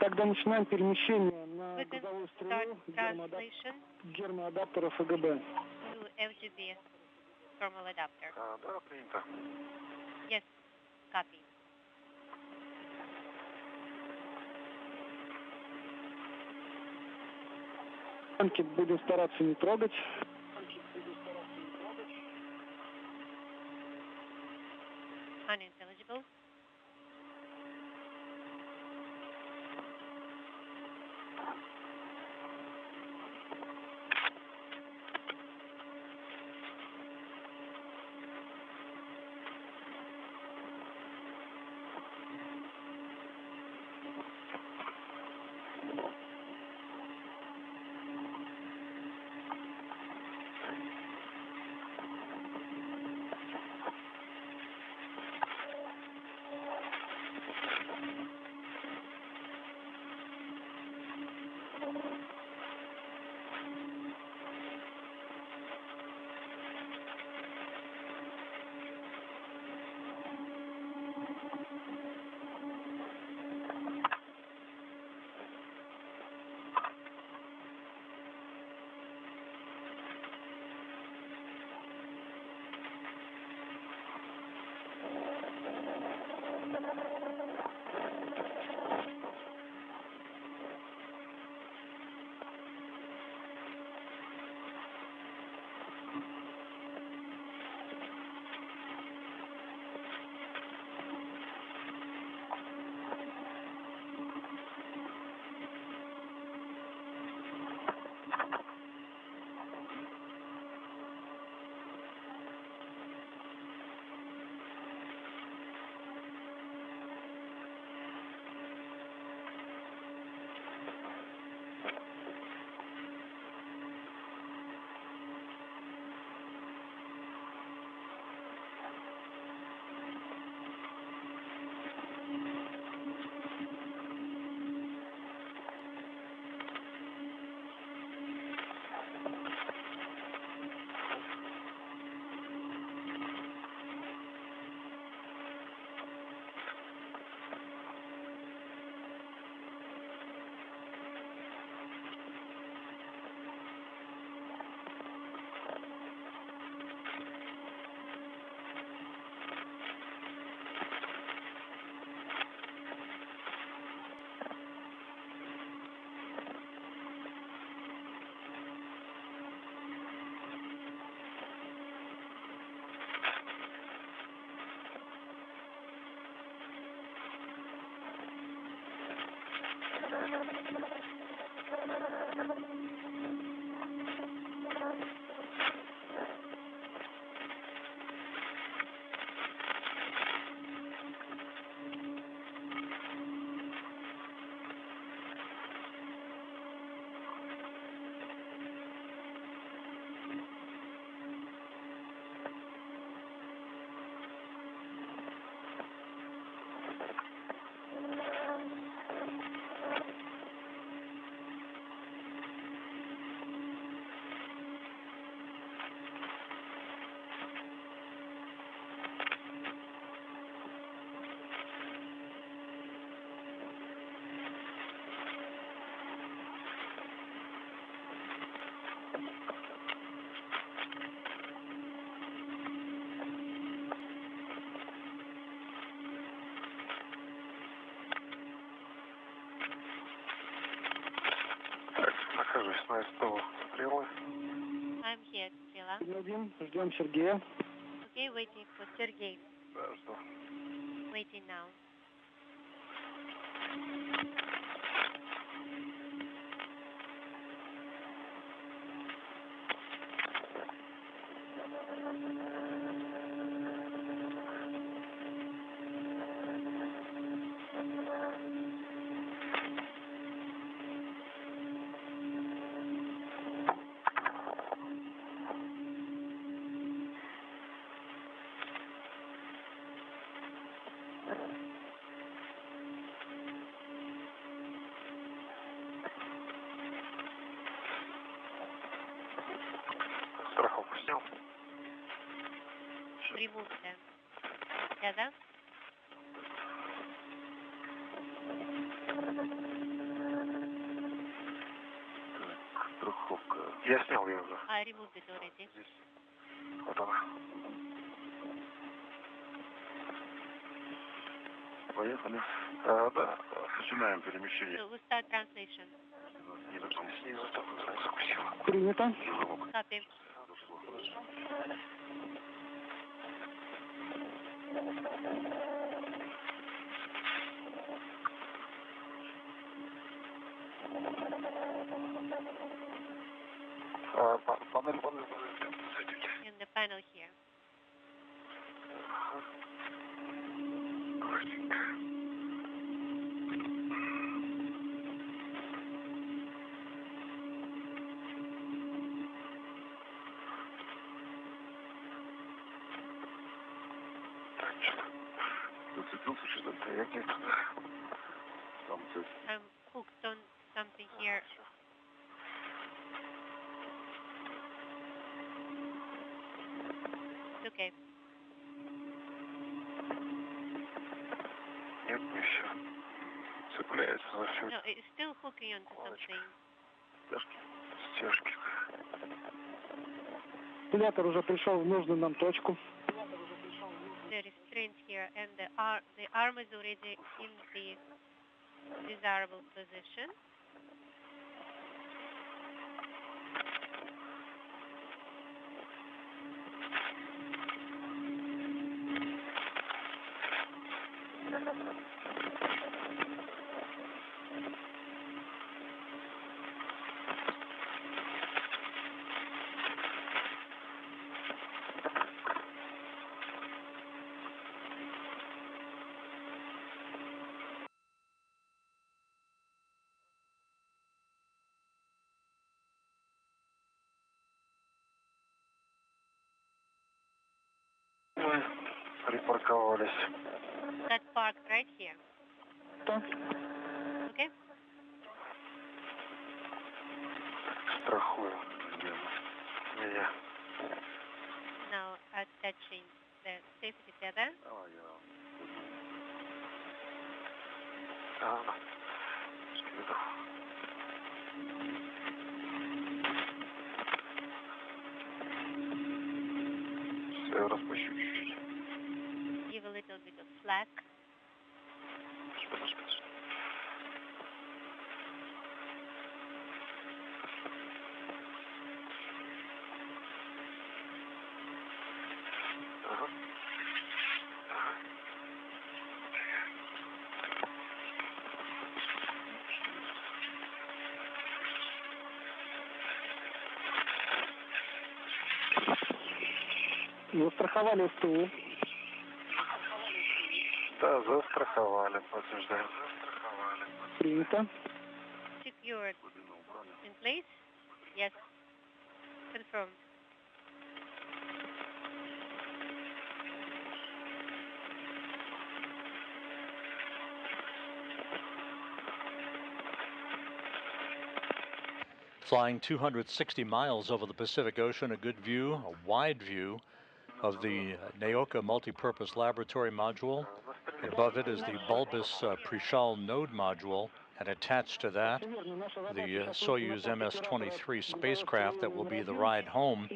Тогда начинаем перемещение на грузовую стрелу гермоадаптеров ФГБ. FGB thermal adapter. Да, принято. Yes, copy. Танки будем стараться не трогать. Unintelligible. Нахожусь на СТО Стрелы. I'm here, Strela. Один, ждем Сергея. Okay, waiting for Sergey. Да, жду. Waiting now. Страховку снял. Remove them. Yeah, да? Страховка. Я снял ее уже. I removed it already. Здесь. Вот она. Поехали. Да, начинаем перемещение. So we'll start translation. Снизу закусила. Принято. Copy. Панель. In the panel here. Зацепился что-то. Я где-то там I'm hooked on something here. It's okay. Нет, еще цепляется за все. No, it's still hooking onto something. Стяжки. Стимулятор уже пришел в нужную нам точку. There is constraints here, and the arm is already in the desirable position. Припарковались. Got parked right here. Okay? Страхую. Меня. Now attaching the safety tether. Все, распущу чуть-чуть. Give a little bit of slack. Застраховали СТУ. Да, застраховали, подтверждаем. Принято. Secured. In place? Yes. Confirmed. Flying 260 miles over the Pacific Ocean, a good view, a wide view of the Naoka Multipurpose Laboratory Module. Above it is the bulbous Prishal node module, and attached to that, the Soyuz MS-23 spacecraft that will be the ride home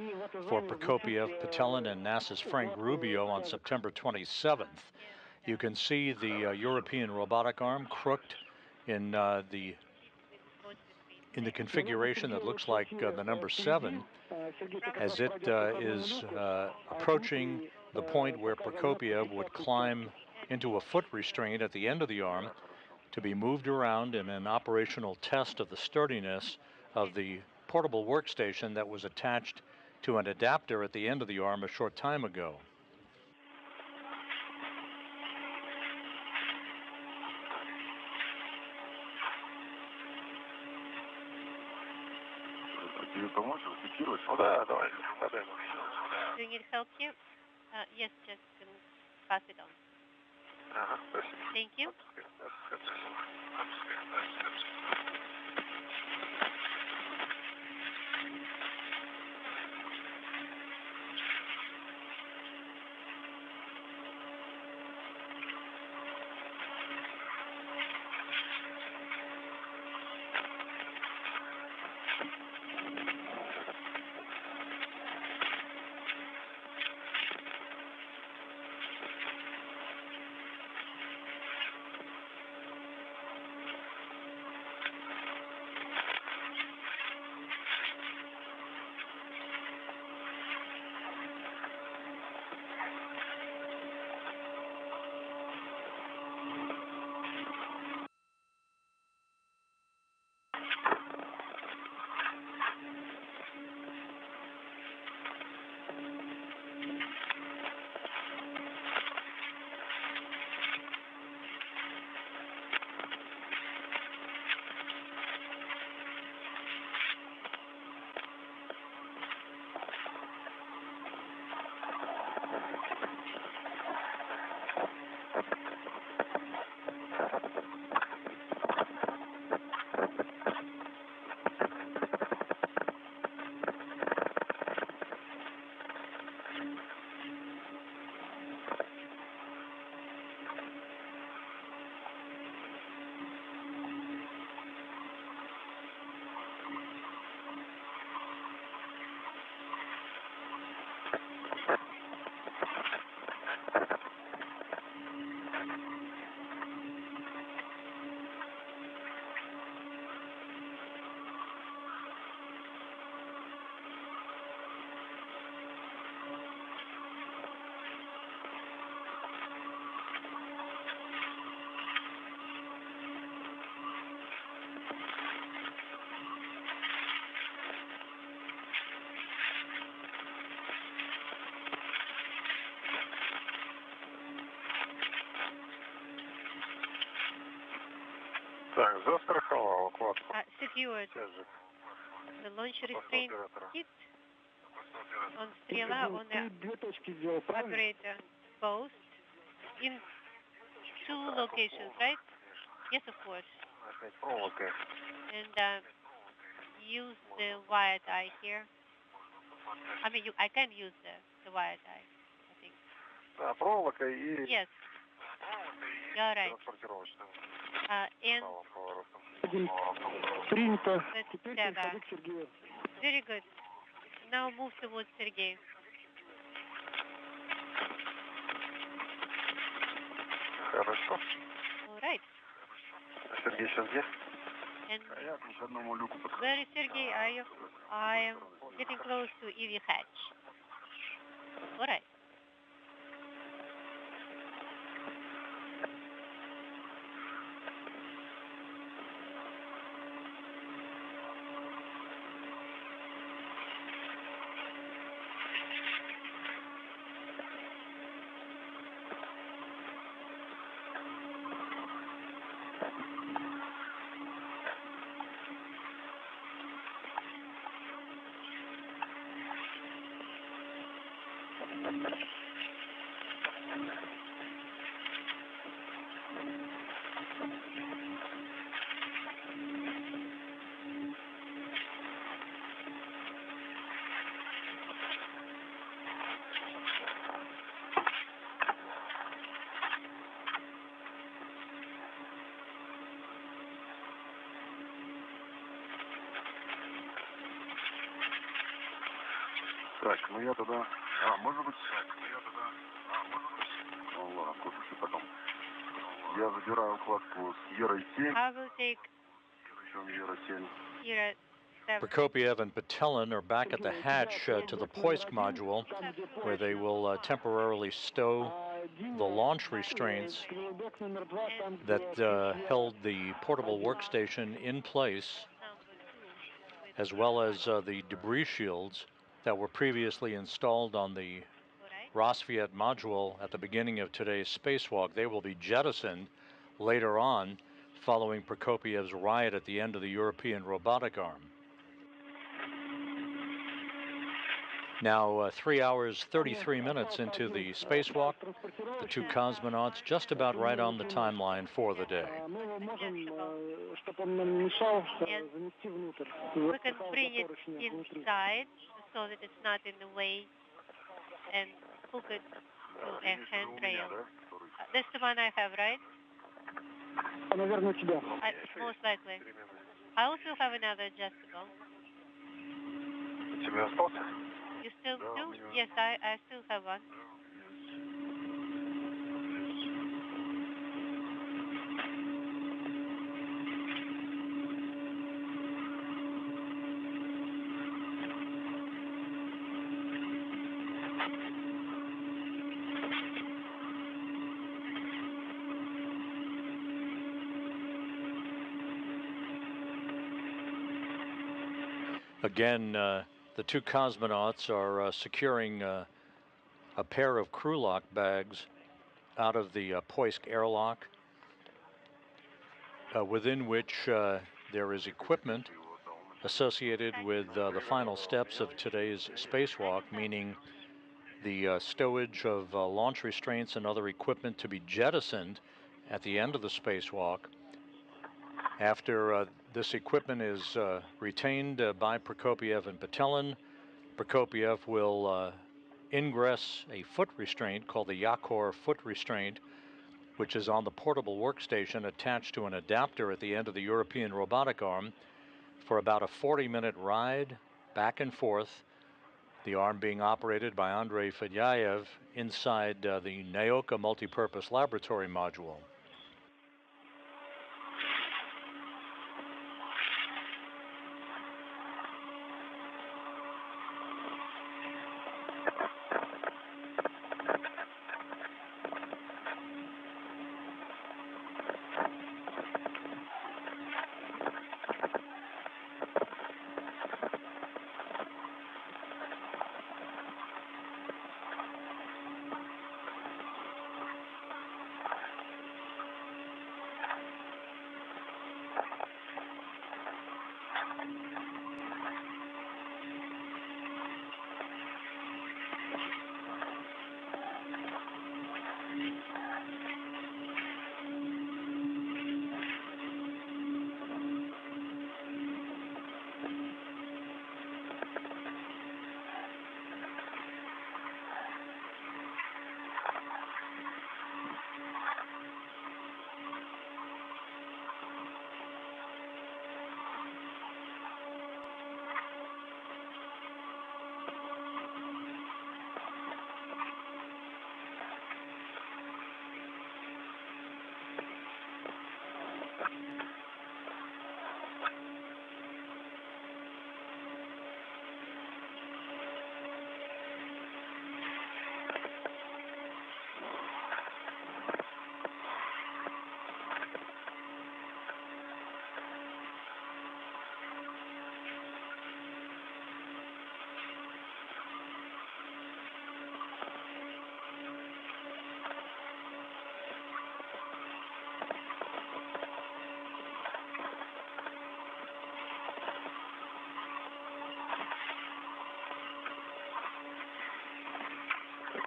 for Prokopiev, Petelin, and NASA's Frank Rubio on September 27th. You can see the European robotic arm crooked in the configuration that looks like the number 7, as it is approaching the point where Prokopiev would climb into a foot restraint at the end of the arm to be moved around in an operational test of the sturdiness of the portable workstation that was attached to an adapter at the end of the arm a short time ago. Do you need help here? Yes, just pass it on. Thank you. Так, застраховал укладку. Secured. Свяжи. The launch restraint kit on Strela on the operator post in 2 locations, right? Yes, of course. Опять проволокой. And use the wire tie here. I mean, I can use the wire tie, I think. Да, проволока и... Yes. You're right. Транспортировочным. And... Принято. Very good. Now move towards Sergei. Хорошо. All right. Сергей сейчас где? And Я к одному люку подхожу. where is Sergei? Are you? I am getting close to EV hatch. All right. Так, ну я тогда... может быть... Ну ладно, послушай потом. Я забираю укладку с Ерой 7. I will take Ера 7. Era 7. Prokopiev and Patelin are back at the hatch to the Poisk module, where they will temporarily stow the launch restraints that held the portable workstation in place, as well as the debris shields that were previously installed on the Rosviet module at the beginning of today's spacewalk. They will be jettisoned later on, following Prokopiev's ride at the end of the European robotic arm. Now, 3 hours, 33 minutes into the spacewalk, the 2 cosmonauts just about right on the timeline for the day. We can bring it inside so that it's not in the way and hook it to a handrail. That's the one I have, right? Most likely. I also have another adjustable. You still do? Yes, I still have one. Again, the 2 cosmonauts are securing a pair of crew lock bags out of the Poisk airlock, within which there is equipment associated with the final steps of today's spacewalk, meaning the stowage of launch restraints and other equipment to be jettisoned at the end of the spacewalk. After this equipment is retained by Prokopiev and Patelin, Prokopiev will ingress a foot restraint called the Yakor foot restraint, which is on the portable workstation attached to an adapter at the end of the European robotic arm, for about a 40-minute ride back and forth, the arm being operated by Andrei Fedyaev inside the Naoka multipurpose laboratory module.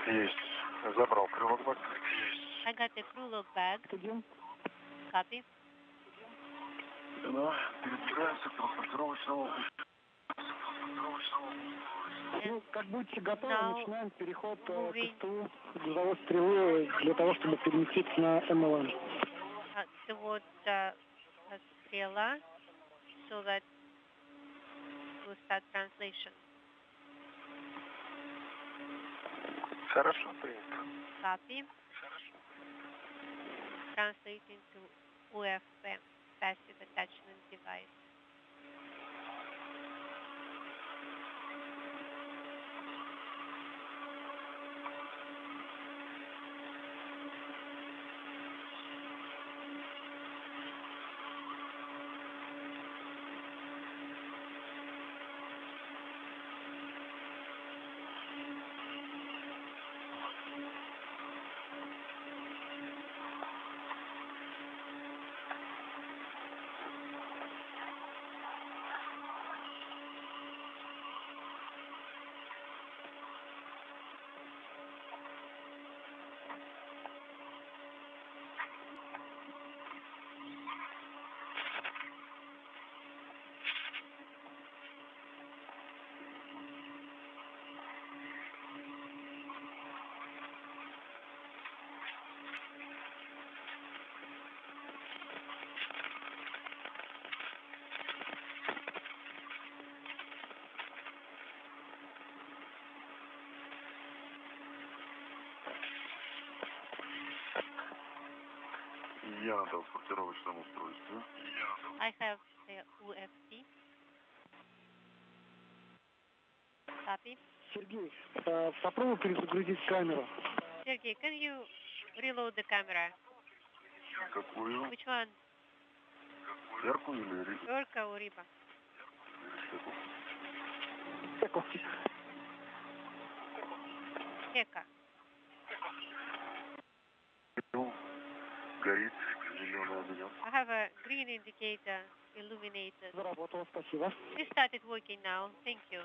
Есть. Забрал крылок бак. I got the crew log bag. Copy. Да, передвигаемся к транспортировочному. Ну, как будете готовы, Now начинаем переход к moving СТУ грузовой стрелы для того, чтобы переместиться на МЛН. towards Strela so that we'll start translation. Хорошо, принято. Copy. Translating to UFP, passive attachment device. Я на транспортировочном устройстве. I have the UFP. Copy. Сергей, попробуй перезагрузить камеру. Sergey, can you reload the camera? Какую? Which one? Ярку или рису? Orca or Riba? Ека. Горит зеленый огонек. I have a green indicator illuminated. Заработало, спасибо. It started working now. Thank you.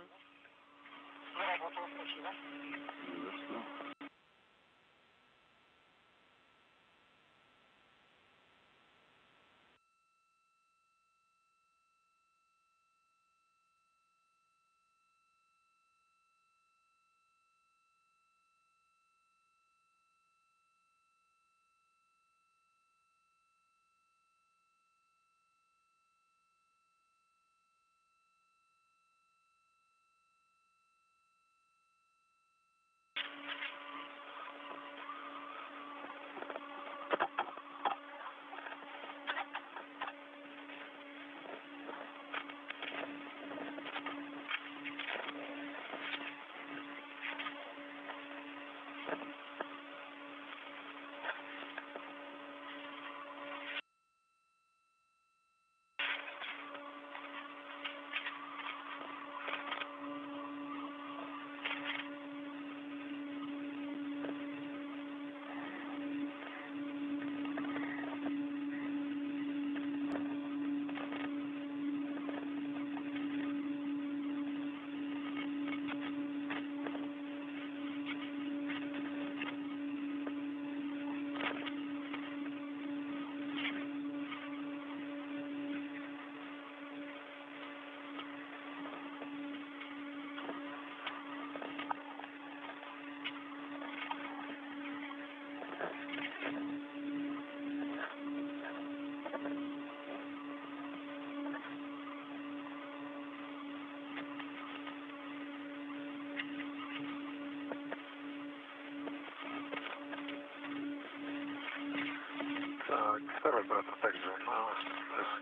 Второй оператор также на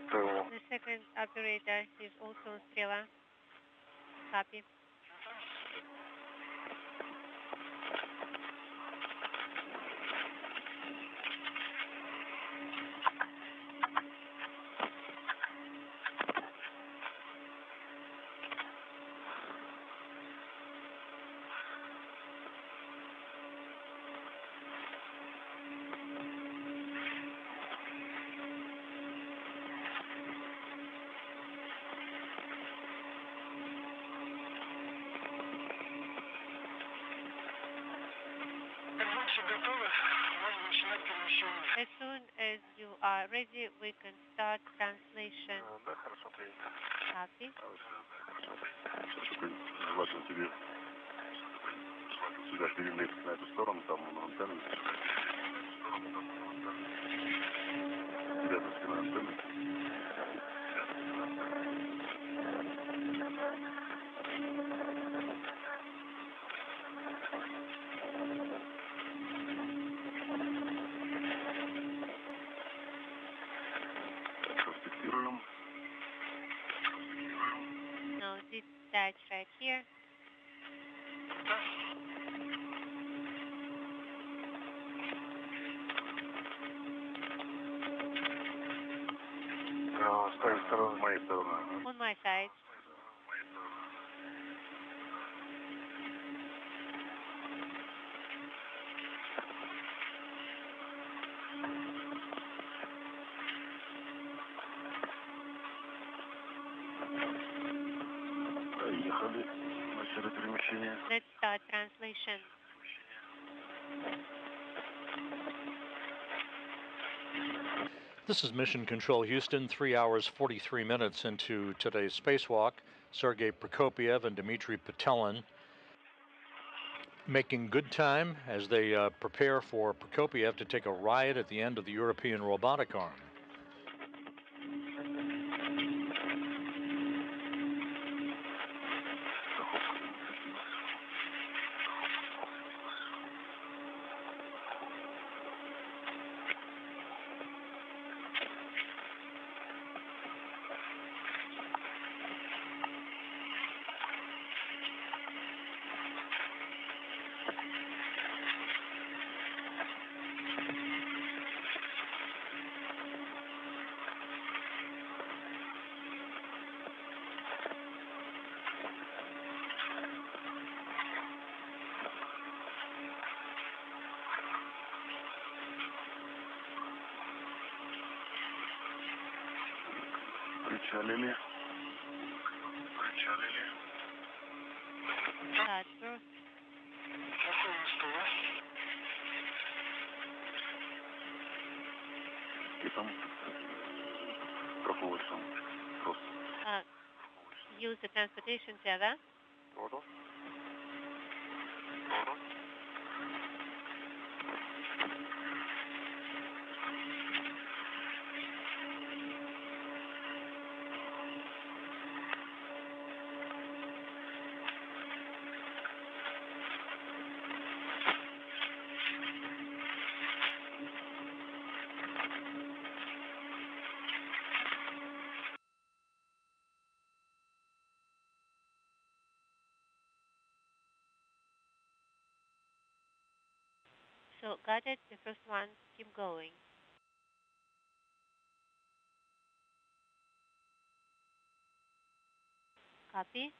СТО. The second operator is also on Strela. Copy. As soon as you are ready, we can start translation. Да, хорошо, принято. Copy. Желательно тебе сюда перелезть на эту сторону, там антенны. Рядом с антенной. Фиксируем. Now detach right here. С твоей стороны, с моей стороны. On my side. Поехали. Начали перемещение. Let's start translation. This is Mission Control Houston, 3 hours 43 minutes into today's spacewalk. Sergei Prokopiev and Dmitry Petelin making good time as they prepare for Prokopiev to take a ride at the end of the European robotic arm. Причалили. Start birth. И там проходит там просто. Use the transportation tether. Воду. So got it. The first one. Keep going. Copy.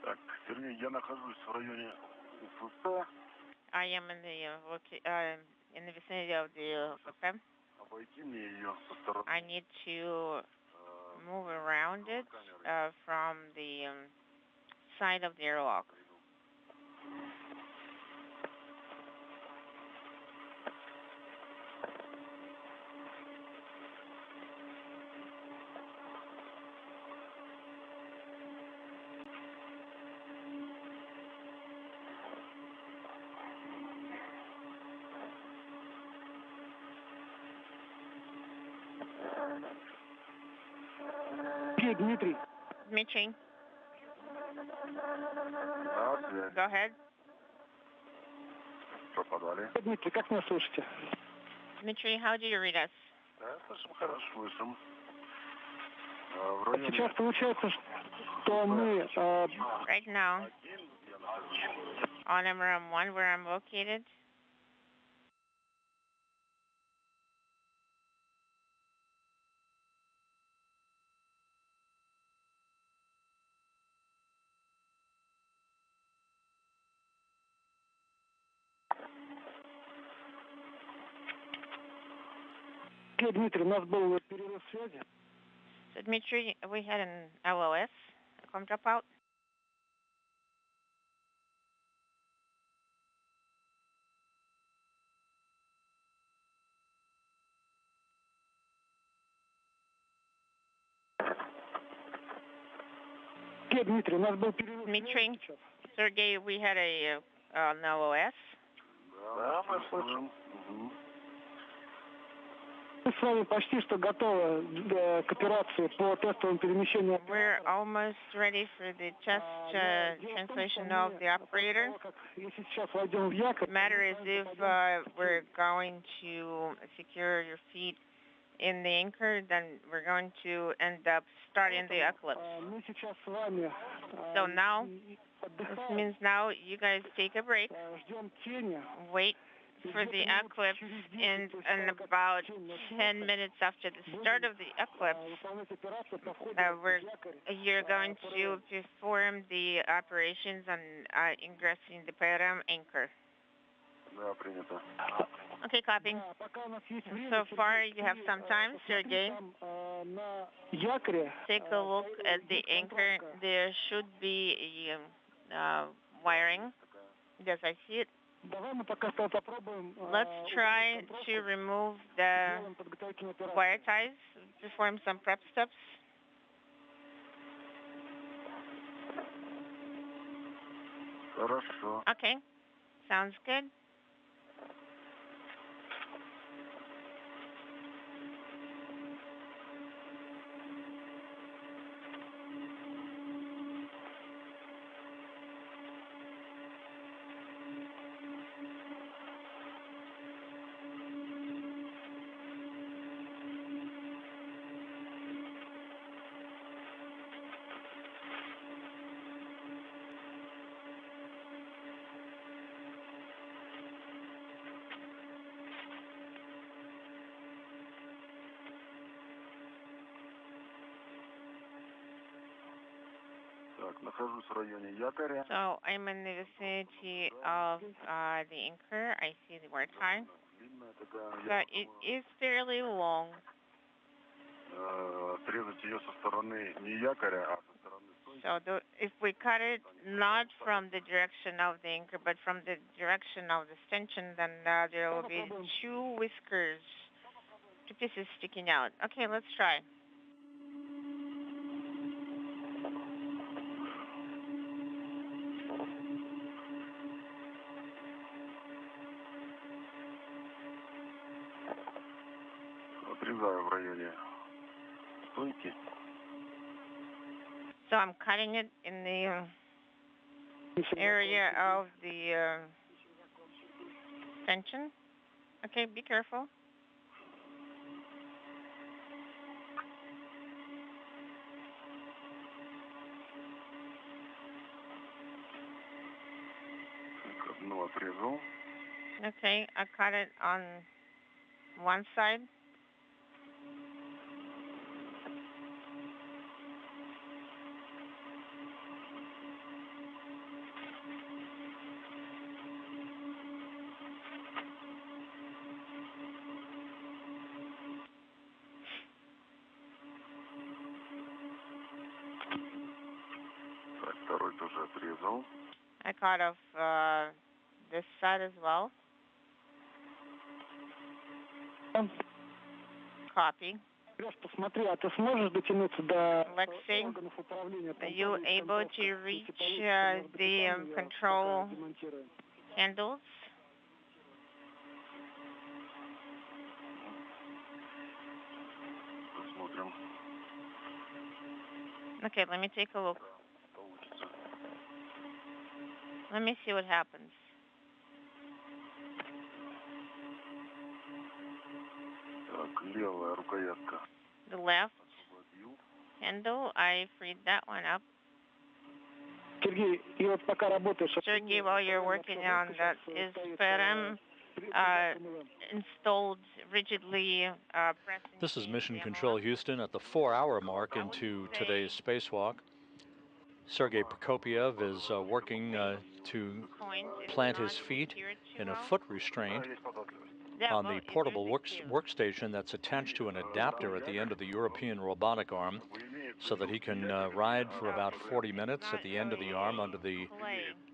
Так, Сергей, я нахожусь в районе УФП. I am in the vicinity of the UFP. Обойти мне ее со стороны. I need to move around it from the side of the airlock. Дмитрий. Dmitry, Да, связь. go ahead. Что, подвали? Дмитрий, как меня слышите? Dmitry, how do you read us? Да, слышим, хорошо, слышим. В районе... Сейчас получается, что мы... Right now, on MRM1, where I'm located. Дмитрий, у нас был перерыв связи. So, Dmitry, we had an LOS, a com dropout. Dmitry, Sergey, we had an LOS. Да, мы слышим. We're almost ready for the test translation of the operator. The matter is if we're going to secure your feet in the anchor, then we're going to end up starting the eclipse. So now, this means now you guys take a break, wait for the eclipse, and about 10 minutes after the start of the eclipse, you're going to perform the operations on ingressing the PRM anchor. Okay, copy. So far, you have some time, Sergey. Take a look at the anchor. There should be a wiring. Yes, I see it. Let's try to remove the wire ties, perform some prep steps. Okay, sounds good. So I'm in the vicinity of the anchor. I see the wire tie. But it is fairly long. So if we cut it not from the direction of the anchor, but from the direction of the stanchion, then there will be two whiskers, two pieces sticking out. Okay, let's try. So I'm cutting it in the area of the tension. Okay, be careful. Okay, I cut it on one side. I cut off this side as well. Copy. Alexei, are you able to reach the control handles? Okay, let me take a look. Let me see what happens. The left handle, I freed that one up. Sergey, while you're working on that, is PRM installed rigidly pressing? This is Mission Control Houston at the 4-hour mark into today's spacewalk. Sergei Prokopiev is working to plant his feet in a foot restraint on the portable workstation that's attached to an adapter at the end of the European robotic arm, so that he can ride for about 40 minutes at the end of the arm under the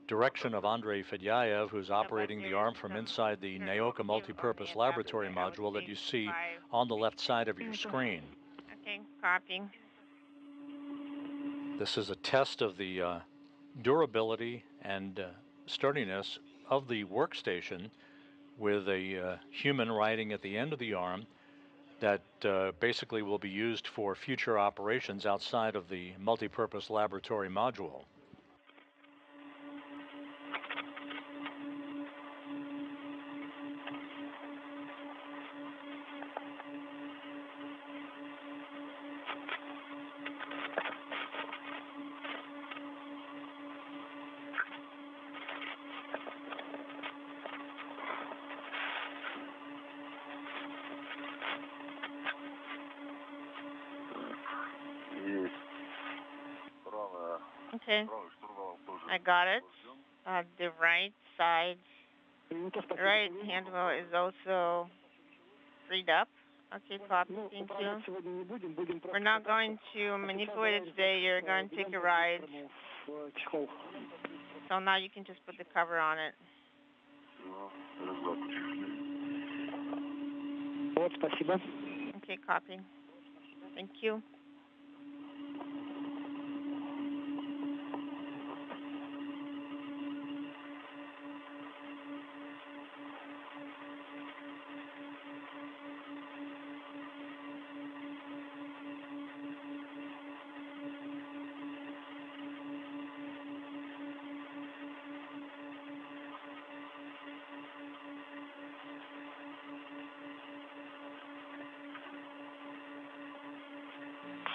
direction of Andrei Fedyaev, who's operating the arm from inside the Naoka multipurpose laboratory module that you see on the left side of your screen. Okay, copy. This is a test of the durability and sturdiness of the workstation with a human riding at the end of the arm that basically will be used for future operations outside of the multipurpose laboratory module. Okay, I got it. The right side, right hand wheel is also freed up. Okay, copy, thank you. We're not going to manipulate it today, you're going to take a ride. So now you can just put the cover on it. Okay, copy. Thank you.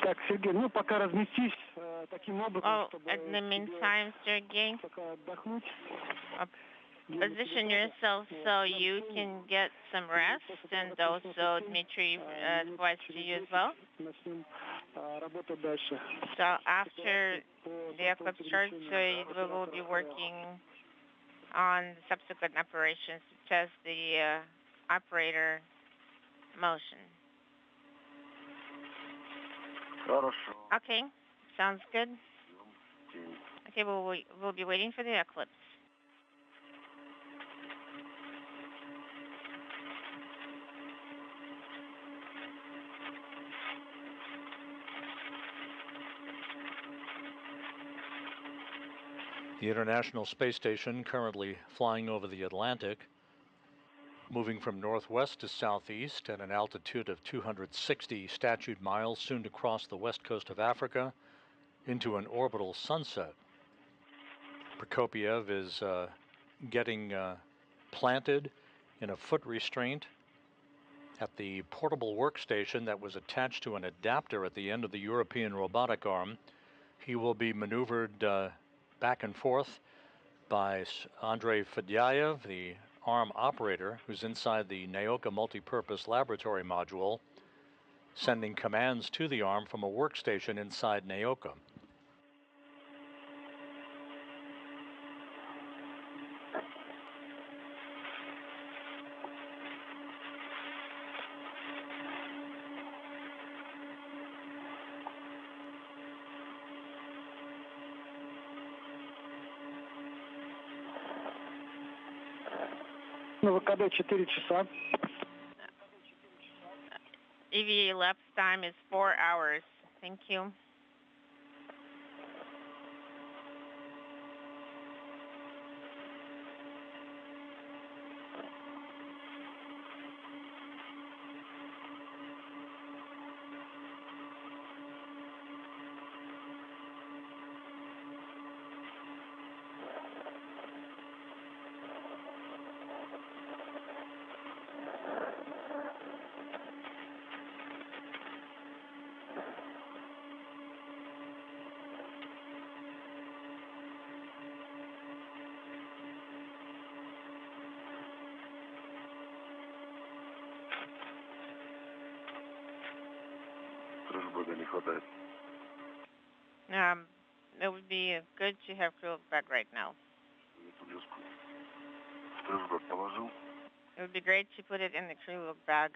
Так, Сергей, ну пока разместись таким образом, чтобы in the meantime, Sergey, position yourself so you can get some rest, and also Dmitry advice to you as well. So after the eclipse starts, we will be working on subsequent operations to test the operator motion. Okay, sounds good. Okay, we'll be waiting for the eclipse. The International Space Station currently flying over the Atlantic, moving from northwest to southeast at an altitude of 260 statute miles, soon to cross the west coast of Africa into an orbital sunset. Prokopiev is getting planted in a foot restraint at the portable workstation that was attached to an adapter at the end of the European robotic arm. He will be maneuvered back and forth by Andrei Fedyaev, the arm operator, who's inside the Naoka multipurpose laboratory module, sending commands to the arm from a workstation inside Naoka. На ВКД 4 часа. EVA elapsed time is 4 hours. Thank you. It would be good to have crew bag right now. It would be great to put it in the crew bag.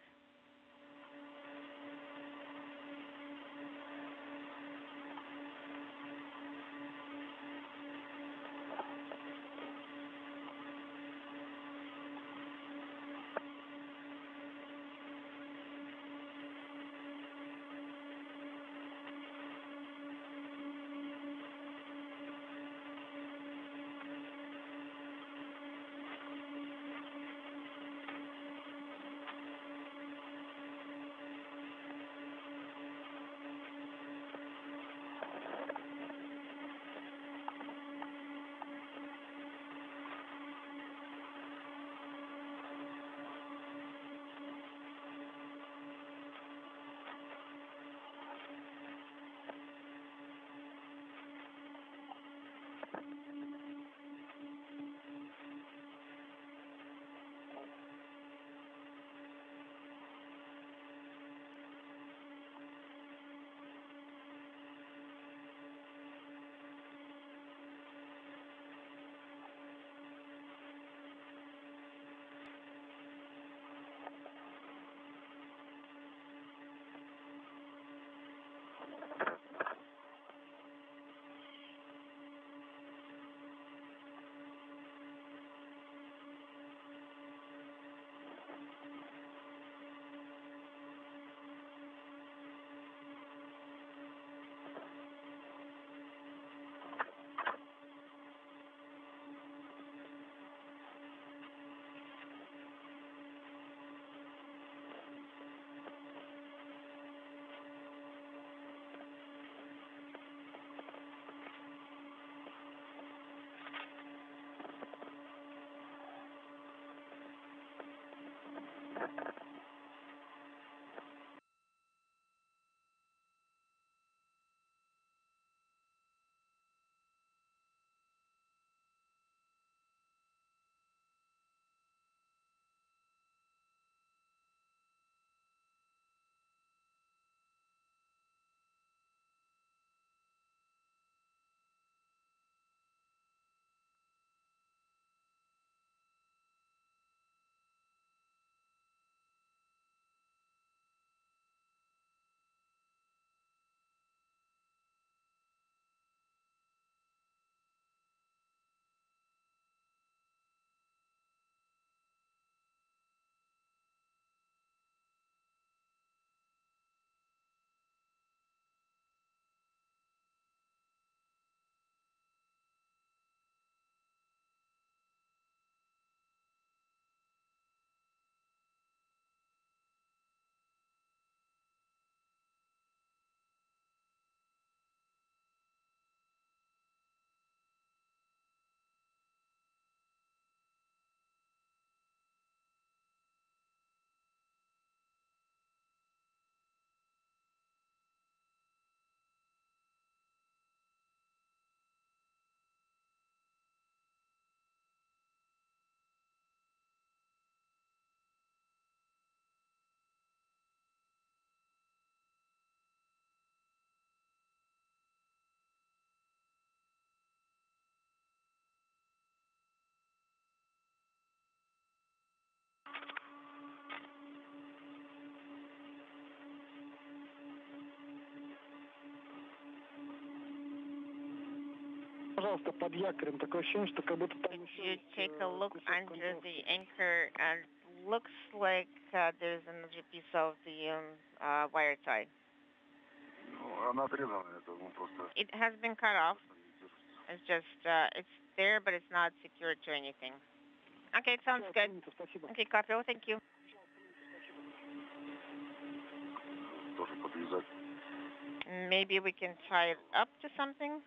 Пожалуйста, под якорем. Такое ощущение, что как будто там Could you take a look under the anchor? And looks like there's another piece of the wire tie. Ну, она отрезана, это ну, просто... It has been cut off. It's just, it's there, but it's not secured to anything. Okay, sounds good. Okay, copy. Oh, thank you. Тоже подвязать. Maybe we can tie it up to something.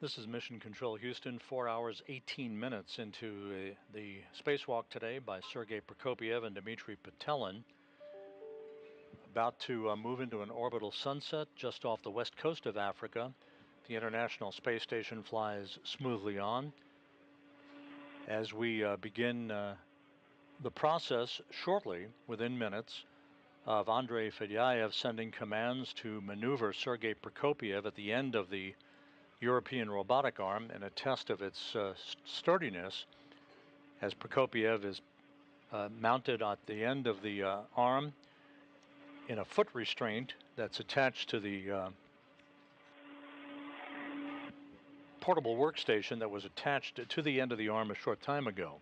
This is Mission Control Houston, 4 hours, 18 minutes into the spacewalk today by Sergei Prokopyev and Dmitry Petelin. About to move into an orbital sunset just off the west coast of Africa. The International Space Station flies smoothly on. As we begin the process shortly, within minutes, of Andrei Fedyaev sending commands to maneuver Sergei Prokopyev at the end of the European robotic arm in a test of its sturdiness, as Prokopyev is mounted at the end of the arm in a foot restraint that's attached to the portable workstation that was attached to the end of the arm a short time ago.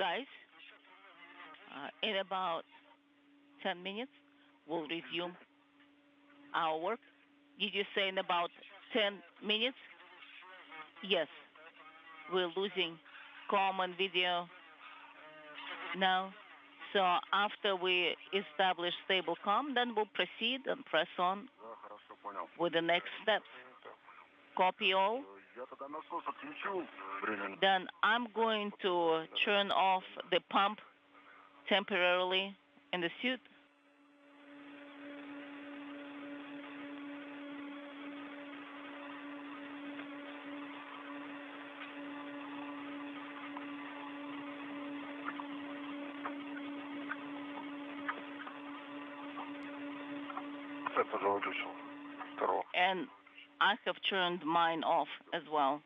guys, in about 10 minutes, we'll resume our work. Did you say in about 10 minutes? Yes. We're losing common video now. So after we establish stable comm, then we'll proceed and press on with the next steps. Copy all. Then I'm going to turn off the pump temporarily in the suit. And I have turned mine off as well.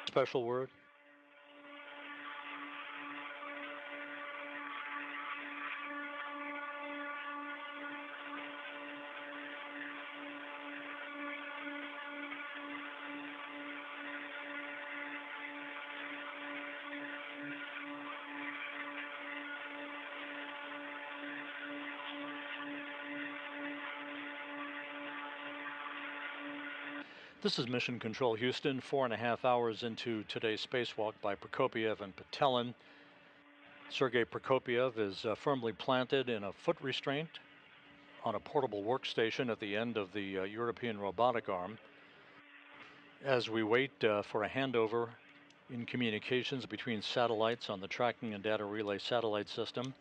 Special word? This is Mission Control Houston, 4.5 hours into today's spacewalk by Prokopiev and Patelin. Sergei Prokopiev is firmly planted in a foot restraint on a portable workstation at the end of the European robotic arm. As we wait for a handover in communications between satellites on the tracking and data relay satellite system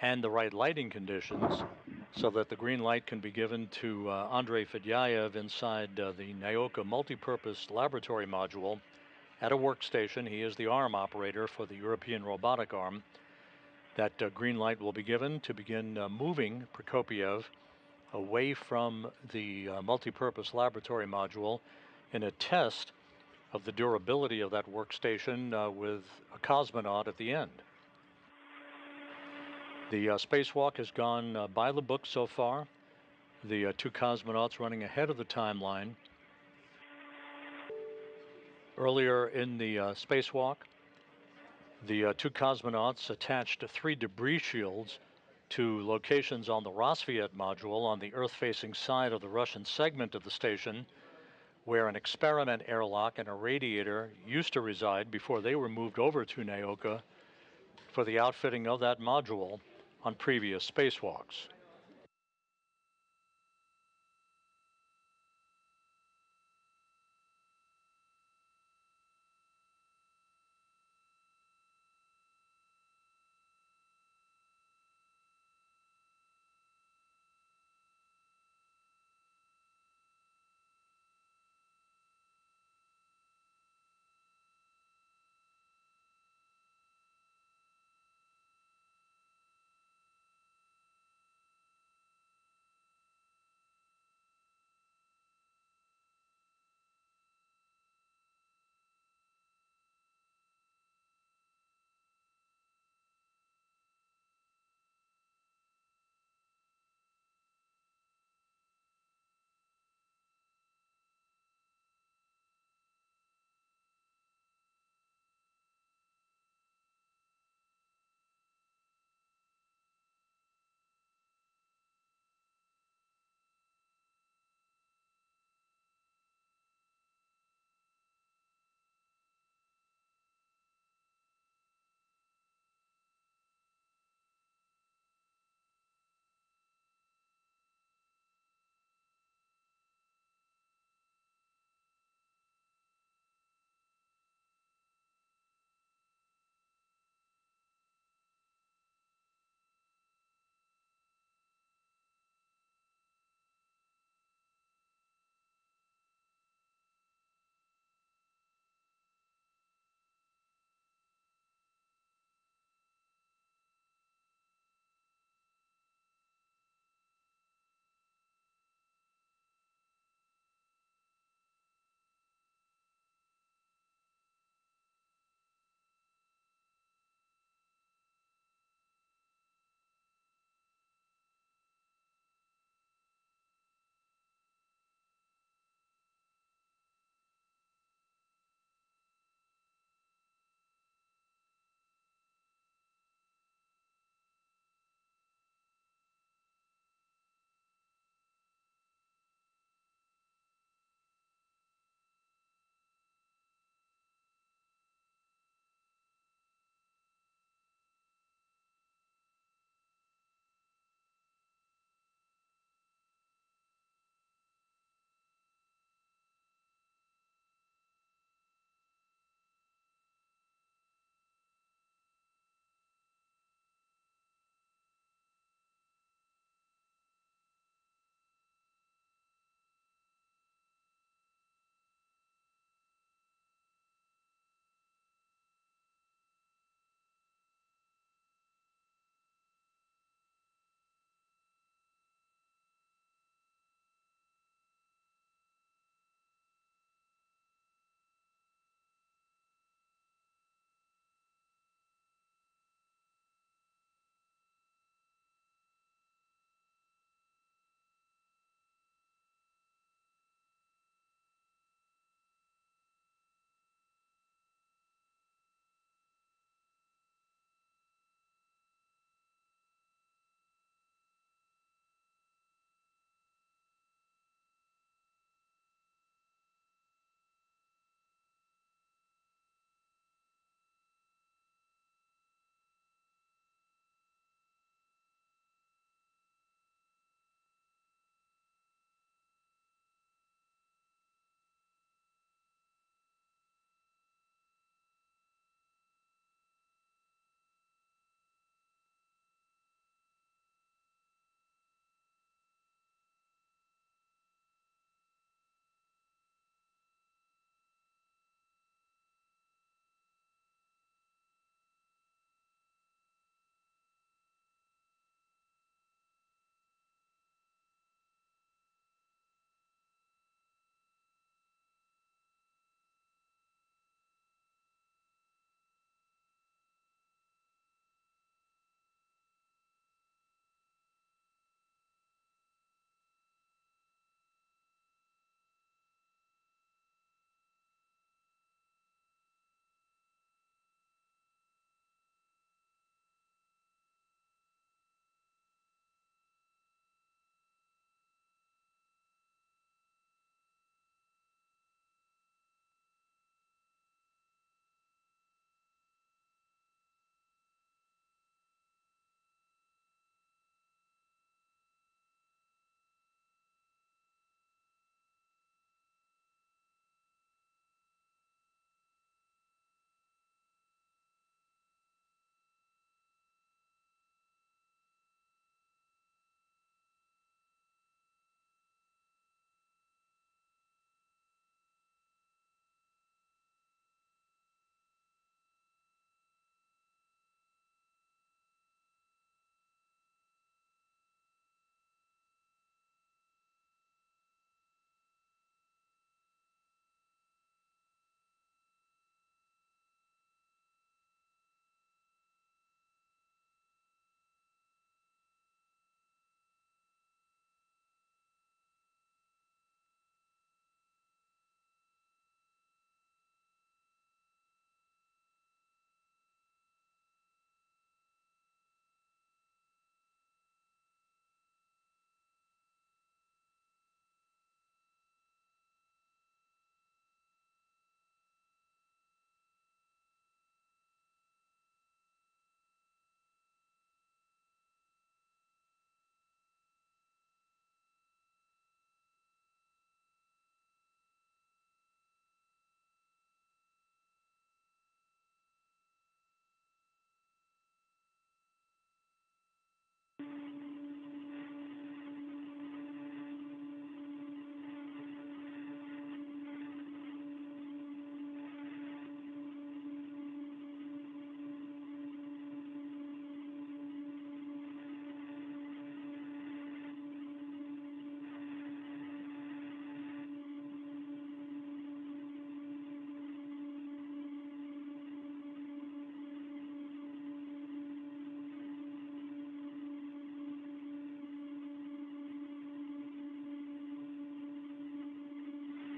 and the right lighting conditions so that the green light can be given to Andrei Fedyaev inside the Nyoka multipurpose laboratory module at a workstation. He is the arm operator for the European robotic arm. That green light will be given to begin moving Prokopiev away from the multipurpose laboratory module in a test of the durability of that workstation with a cosmonaut at the end. The spacewalk has gone by the book so far. The two cosmonauts running ahead of the timeline. Earlier in the spacewalk, the two cosmonauts attached 3 debris shields to locations on the Rassvet module on the Earth-facing side of the Russian segment of the station, where an experiment airlock and a radiator used to reside before they were moved over to Nyoka for the outfitting of that module on previous spacewalks.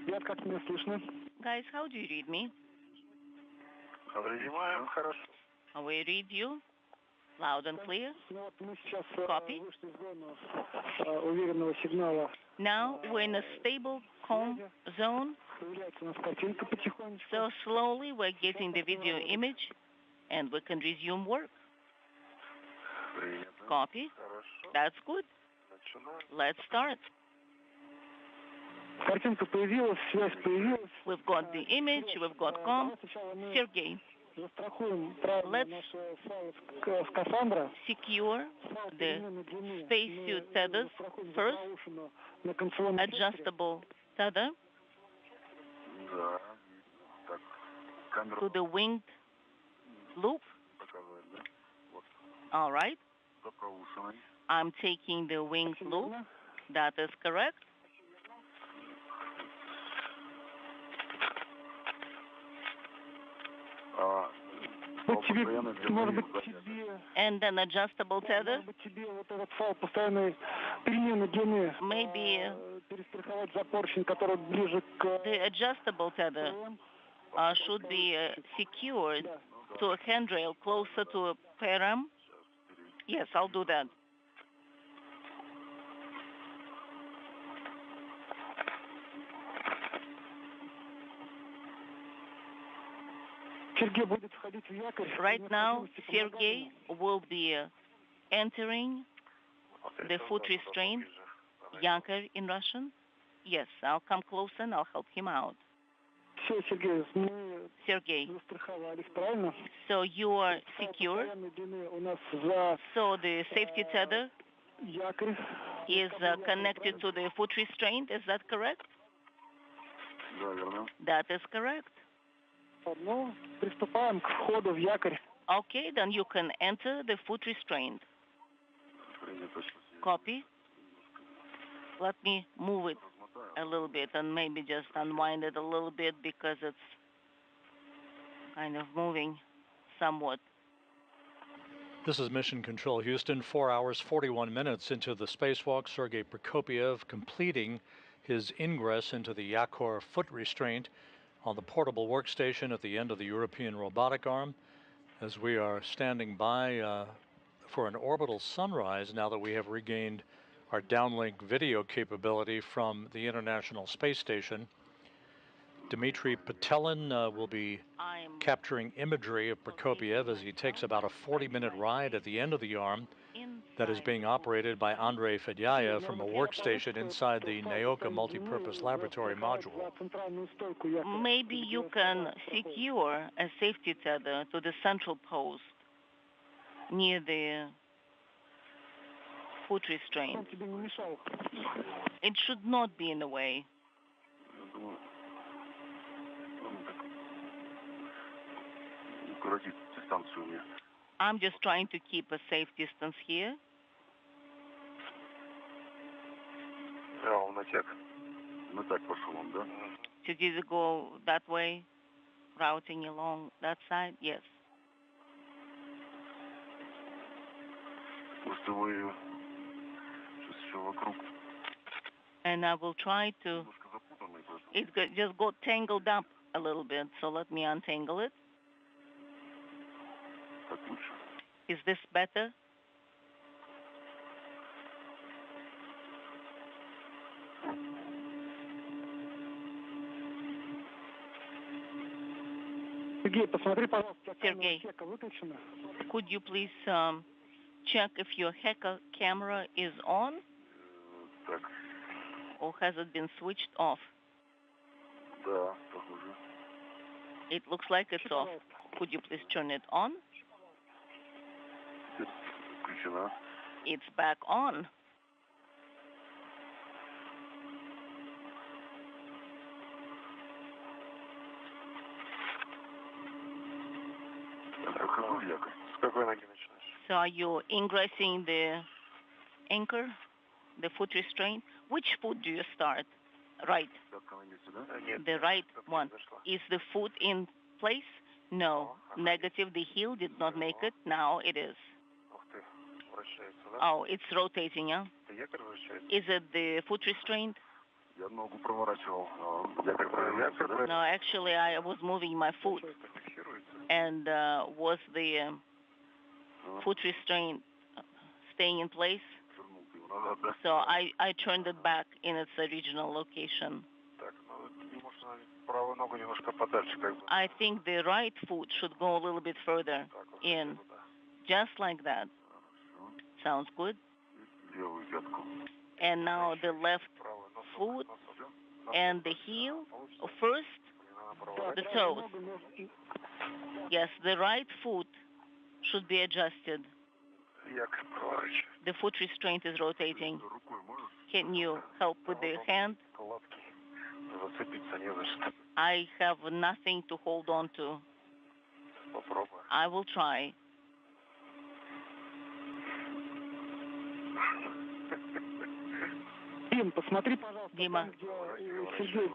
Ребят, как меня слышно? Guys, how do you read me? Принимаем хорошо. We read you loud and clear. Ну вот мы сейчас Copy. вышли в зону уверенного сигнала. Now we're in a stable, calm zone. Появляется у нас картинка потихонечку. So slowly we're getting the video image and we can resume work. Принято. Copy. Хорошо. That's good. Начинаем. Let's start. Картинка появилась, связь появилась. We've got the image, we've got com. Давай сначала мы Sergey, застрахуем правильно Let's наши файлы скафандра. secure Файл the переменной длины spacesuit мы tethers застрахуем first. запроушину на концевом секторе. Adjustable tether Да. Так. Камеру to the winged loop. показывает, да? Вот. All right. Запроушенный. I'm taking the winged loop. That is correct. Вот тебе, постоянно может держи быть, заряд. тебе, And then adjustable tether. может быть, тебе вот этот файл постоянной переменной длины Maybe перестраховать за поршень, который ближе к the adjustable tether should be secured to a handrail closer to a param. Yes, I'll do that. Сергей будет входить в якорь. Right now, Sergey will be entering the foot restraint, Yanker in Russian. Yes, I'll come closer and I'll help him out. Все, Сергей, мы Sergey, застраховались, правильно? so you are secure. Постоянной длины у нас за So the safety tether якорь. is connected to the foot restraint. Is that correct? Да, верно. That is correct. Ну, приступаем к входу в якорь. Okay, then you can enter the foot restraint. Принято. Copy. Let me move it a little bit and maybe just unwind it a little bit because it's kind of moving somewhat. This is Mission Control Houston, 4 hours, 41 minutes into the spacewalk. Sergei Prokopyev completing his ingress into the Yakor foot restraint on the portable workstation at the end of the European robotic arm, as we are standing by for an orbital sunrise now that we have regained our downlink video capability from the International Space Station. Dmitry Petelin will be capturing imagery of Prokopyev as he takes about a 40-minute ride at the end of the arm that is being operated by Andrei Fedyayev from a workstation inside the Naoka multipurpose laboratory module. Maybe you can secure a safety tether to the central post near the foot restraint. It should not be in the way. Укоротить дистанцию мне. I'm just trying to keep a safe distance here. Он на так. На так пошел он, да? So did it go that way, routing along that side? Yes. Пустовые. Сейчас еще вокруг. And I will try to. Немножко запутанный просто. It just got tangled up a little bit, so let me untangle it. Так лучше. Is this better? Сергей, посмотри, пожалуйста, Сергей. камера выключена. Could you please check if your hacker camera is on Так. or has it been switched off? Да, похоже. It looks like it's off. Could you please turn it on? Включена. It's back on. So are you ingressing the anchor, the foot restraint? Which foot do you start? Right. The right one. Is the foot in place? No. Negative. The heel did not make it. Now it is. Oh, it's rotating, yeah? Is it the foot restraint? No, actually, I was moving my foot. And was the foot restraint staying in place? So I turned it back in its original location. I think the right foot should go a little bit further in, just like that. Sounds good. And now the left foot and the heel first, the toes. Yes, the right foot should be adjusted. The foot restraint is rotating. Can you help with the hand? I have nothing to hold on to. I will try. Dima,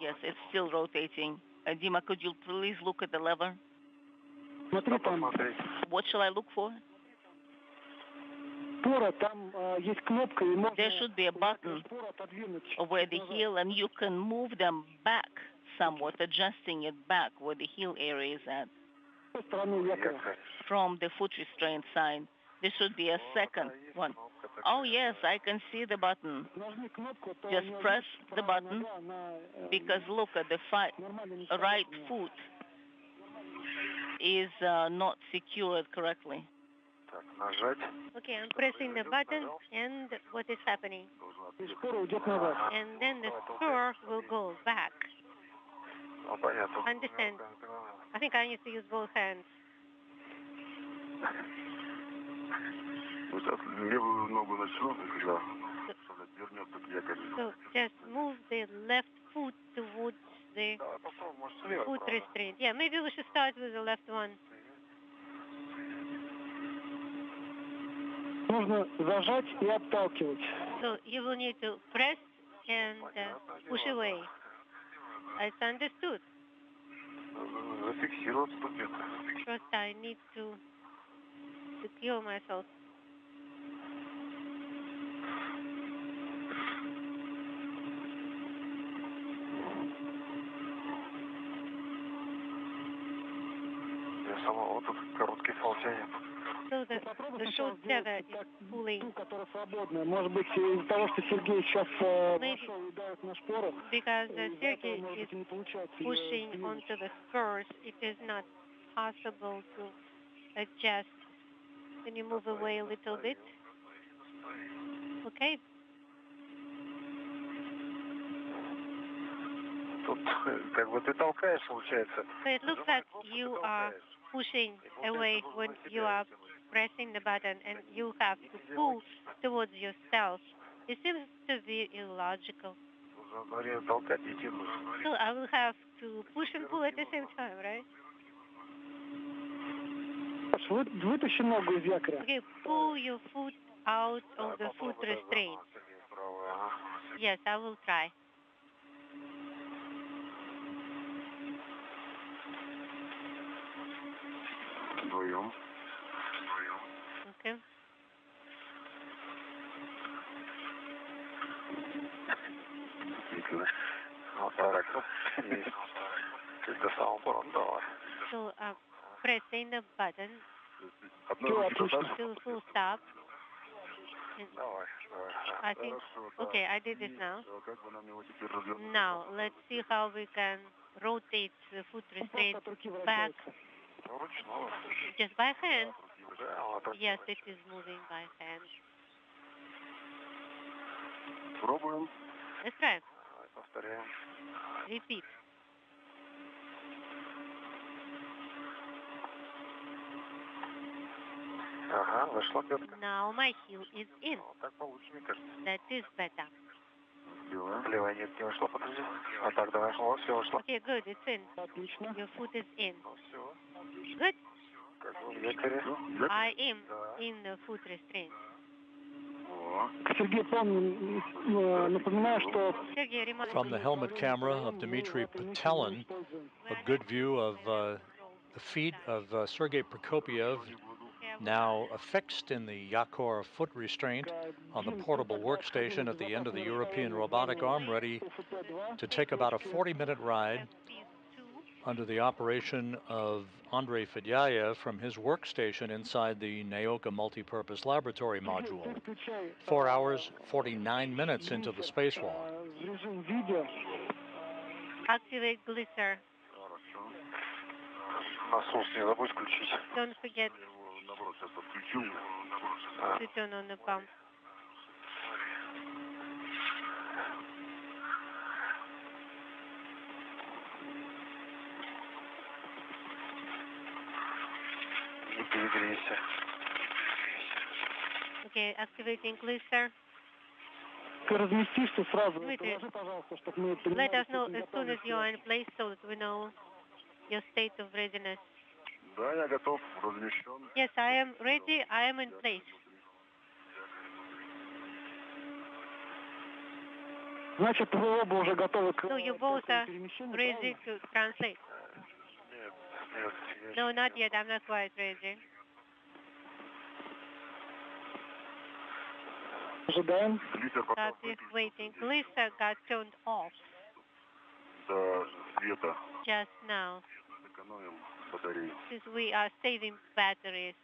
yes, it's still rotating. Dima, could you please look at the lever? What shall I look for? There should be a button where the heel, and you can move them back somewhat, adjusting it back where the heel area is at. From the foot restraint side, there should be a second one. Oh yes, I can see the button. Just press the button, because look at the right foot is not secured correctly. Okay, I'm pressing the button, and what is happening? And then the spur will go back. Understand? I think I need to use both hands. So just move the left foot towards the foot restraint. Yeah, maybe we should start with the left one. So you will need to press and push away. It's understood. First, I need to secure myself. So the short tether is pulling. Maybe because Sergey is pushing onto the spurs, it is not possible to adjust. Can you move away a little bit? Okay. So it looks like you are pushing away when you are pressing the button, and you have to pull towards yourself. It seems to be illogical. So I will have to push and pull at the same time, right? Okay, pull your foot out of the foot restraint. Yes, I will try. Okay. So pressing the button to full stop. I think, okay, I did it now. Now, let's see how we can rotate the foot restraint back. Just by hand. Yes, it is moving by hand. Let's try. Repeat. Ага, вошла пятка. Now my heel is in. Так получше, мне кажется. That is better. Левая нет, не вошла, подожди. А так, давай, о, все, вошла. Okay, good, it's in. Отлично. Your foot is in. Все. Good. Как вы в векторе? I am in the foot restraint. Сергей, помню, напоминаю, что... From the helmet camera of Dmitry Patelin, a good view of the feet of Sergei Prokopyev, now affixed in the Yakor foot restraint on the portable workstation at the end of the European robotic arm, ready to take about a 40-minute ride under the operation of Andrei Fedyayev from his workstation inside the Naoka multipurpose laboratory module. 4 hours, 49 minutes into the spacewalk. Activate glisser. Насос не забудь включить. Don't forget to turn on the pump. Не перегрейся. Okay, activating glisser. Разместишься сразу. Дмитрий, Доложи, пожалуйста, чтобы мы let us know as soon as you are in place so that we know your state of readiness. Да, я готов, размещен. Yes, I am ready. I am in place. Значит, вы оба уже готовы к So you both are ready to translate? Нет, нет. No, not yet. I'm not quite ready. Ожидаем. Stop this waiting. Glisser got turned off До света. just now Сэкономим батарею. since we are saving batteries.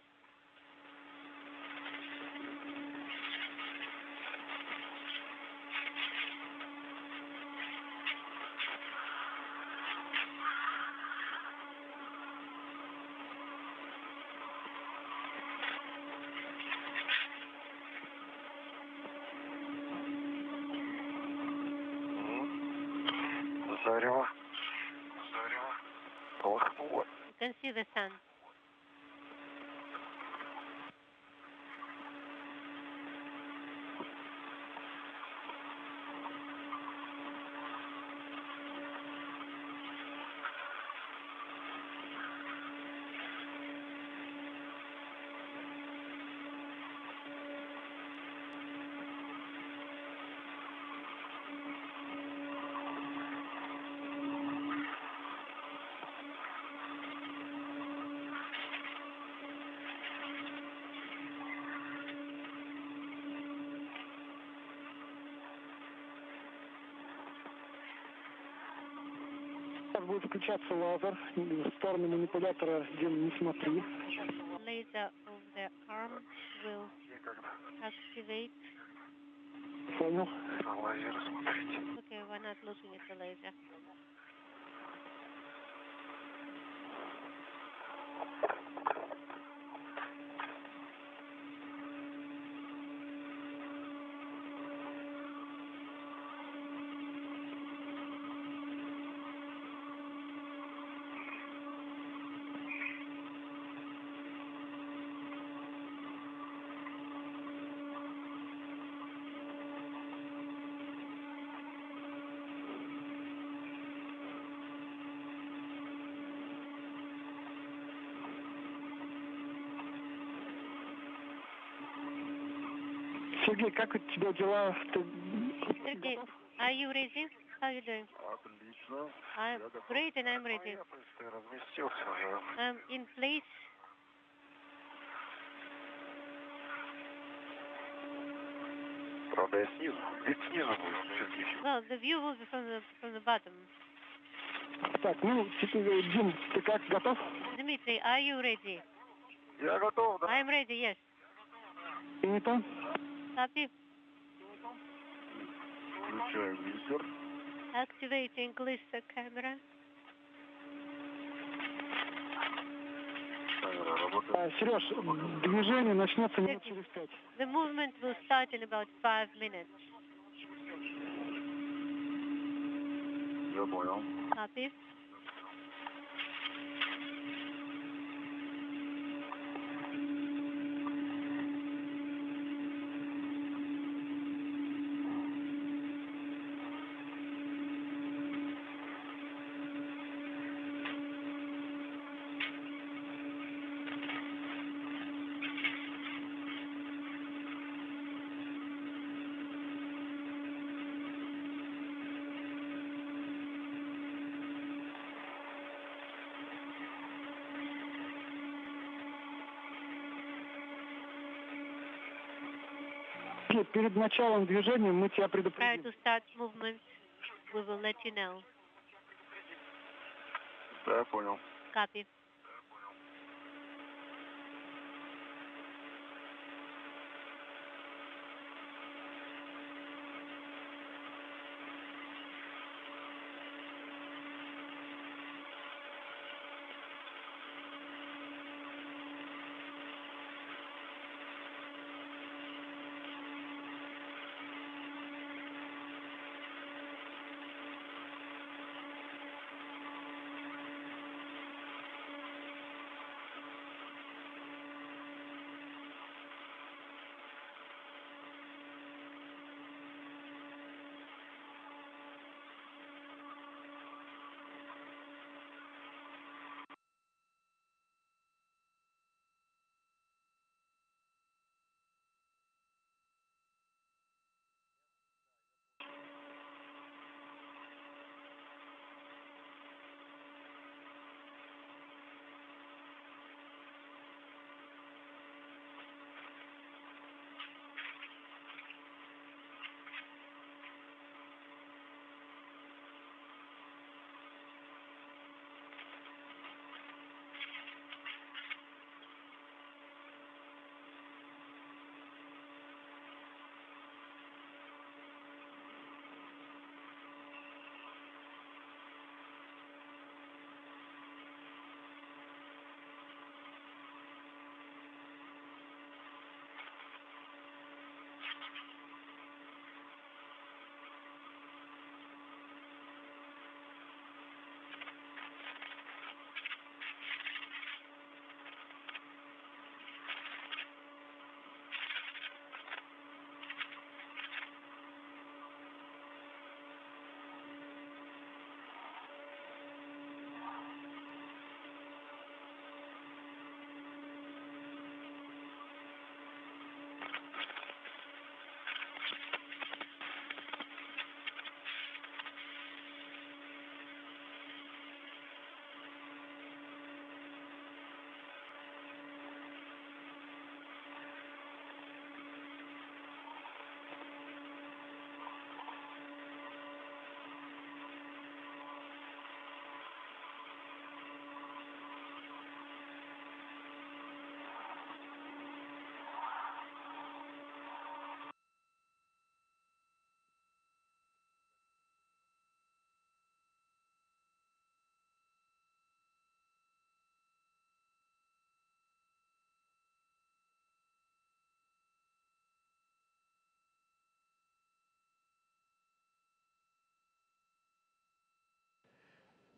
Зарево. Зарево. Полыхнуло. You can see the sun. Сейчас будет включаться лазер. В сторону манипулятора, Дим, не смотри. Laser of the arm will activate. Понял. На лазер смотрите. Okay, we're not looking at the laser. Сергей, как у тебя дела? Sergey, are you ready? How are you doing? Отлично. I'm great and I'm ready. Ты разместился уже. I'm in place. Правда, я снизу. Вид снизу будет, Сергей. Well, the view will be from the bottom. Так, ну, теперь, Дим, ты как, готов? Dmitry, are you ready? Я готов, да? I'm ready, yes. Принято. Copy. Включаю визор. Activating glisser camera. Камера работает. Сереж, движение начнется минут через 5. The movement will start in about 5 minutes. Я понял. Copy. Сергей, перед началом движения мы тебя Prior предупредим. to start movement, we will let you know. Да, я понял. Copy.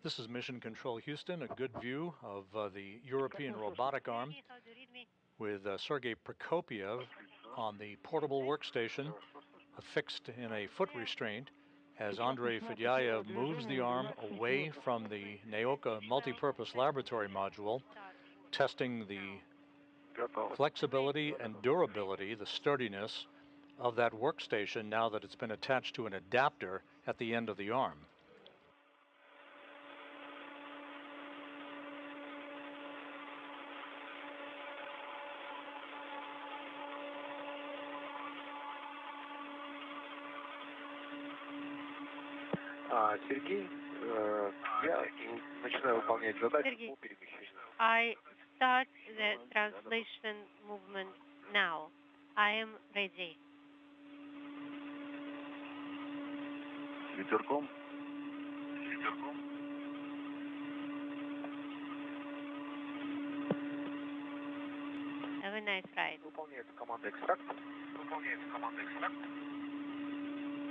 This is Mission Control Houston, a good view of the European robotic arm with Sergei Prokopiev on the portable workstation affixed in a foot restraint as Andrei Fedyaev moves the arm away from the Naoka multipurpose laboratory module, testing the flexibility and durability, the sturdiness of that workstation now that it's been attached to an adapter at the end of the arm. Сергей, я начинаю выполнять задачу по перемещению. I start the translation movement now. I am ready. Ветерком. Have a nice ride. Выполняется команда экстракт.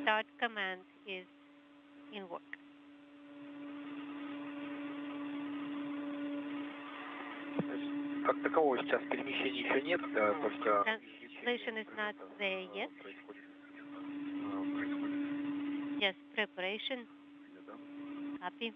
Start command is in work. Как такового сейчас перемещения еще нет, только... Translation is not there yet. Just preparation. Copy.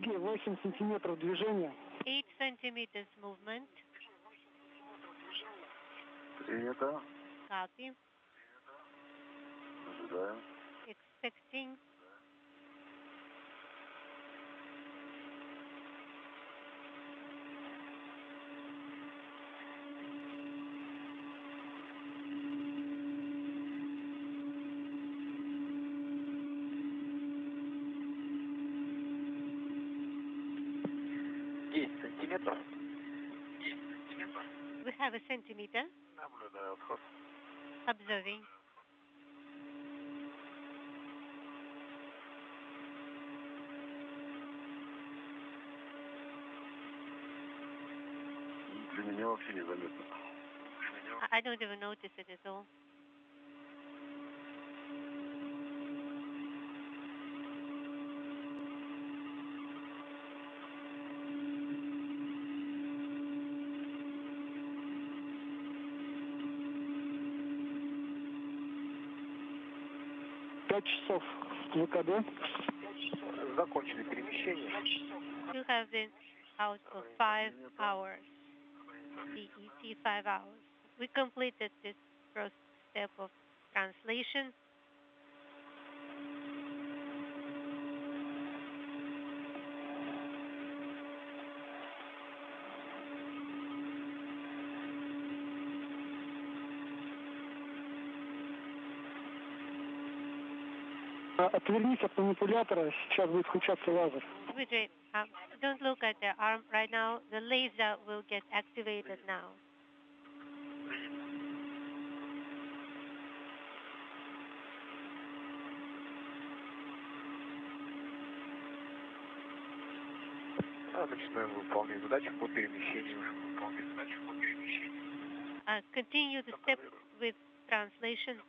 Сергей, 8 сантиметров движения. 8 centimeters movement. Принято. Copy. Ожидаем. Expecting. Сантиметров. We have a centimeter. Наблюдаю отход. Observing. Для меня вообще незаметно. I don't even notice it at all. Часов ВКД. Закончили перемещение. You have been out for 5 hours. CET 5 hours. We completed this first step of translation. Отвернись от манипулятора, сейчас будет включаться лазер. Wait. Don't look at the arm right now. The laser will get activated now. Начинаем выполнять задачу по перемещению. Continue the step with translation.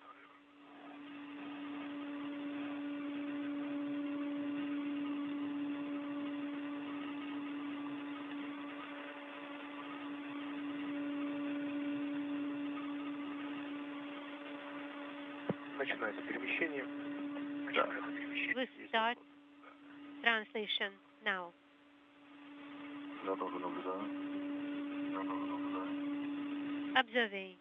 Начинается перемещение. We start translation now. Я тоже наблюдаю. Observing.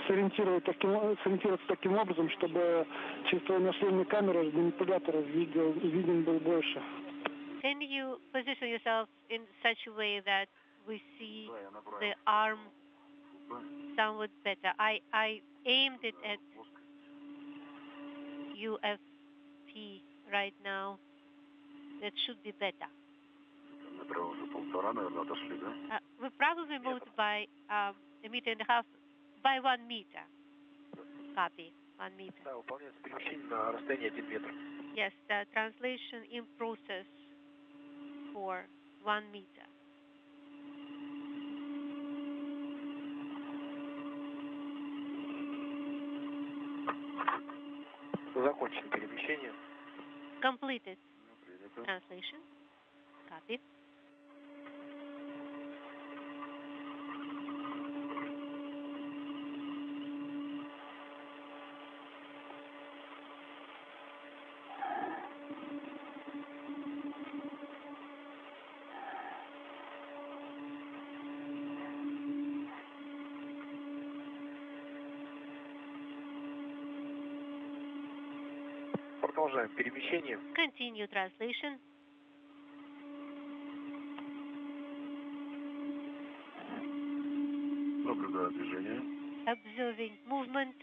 Сориентироваться таким образом, чтобы через твою наследную камеру манипулятора виден был больше. Can you position yourself in such a way that we see the arm somewhat better? I aimed it at UFP right now. That should be better. Метра уже 1,5, наверное, отошли, да? We probably moved by 1.5 meters, by 1 meter. Copy. 1 meter. Да, выполняется перемещение на расстоянии 1 метр. Yes, the translation in process for 1 meter. Закончили перемещение. Completed translation. Copy. Продолжаем перемещение. Continue translation. Наблюдаю движение. Observing movement.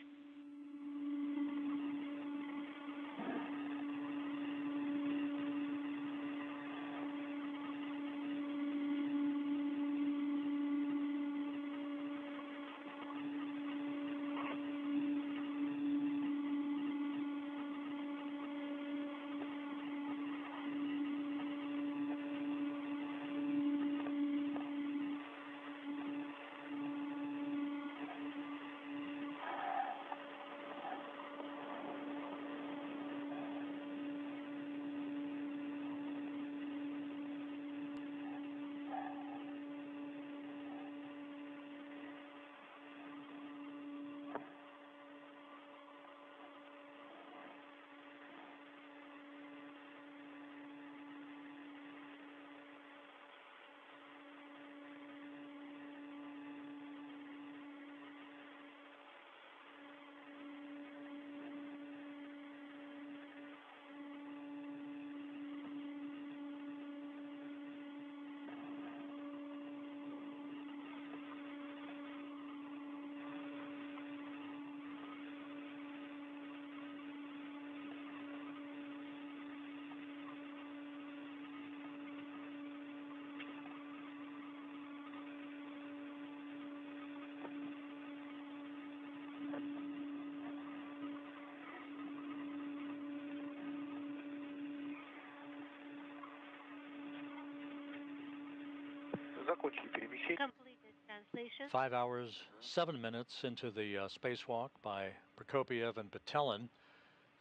Закончили перемещение. Completed translation. 5 hours, 7 minutes into the spacewalk by Prokopiev and Petelin,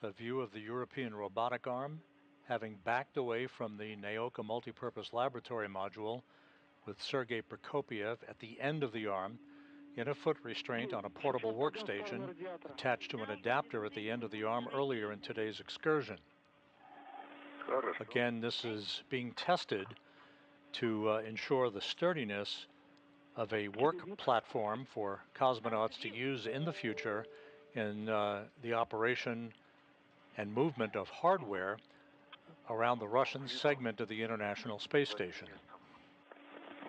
a view of the European robotic arm, having backed away from the Naoka multipurpose laboratory module with Sergei Prokopiev at the end of the arm in a foot restraint on a portable workstation attached to an adapter at the end of the arm earlier in today's excursion. Again, this is being tested to ensure the sturdiness of a work platform for cosmonauts to use in the future in the operation and movement of hardware around the Russian segment of the International Space Station.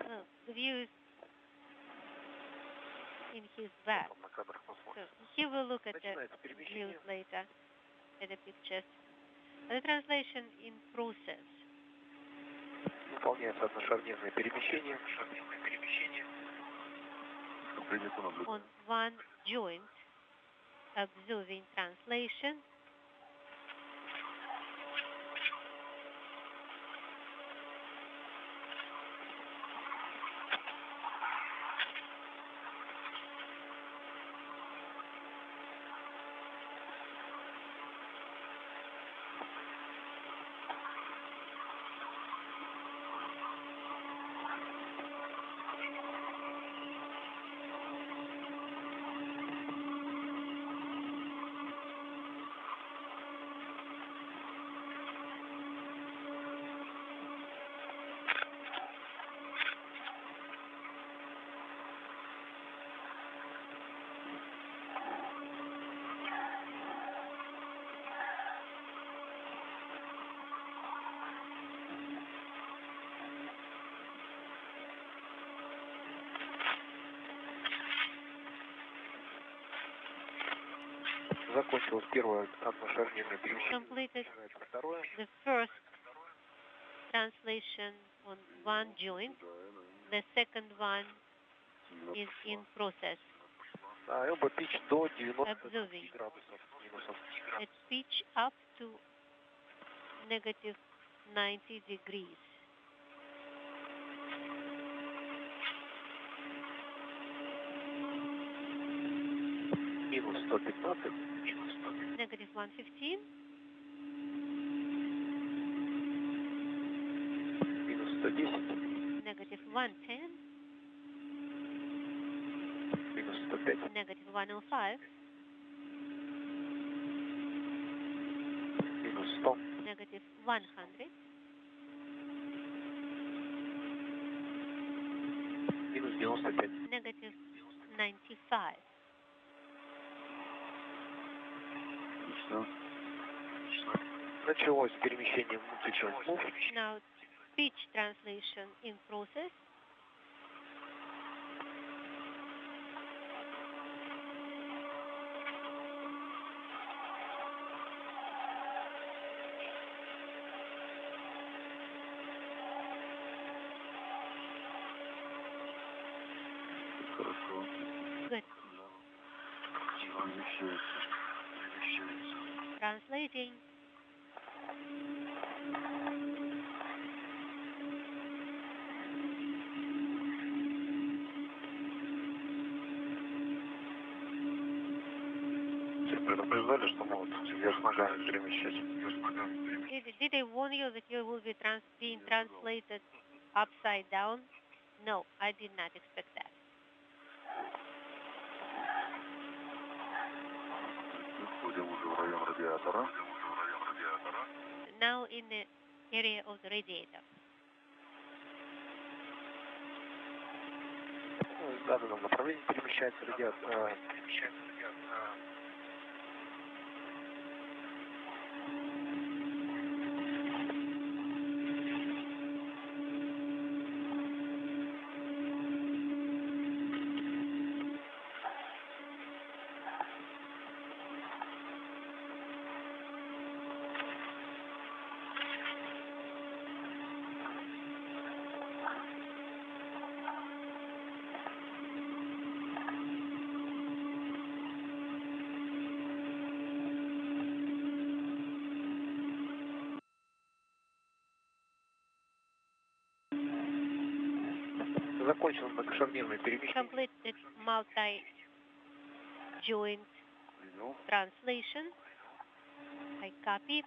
Well, the view is in his back. So he will look at the views later, at the pictures. The translation in process. Выполняется одношарнирное перемещение. On one joint, observing translation. Закончилось первое одношарнирное перемещение. Completed the first translation on one joint. The second one is in process. Elbow pitch до 90 Observing. градусов минусов. At pitch up to negative 90 degrees. Минус 115. Negative 115. Минус 110. Negative 110. Минус 105. Negative 105. Минус 100. Negative 100. Минус 95. Negative 95. Началось перемещение multi-joint. Now, pitch translation in process. Good. Translating. Предупреждали, что могут вверх ногами перемещать. Did they warn you that you will be being translated upside down? No, I did not expect that. Входим уже в район радиатора. Now in the area of the radiator. В заданном направлении перемещается радиатор. Закончил многошагнирное перемещение. Completed multi-joint translation. I copy.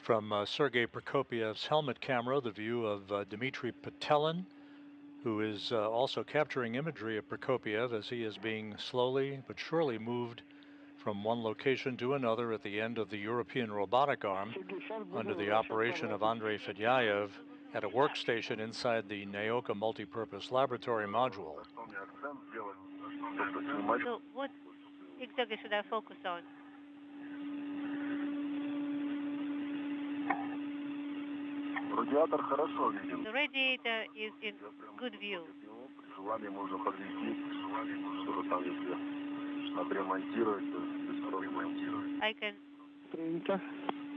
From Sergei Prokopiev's helmet camera, the view of Dmitry Petelin, who is also capturing imagery of Prokopiev as he is being slowly but surely moved from one location to another at the end of the European robotic arm under the operation of Andrei Fedyaev at a workstation inside the Naoka multipurpose laboratory module. So what exactly should I focus on? The radiator is in good view. I can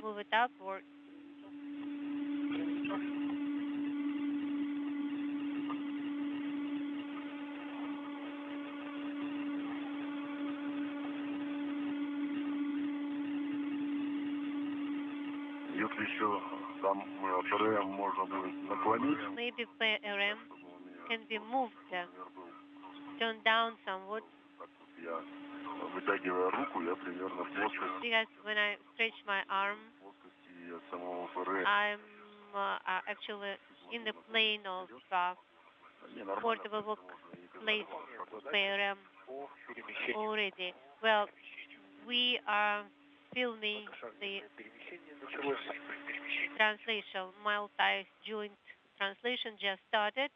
move it up or maybe PRM can be moved, turned down somewhat. Because when I stretch my arm, I'm actually in the plane of portable workplace PRM already. Well, we are filming the translation, multi-joint translation just started.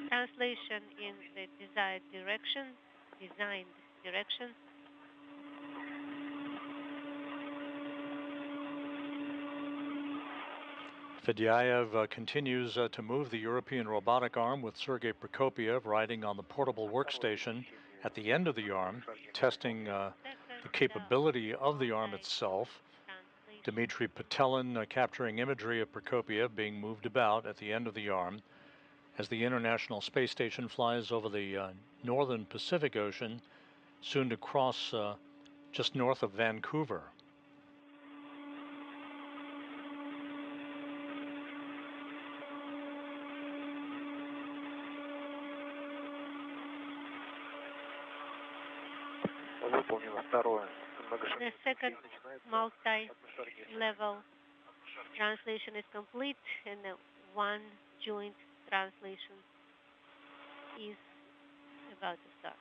Translation in the desired direction, designed direction. Fedyaev continues to move the European robotic arm with Sergei Prokopiev riding on the portable workstation at the end of the arm, testing the capability of the arm itself. Dmitry Petelin capturing imagery of Prokopiev being moved about at the end of the arm as the International Space Station flies over the northern Pacific Ocean, soon to cross just north of Vancouver. The second multi-level translation is complete, and the one joint translation is about to start.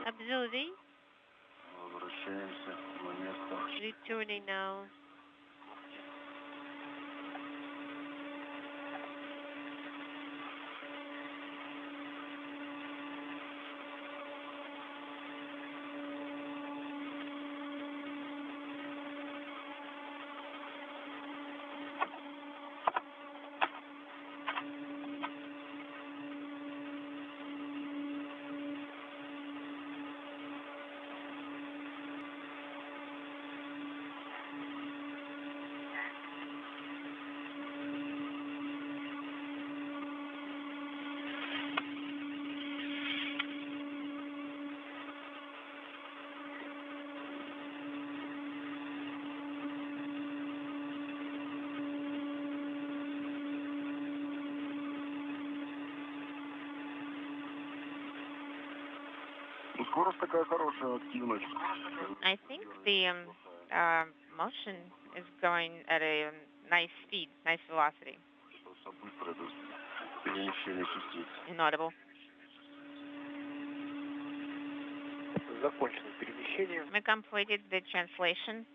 Observing. Returning now. I think the motion is going at a nice speed, nice velocity. Inaudible. We completed the translation.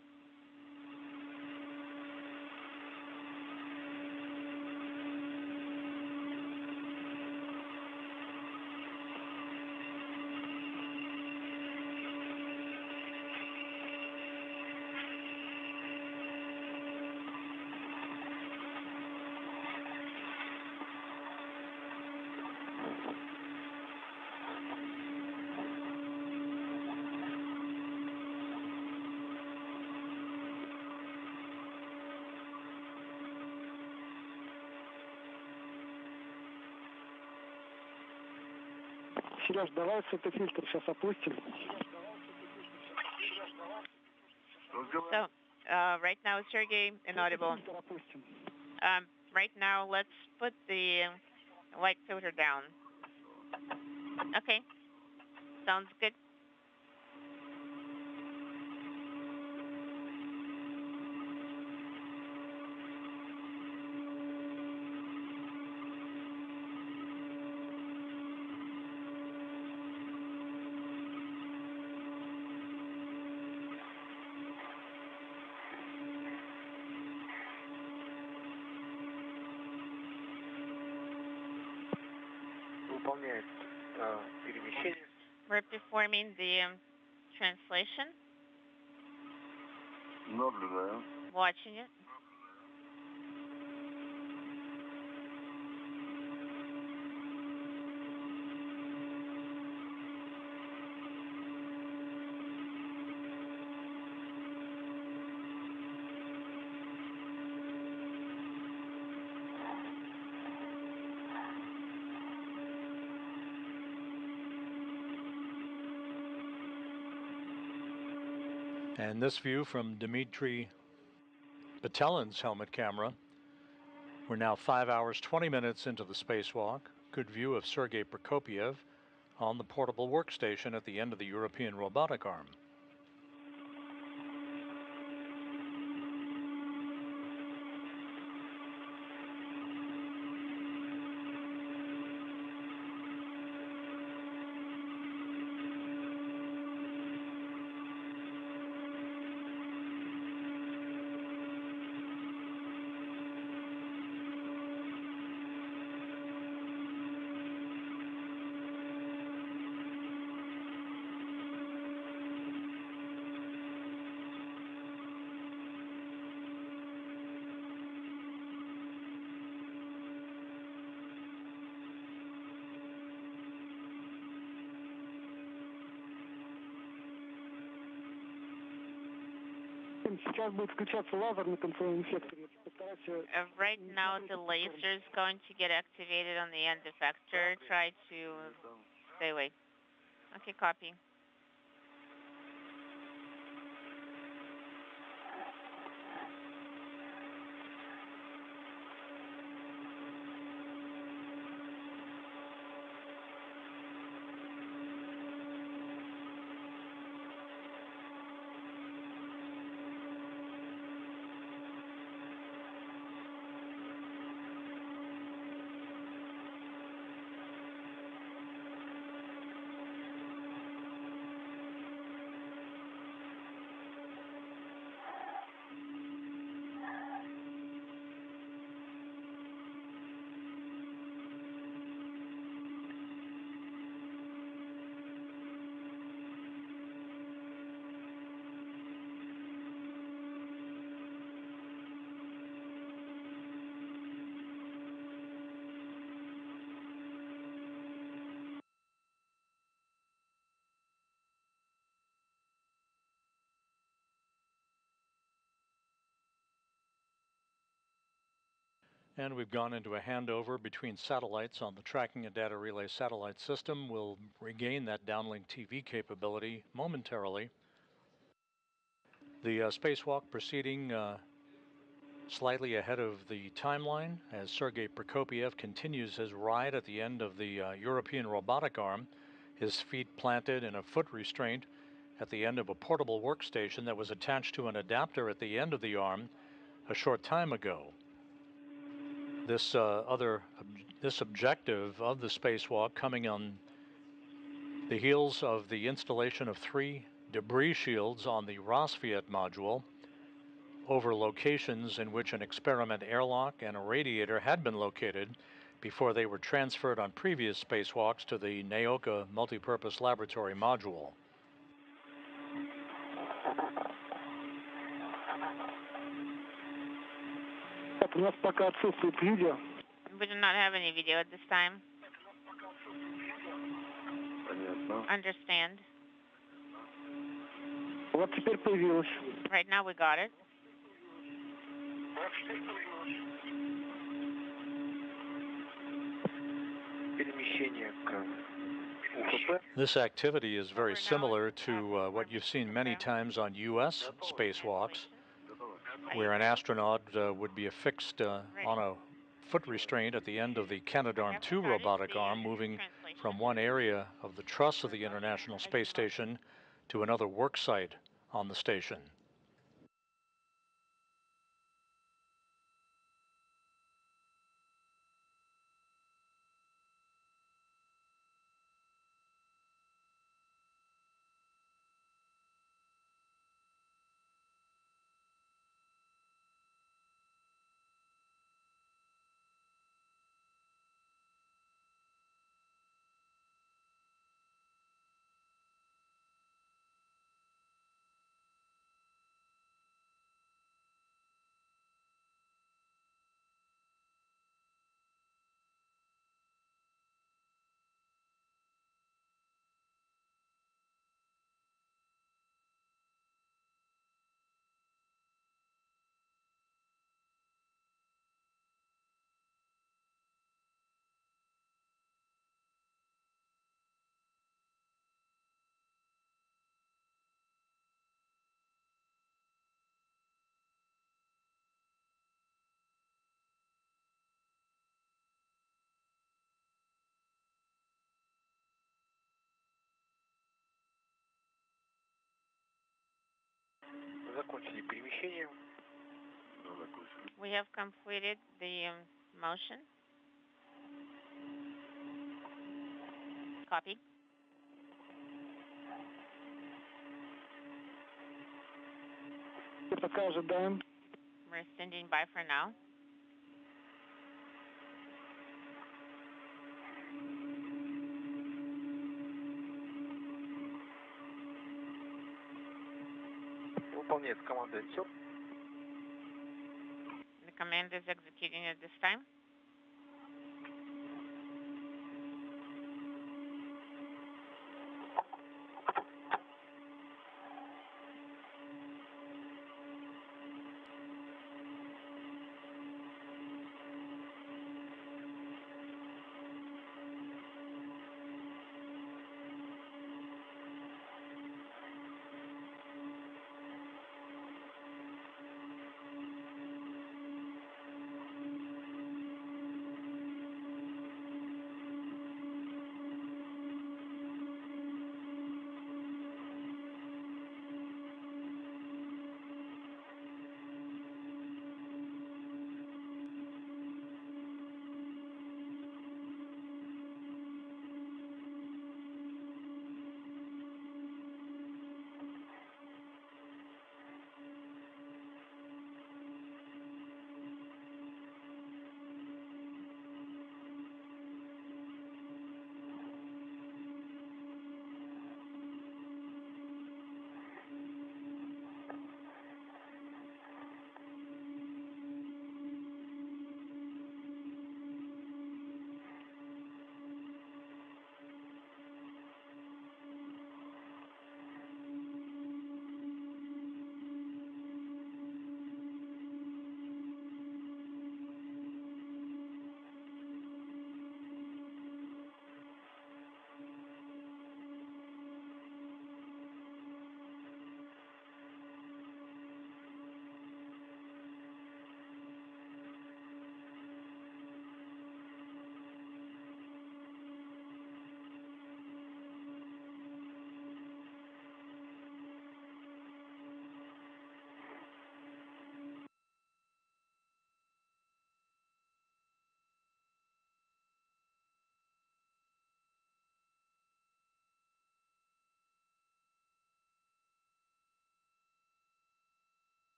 Сереж, давай светофильтр сейчас опустим. So, right now, Sergey, inaudible. Right now, let's put the light filter down. Okay. Sounds good. We're performing the translation. Watching it. And this view from Dmitry Batelin's helmet camera. We're now 5 hours, 20 minutes into the spacewalk. Good view of Sergei Prokopiev on the portable workstation at the end of the European robotic arm. Сейчас будет включаться лазер на концевом секторе. Постарайся... Right now, the laser is going to get activated on the end effector. Try to stay away. Okay, copy. And we've gone into a handover between satellites on the tracking and data relay satellite system. We'll regain that downlink TV capability momentarily. The spacewalk proceeding slightly ahead of the timeline as Sergei Prokopiev continues his ride at the end of the European robotic arm. his feet planted in a foot restraint at the end of a portable workstation that was attached to an adapter at the end of the arm a short time ago. This objective of the spacewalk coming on the heels of the installation of 3 debris shields on the Rossviet module over locations in which an experiment airlock and a radiator had been located before they were transferred on previous spacewalks to the Naoka Multipurpose Laboratory module. У нас пока отсутствует видео. We do not have any video at this time. Understand. Вот теперь появилось. Right now we got it. This activity is very similar to what you've seen many times on U.S. spacewalks, where an astronaut would be affixed on a foot restraint at the end of the Canadarm2 robotic arm, moving from one area of the truss of the International Space Station to another work site on the station. We have completed the motion. Copy. Пока ожидаем. We're standing by for now. Выполняется команда «Инсер». The command is executing at this time.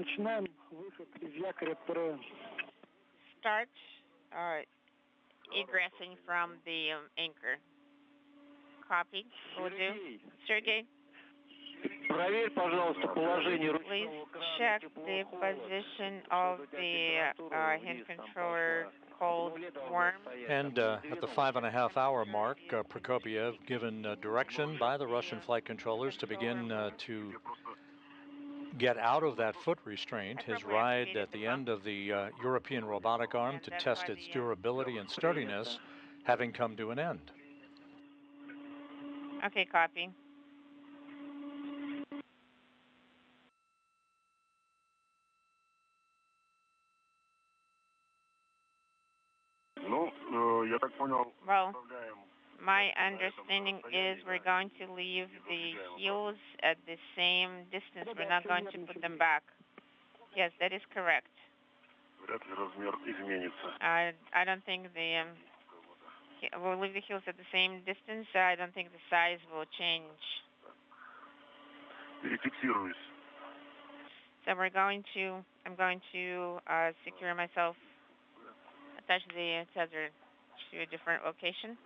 начинаем выход из якоря ПРН. Start egressing from the anchor. Copy. Will do. Sergey? Проверь, пожалуйста, положение Please ручного крана check the position of the hand controller cold warm. And at the 5.5-hour mark, Prokopiev, given direction by the Russian flight controllers to begin to get out of that foot restraint, his ride at the end of the European robotic arm to test its durability and sturdiness having come to an end. Okay, copy. Well, my understanding is we're going to leave the heels at the same distance. We're not going to put them back. Yes, that is correct. I don't think we'll leave the heels at the same distance. I don't think the size will change. So I'm going to secure myself, attach the tether to a different location.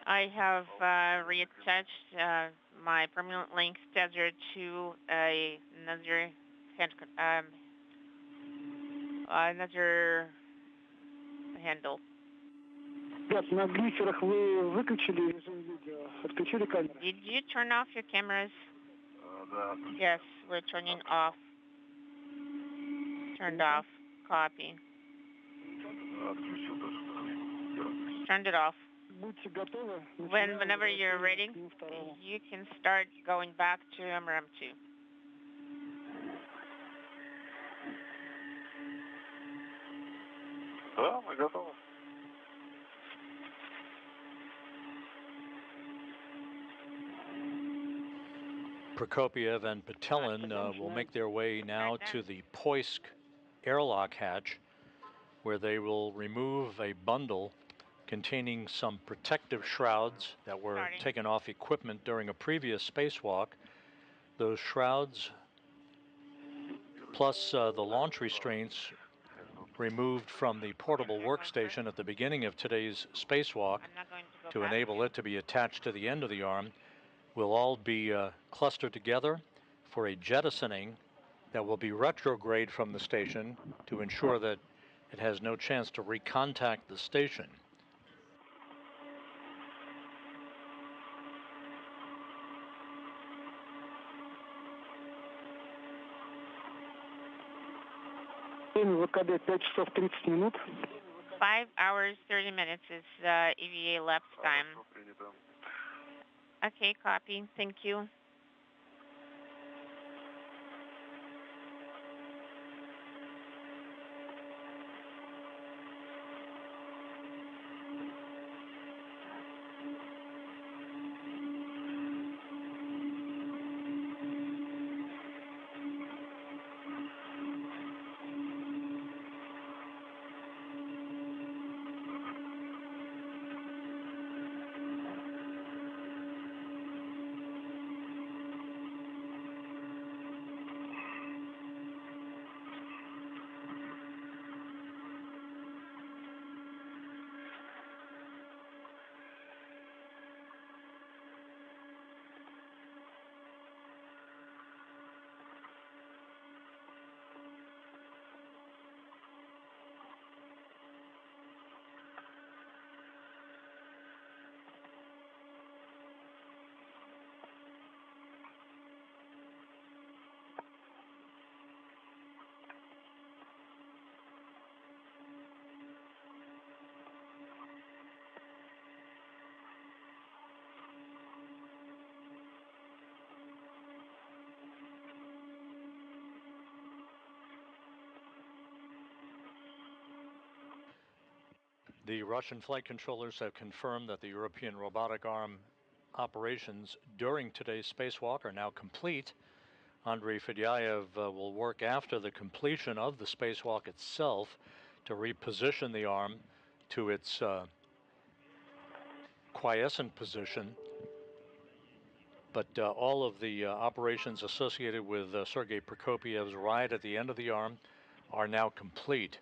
I have reattached my permanent link tether to another handle. На глиссерах вы выключили режим видео, отключили камеру? Did you turn off your cameras? Yes, we're turning off. Turned off. Copy. Turned it off. Whenever you're ready, you can start going back to MRM 2. Да, мы готовы. Prokopiev and Petelin will make their way now to the Poisk airlock hatch, where they will remove a bundle containing some protective shrouds that were taken off equipment during a previous spacewalk. Those shrouds, plus the launch restraints removed from the portable workstation at the beginning of today's spacewalk to enable it to be attached to the end of the arm, will all be clustered together for a jettisoning that will be retrograde from the station to ensure that it has no chance to recontact the station. ВКД 5 часов 30 минут. 5 hours 30 minutes is EVA lapse time. Okay, copy. Thank you. The Russian flight controllers have confirmed that the European robotic arm operations during today's spacewalk are now complete. Andrei Fedyaev will work after the completion of the spacewalk itself to reposition the arm to its quiescent position But all of the operations associated with Sergei Prokopiev's ride at the end of the arm are now complete.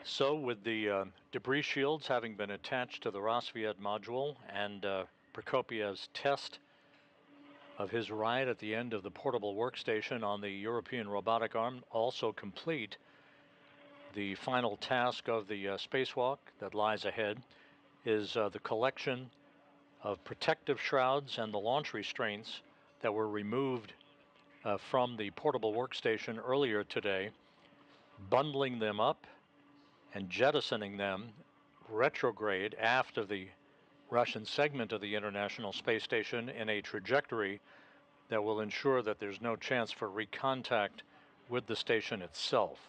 So with the debris shields having been attached to the Rosviet module and Prokopiev's test of his ride at the end of the portable workstation on the European robotic arm also complete, the final task of the spacewalk that lies ahead is the collection of protective shrouds and the launch restraints that were removed from the portable workstation earlier today, bundling them up and jettisoning them retrograde aft of the Russian segment of the International Space Station in a trajectory that will ensure that there's no chance for recontact with the station itself.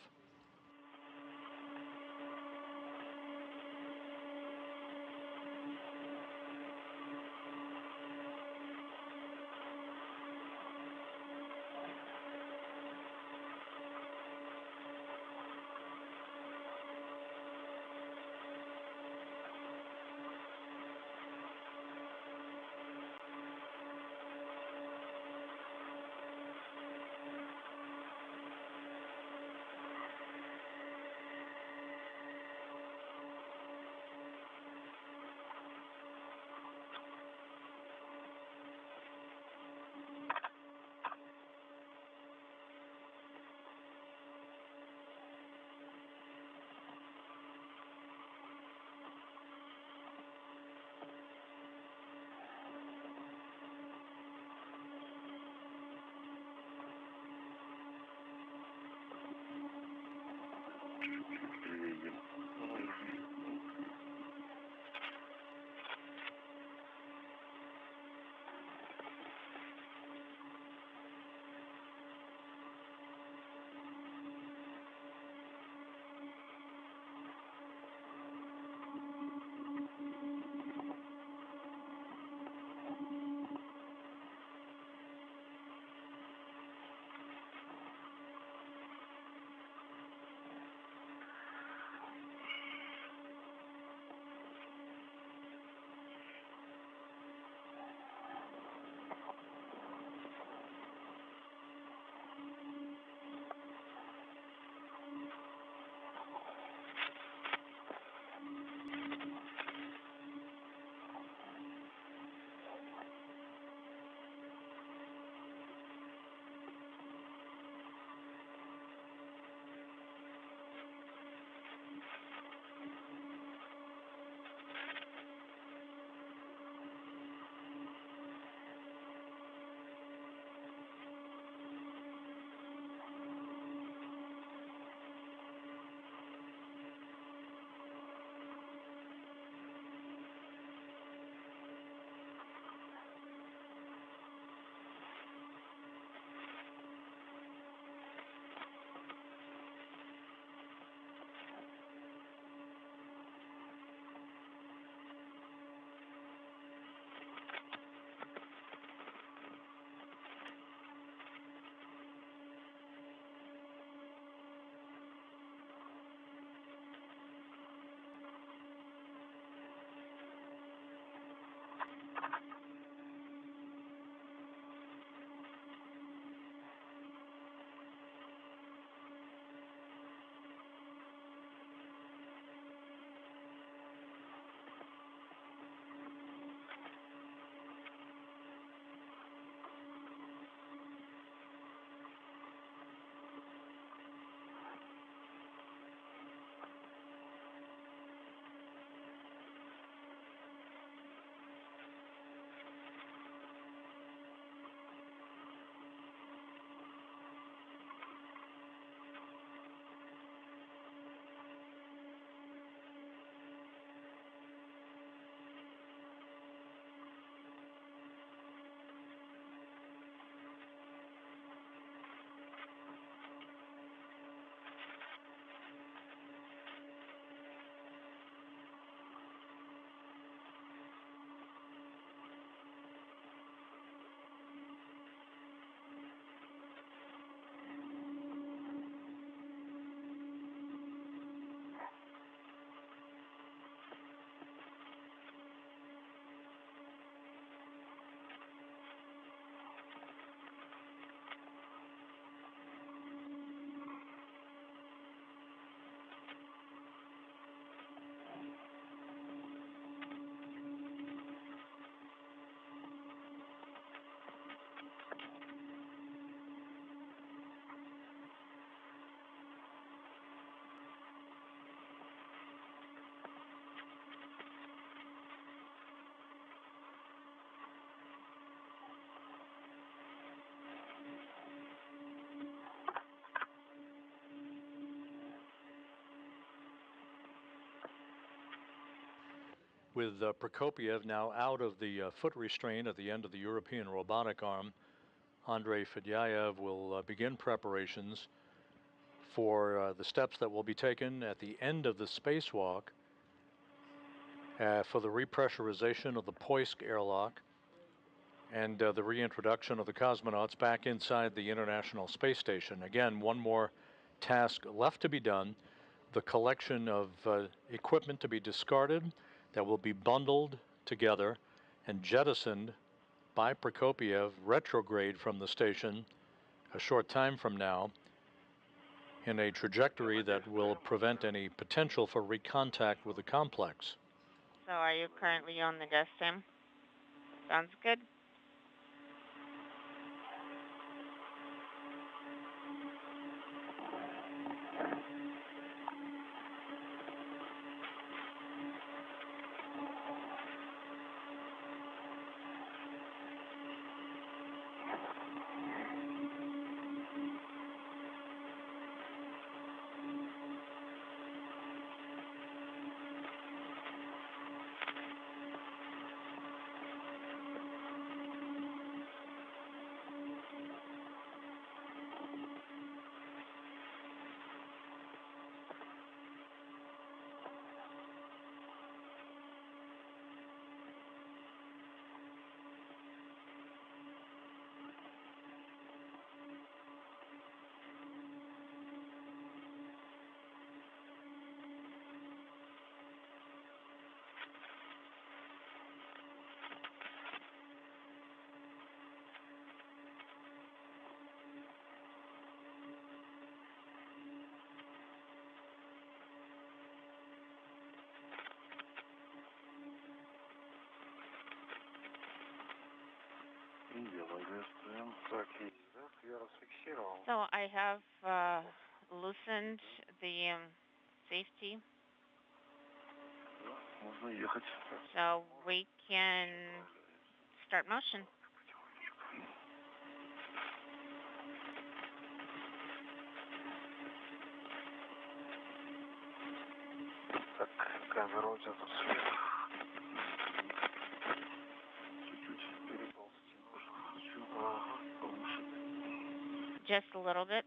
with Prokopiev now out of the foot restraint at the end of the European robotic arm, Andrei Fedyaev will begin preparations for the steps that will be taken at the end of the spacewalk for the repressurization of the Poisk airlock and the reintroduction of the cosmonauts back inside the International Space Station. Again, one more task left to be done, the collection of equipment to be discarded that will be bundled together and jettisoned by Prokopiev retrograde from the station a short time from now in a trajectory that will prevent any potential for recontact with the complex. So are you currently on the gas sim? Sounds good. So I have loosened the safety. So we can start motion. Камера у тебя тут свет. Чуть-чуть переползти нужно. Ага, повыше. Just a little bit.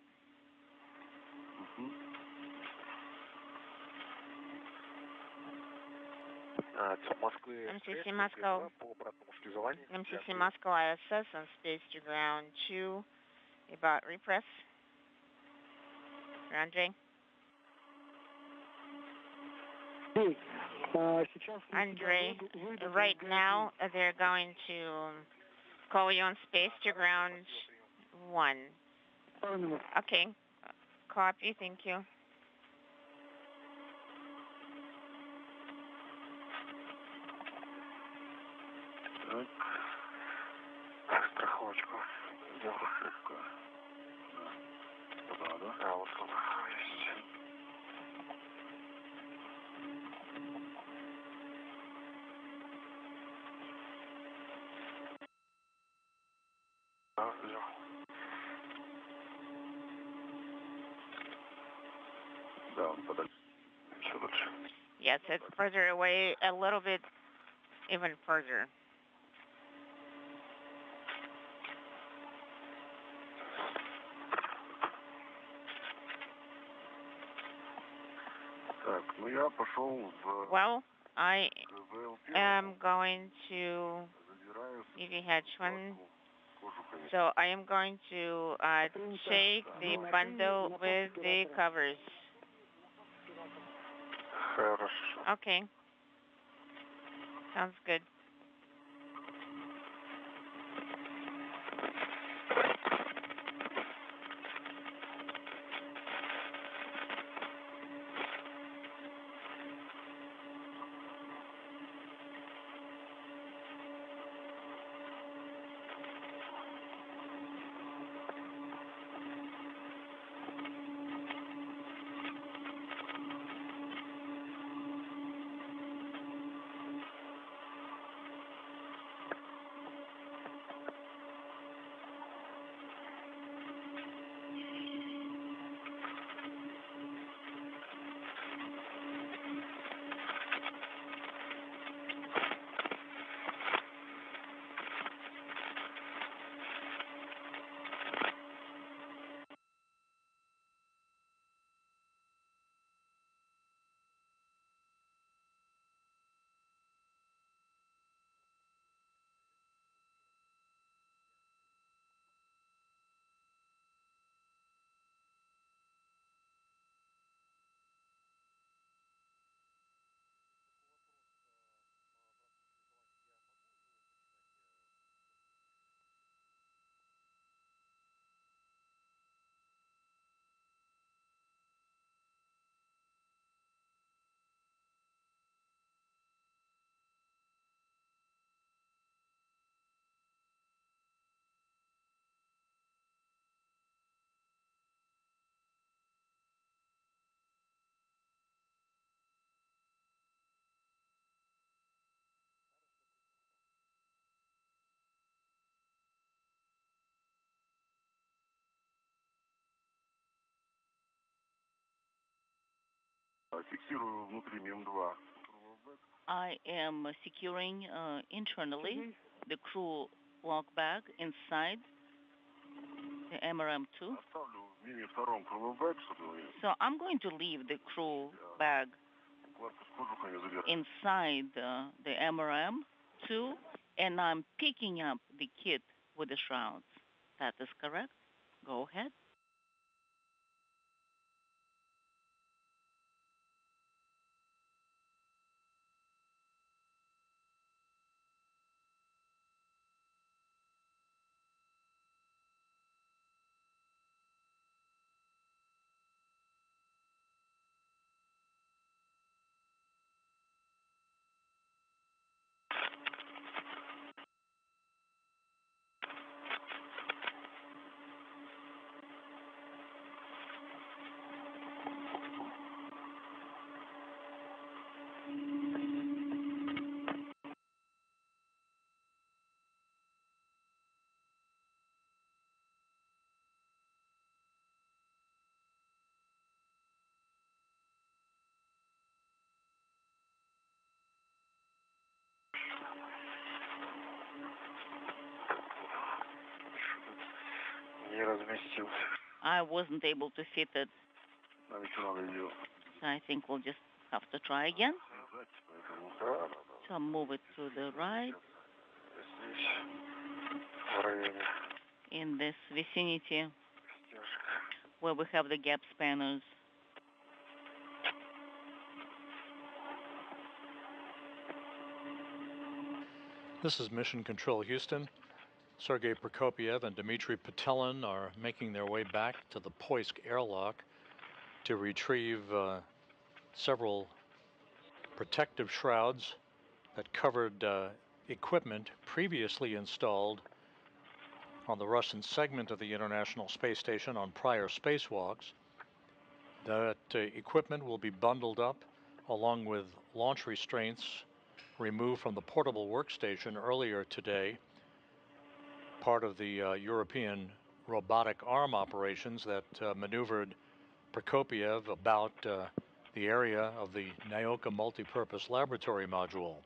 MCC Moscow. MCC Moscow ISS on space to ground 2. About repress. Andre. Andre, right now they're going to call you on space to ground 1. Okay. Copy, thank you. Страховочку сделал слегка. Да. А вот он есть. Взял. Да, он подальше. Еще лучше. Yes, it's further away, a little bit, even further. Так, ну я пошел в... Well, I am going to EVH1. So I am going to take the bundle with the covers. Хорошо. Okay. Sounds good. I am securing internally the crew lock bag inside the MRM-2. So I'm going to leave the crew bag inside the MRM-2, and I'm picking up the kit with the shrouds. That is correct. Go ahead. I wasn't able to fit it. So I think we'll just have to try again. So I'll move it to the right. In this vicinity where we have the gap spanners. This is Mission Control Houston. Sergei Prokopiev and Dmitry Petelin are making their way back to the Poisk airlock to retrieve several protective shrouds that covered equipment previously installed on the Russian segment of the International Space Station on prior spacewalks. That equipment will be bundled up along with launch restraints removed from the portable workstation earlier today, part of the European robotic arm operations that maneuvered Prokopiev about the area of the Naoka multipurpose laboratory module.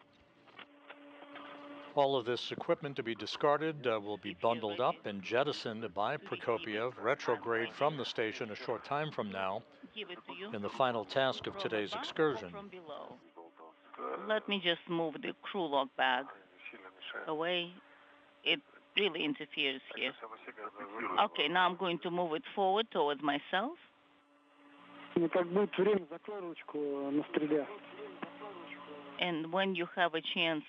All of this equipment to be discarded will be bundled up and jettisoned by Prokopiev retrograde from the station a short time from now in the final task of today's excursion. Let me just move the crew lock bag away. It really interferes here. Okay, now I'm going to move it forward towards myself. And when you have a chance,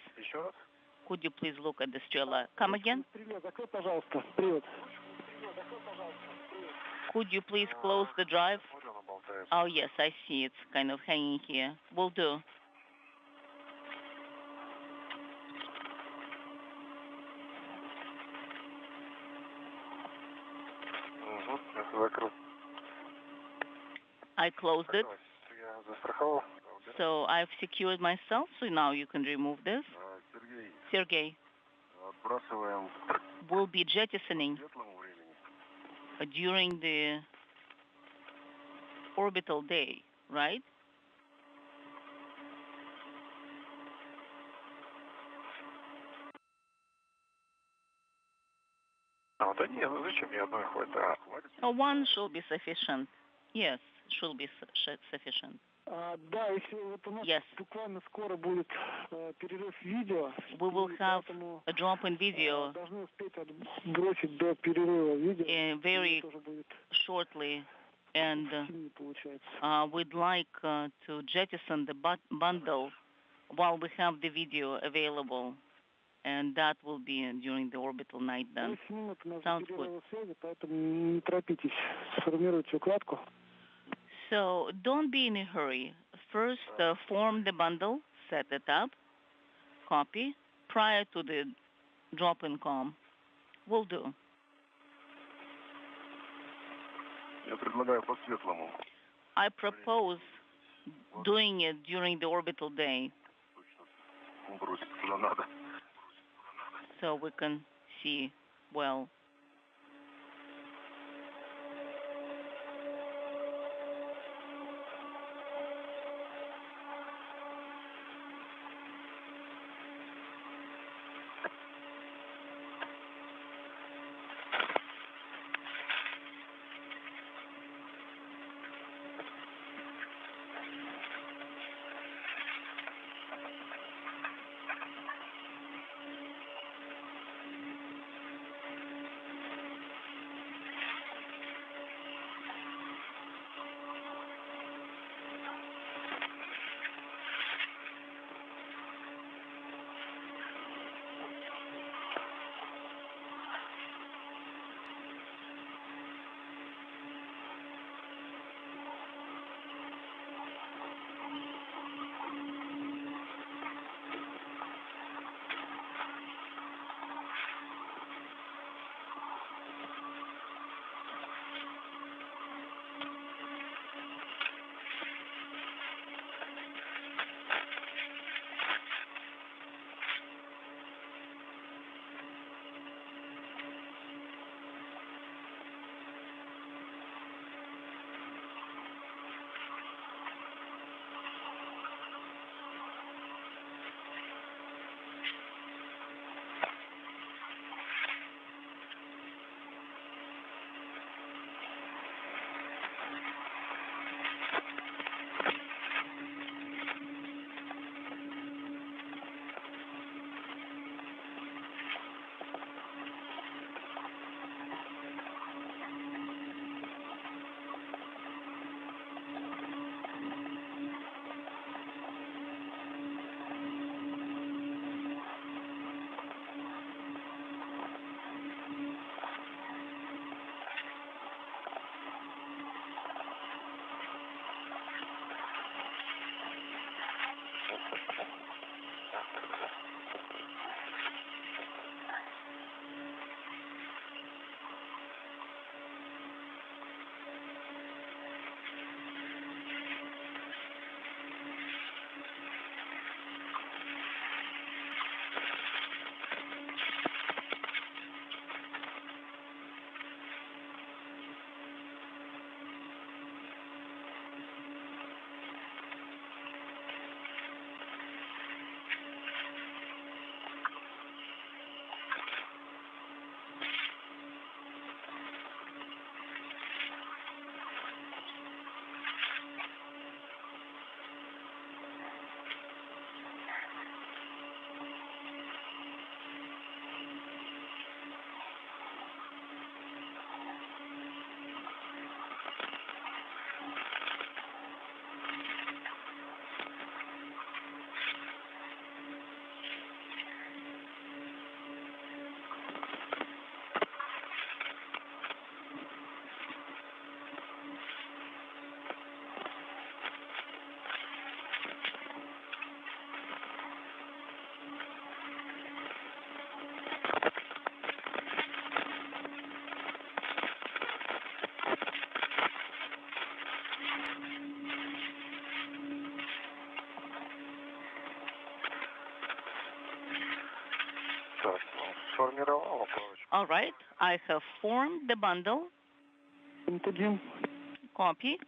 could you please look at the Strela? Come again? Could you please close the drive? Oh, yes, I see. It's kind of hanging here. Will do. I closed it. So I've secured myself, so now you can remove this. Sergei, we'll be jettisoning during the orbital day, right? One should be sufficient. Yes, should be sufficient. Yes. We will have a drop in video very shortly, and we'd like to jettison the bundle while we have the video available, and that will be during the orbital night then. Sounds good. So don't be in a hurry. First, form the bundle, set it up, copy, prior to the drop-in com. Will do. I propose doing it during the orbital day so we can see well. All right, I have formed the bundle. Copy.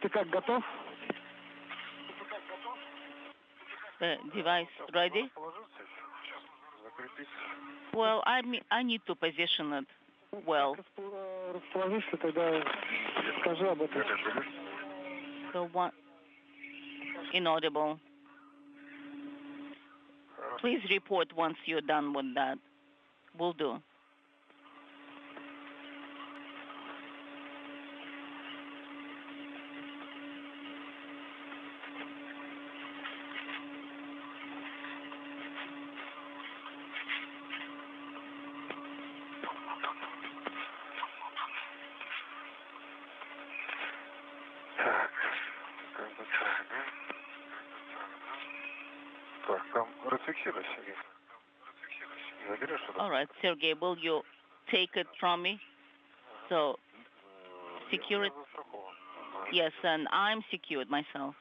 Ты как, готов? The device ready? Well, I need to position it well. Расположишься, тогда скажи об этом. So one inaudible. Please report once you're done with that. Will do. All right, Sergey, will you take it from me? So, secure it? Yes, and I'm secured myself.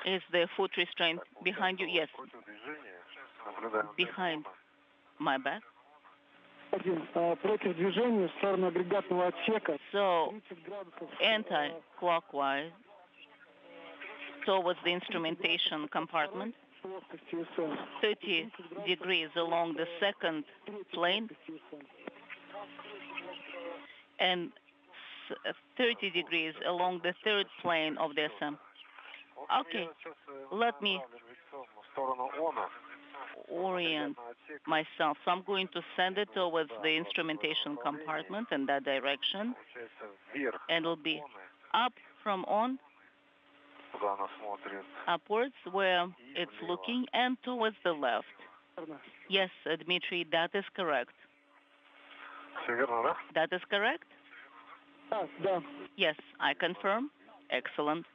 Is the foot restraint behind you? Yes. Behind my back. Против движения в сторону агрегатного отсека. So, anti-clockwise towards the instrumentation compartment. 30 degrees along the second plane and 30 degrees along the third plane of the SM. Okay, let me orient myself. So I'm going to send it towards the instrumentation compartment in that direction, and it'll be up from on, upwards where it's looking, and towards the left. Yes, Dmitry, that is correct. That is correct? Yes, I confirm. Excellent.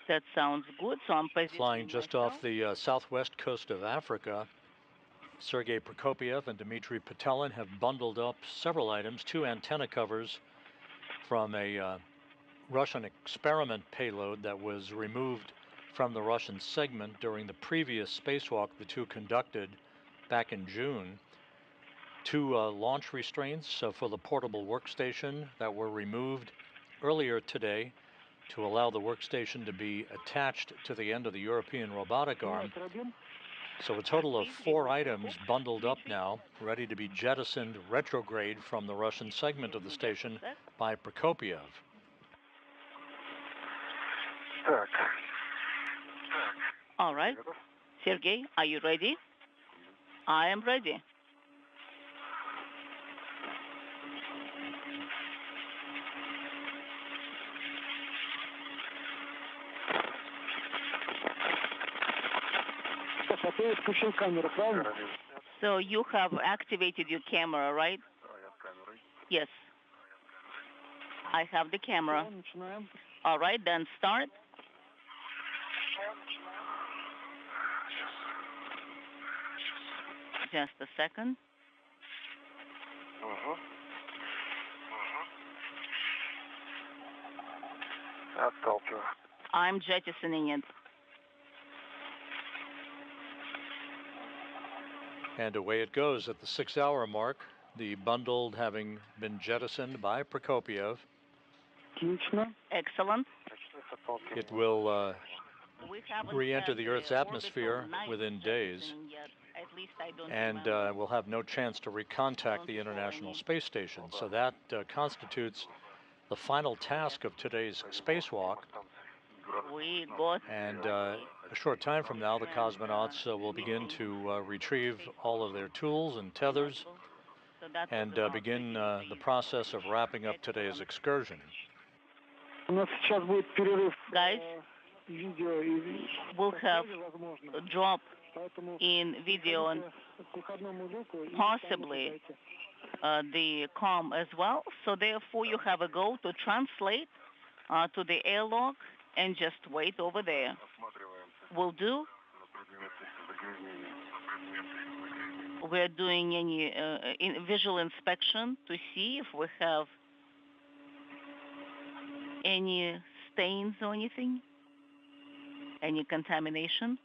That sounds good. So I'm flying just off the southwest coast of Africa. Sergei Prokopyev and Dmitry Petelin have bundled up several items, 2 antenna covers from a Russian experiment payload that was removed from the Russian segment during the previous spacewalk the two conducted back in June. 2 launch restraints for the portable workstation that were removed earlier today to allow the workstation to be attached to the end of the European robotic arm. So a total of 4 items bundled up now, ready to be jettisoned retrograde from the Russian segment of the station by Prokopyev. All right. Sergey, are you ready? I am ready. So you have activated your camera, right? Yes. I have the camera. All right, then start. Just a second. I'm jettisoning it. And away it goes at the 6-hour mark, the bundled having been jettisoned by Prokopiev. Excellent. It will re-enter the Earth's atmosphere within days, and will have no chance to recontact the International Space Station. So that constitutes the final task of today's spacewalk. And a short time from now, the cosmonauts will begin to retrieve all of their tools and tethers and begin the process of wrapping up today's excursion. Guys, we'll have a drop in video and possibly the comm as well. So therefore, you have a go to translate to the airlock and just wait over there. Will do. We're doing any visual inspection to see if we have any stains or anything, any contamination.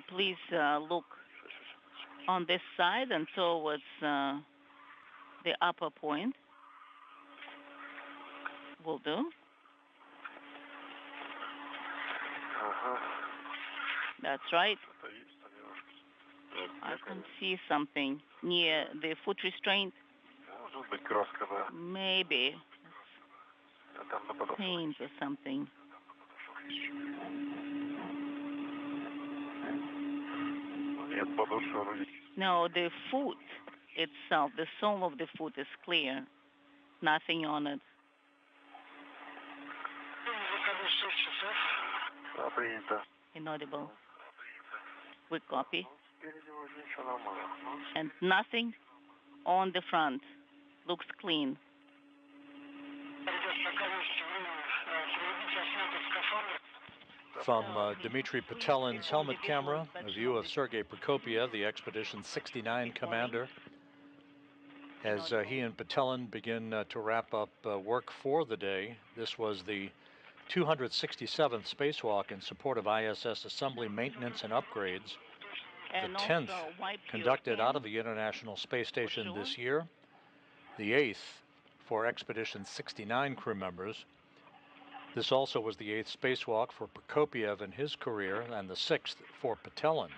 Please look on this side and towards the upper point. Will do. That's right. I can see something near the foot restraint. Maybe paint or something. No, the foot itself, the sole of the foot is clear. Nothing on it. Inaudible. We copy. And nothing on the front. Looks clean. From Dmitry Petelin's helmet camera, a view of Sergei Prokopiev, the Expedition 69 commander, as he and Petelin begin to wrap up work for the day. This was the 267th spacewalk in support of ISS assembly, maintenance, and upgrades. The 10th conducted out of the International Space Station this year. The 8th for Expedition 69 crew members. This also was the 8th spacewalk for Prokopiev in his career, and the 6th for Petelin.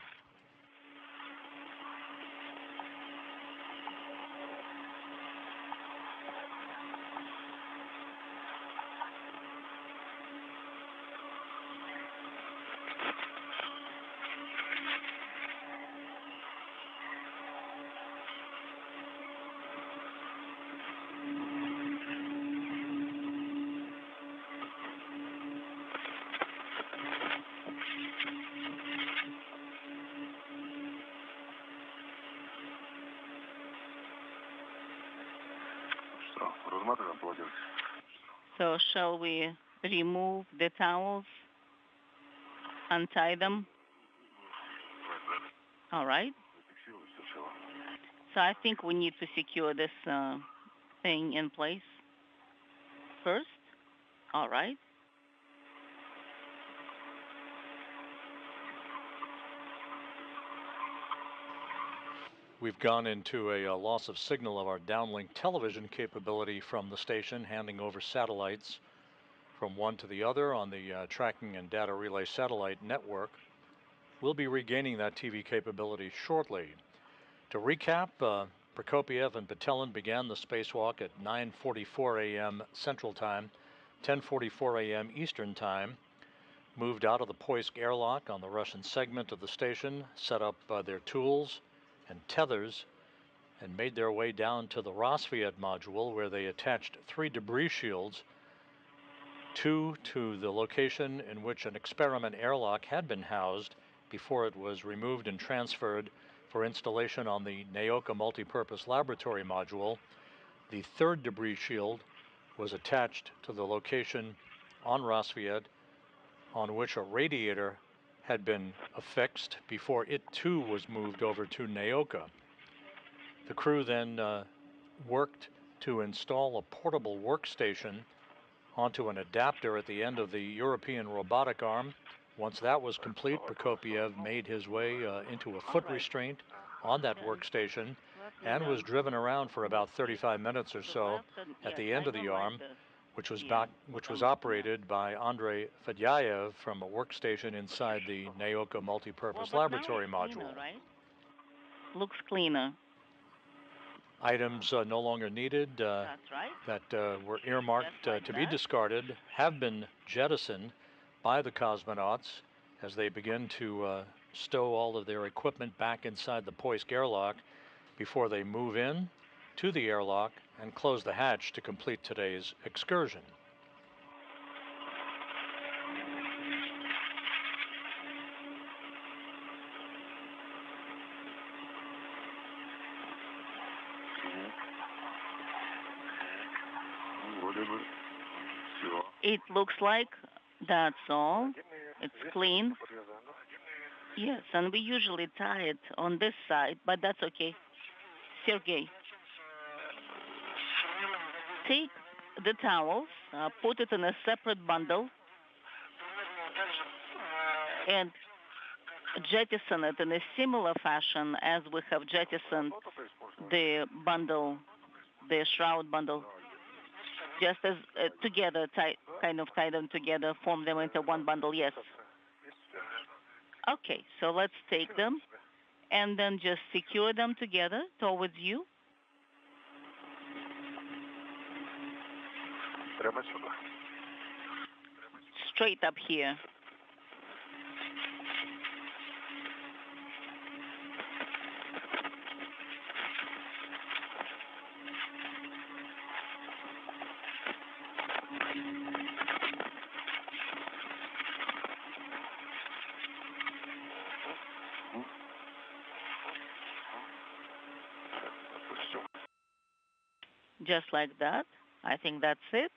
So shall we remove the towels, untie them? All right. So I think we need to secure this thing in place first. All right. We've gone into a loss of signal of our downlink television capability from the station, handing over satellites from one to the other on the tracking and data relay satellite network. We'll be regaining that TV capability shortly. To recap, Prokopiev and Petelin began the spacewalk at 9:44 a.m. Central Time, 10:44 a.m. Eastern Time, moved out of the Poisk airlock on the Russian segment of the station, set up their tools and tethers, and made their way down to the Rosviet module, where they attached 3 debris shields, 2 to the location in which an experiment airlock had been housed before it was removed and transferred for installation on the Naoka multipurpose laboratory module. The 3rd debris shield was attached to the location on Rosviet on which a radiator had been affixed before it too was moved over to Naoka. The crew then worked to install a portable workstation onto an adapter at the end of the European robotic arm. Once that was complete, Prokopiev made his way into a foot restraint on that workstation and was driven around for about 35 minutes or so at the end of the arm, which was operated by Andrei Fedyaev from a workstation inside the Naoka multipurpose laboratory module. Cleaner, right? Looks cleaner. Items no longer needed That's right. that were earmarked to be discarded have been jettisoned by the cosmonauts as they begin to stow all of their equipment back inside the Poisk airlock before they move in to the airlock and close the hatch to complete today's excursion. It looks like that's all. It's clean. Yes, and we usually tie it on this side, but that's okay. Sergey, take the towels, put it in a separate bundle, and jettison it in a similar fashion as we have jettisoned the bundle, the shroud bundle. Just as together, kind of tie them together, form them into one bundle, yes. Okay, so let's take them and then just secure them together towards you. Straight up here. Just like that. I think that's it.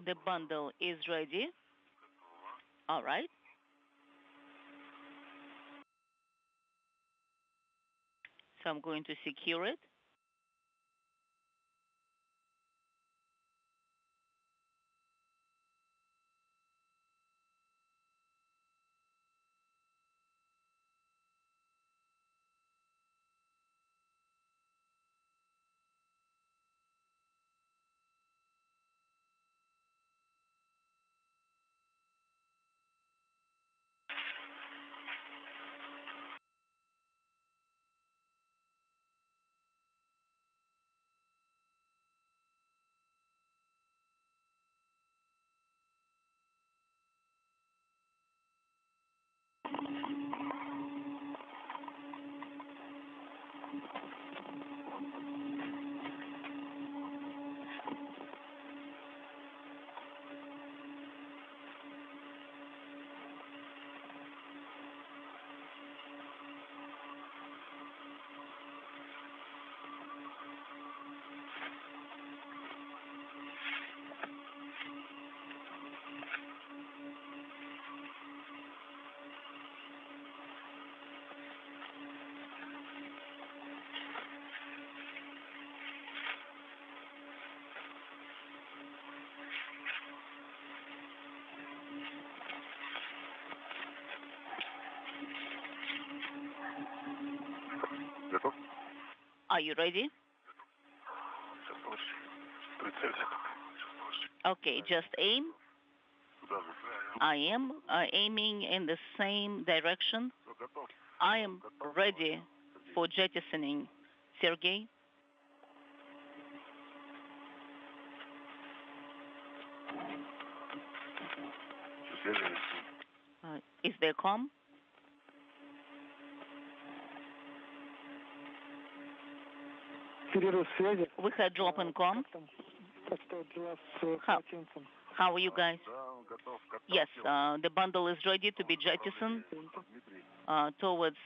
The bundle is ready. All right. So I'm going to secure it. Готов? Are you ready? Сейчас слышишь. Прицелься. Okay, just aim. Куда же? I am aiming in the same direction. Все, готов. I am ready for jettisoning. Sergey? Связи. Is there com? Перерыв связи. We had drop in com. Как стоят дела с полотенцем? How are you guys? Да, готов. Yes, the bundle is ready to be jettisoned towards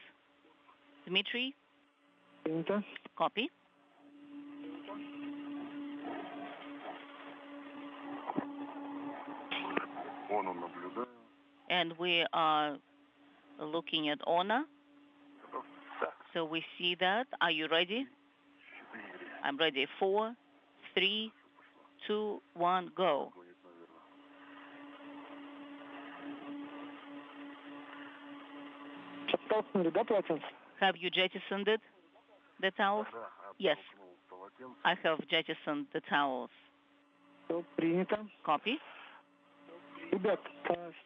Dmitry. Принято. Copy. Он наблюдает. And we are looking at Ona. Готов? Да. So we see that. Are you ready? I'm ready. 4, 3, 2, 1, go. Оттолкнули, да, полотенце? Have you jettisoned it, the towels? Yes, I have jettisoned the towels. Все, принято. Copy. Ребят,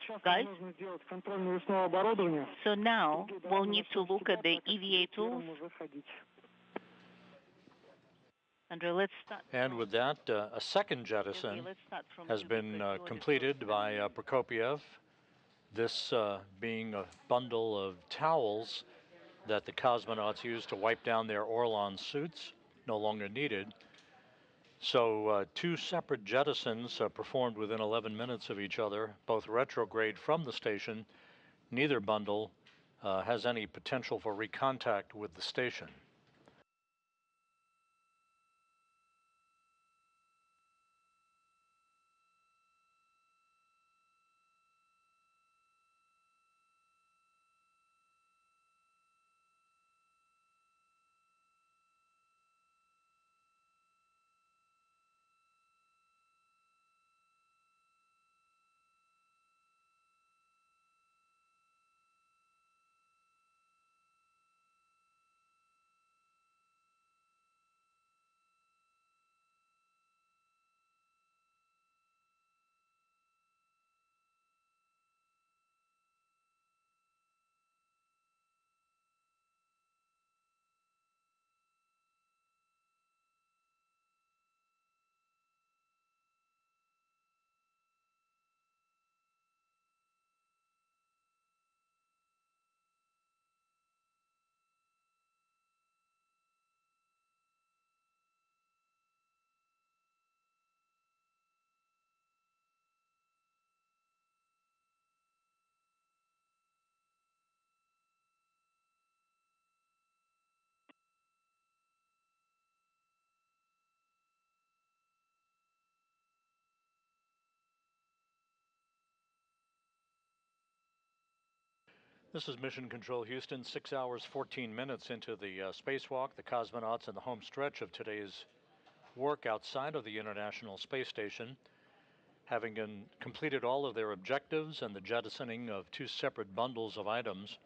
сейчас Guys? нам нужно сделать контрольно-весное оборудование. So now we'll need to look at the EVA tools. Andrei, let's start. And with that, a second jettison has been completed by Prokopiev. This being a bundle of towels that the cosmonauts used to wipe down their Orlan suits, no longer needed. So two separate jettisons performed within 11 minutes of each other, both retrograde from the station. Neither bundle has any potential for recontact with the station. This is Mission Control Houston, 6 hours, 14 minutes into the spacewalk. The cosmonauts in the home stretch of today's work outside of the International Space Station, having completed all of their objectives and the jettisoning of two separate bundles of items,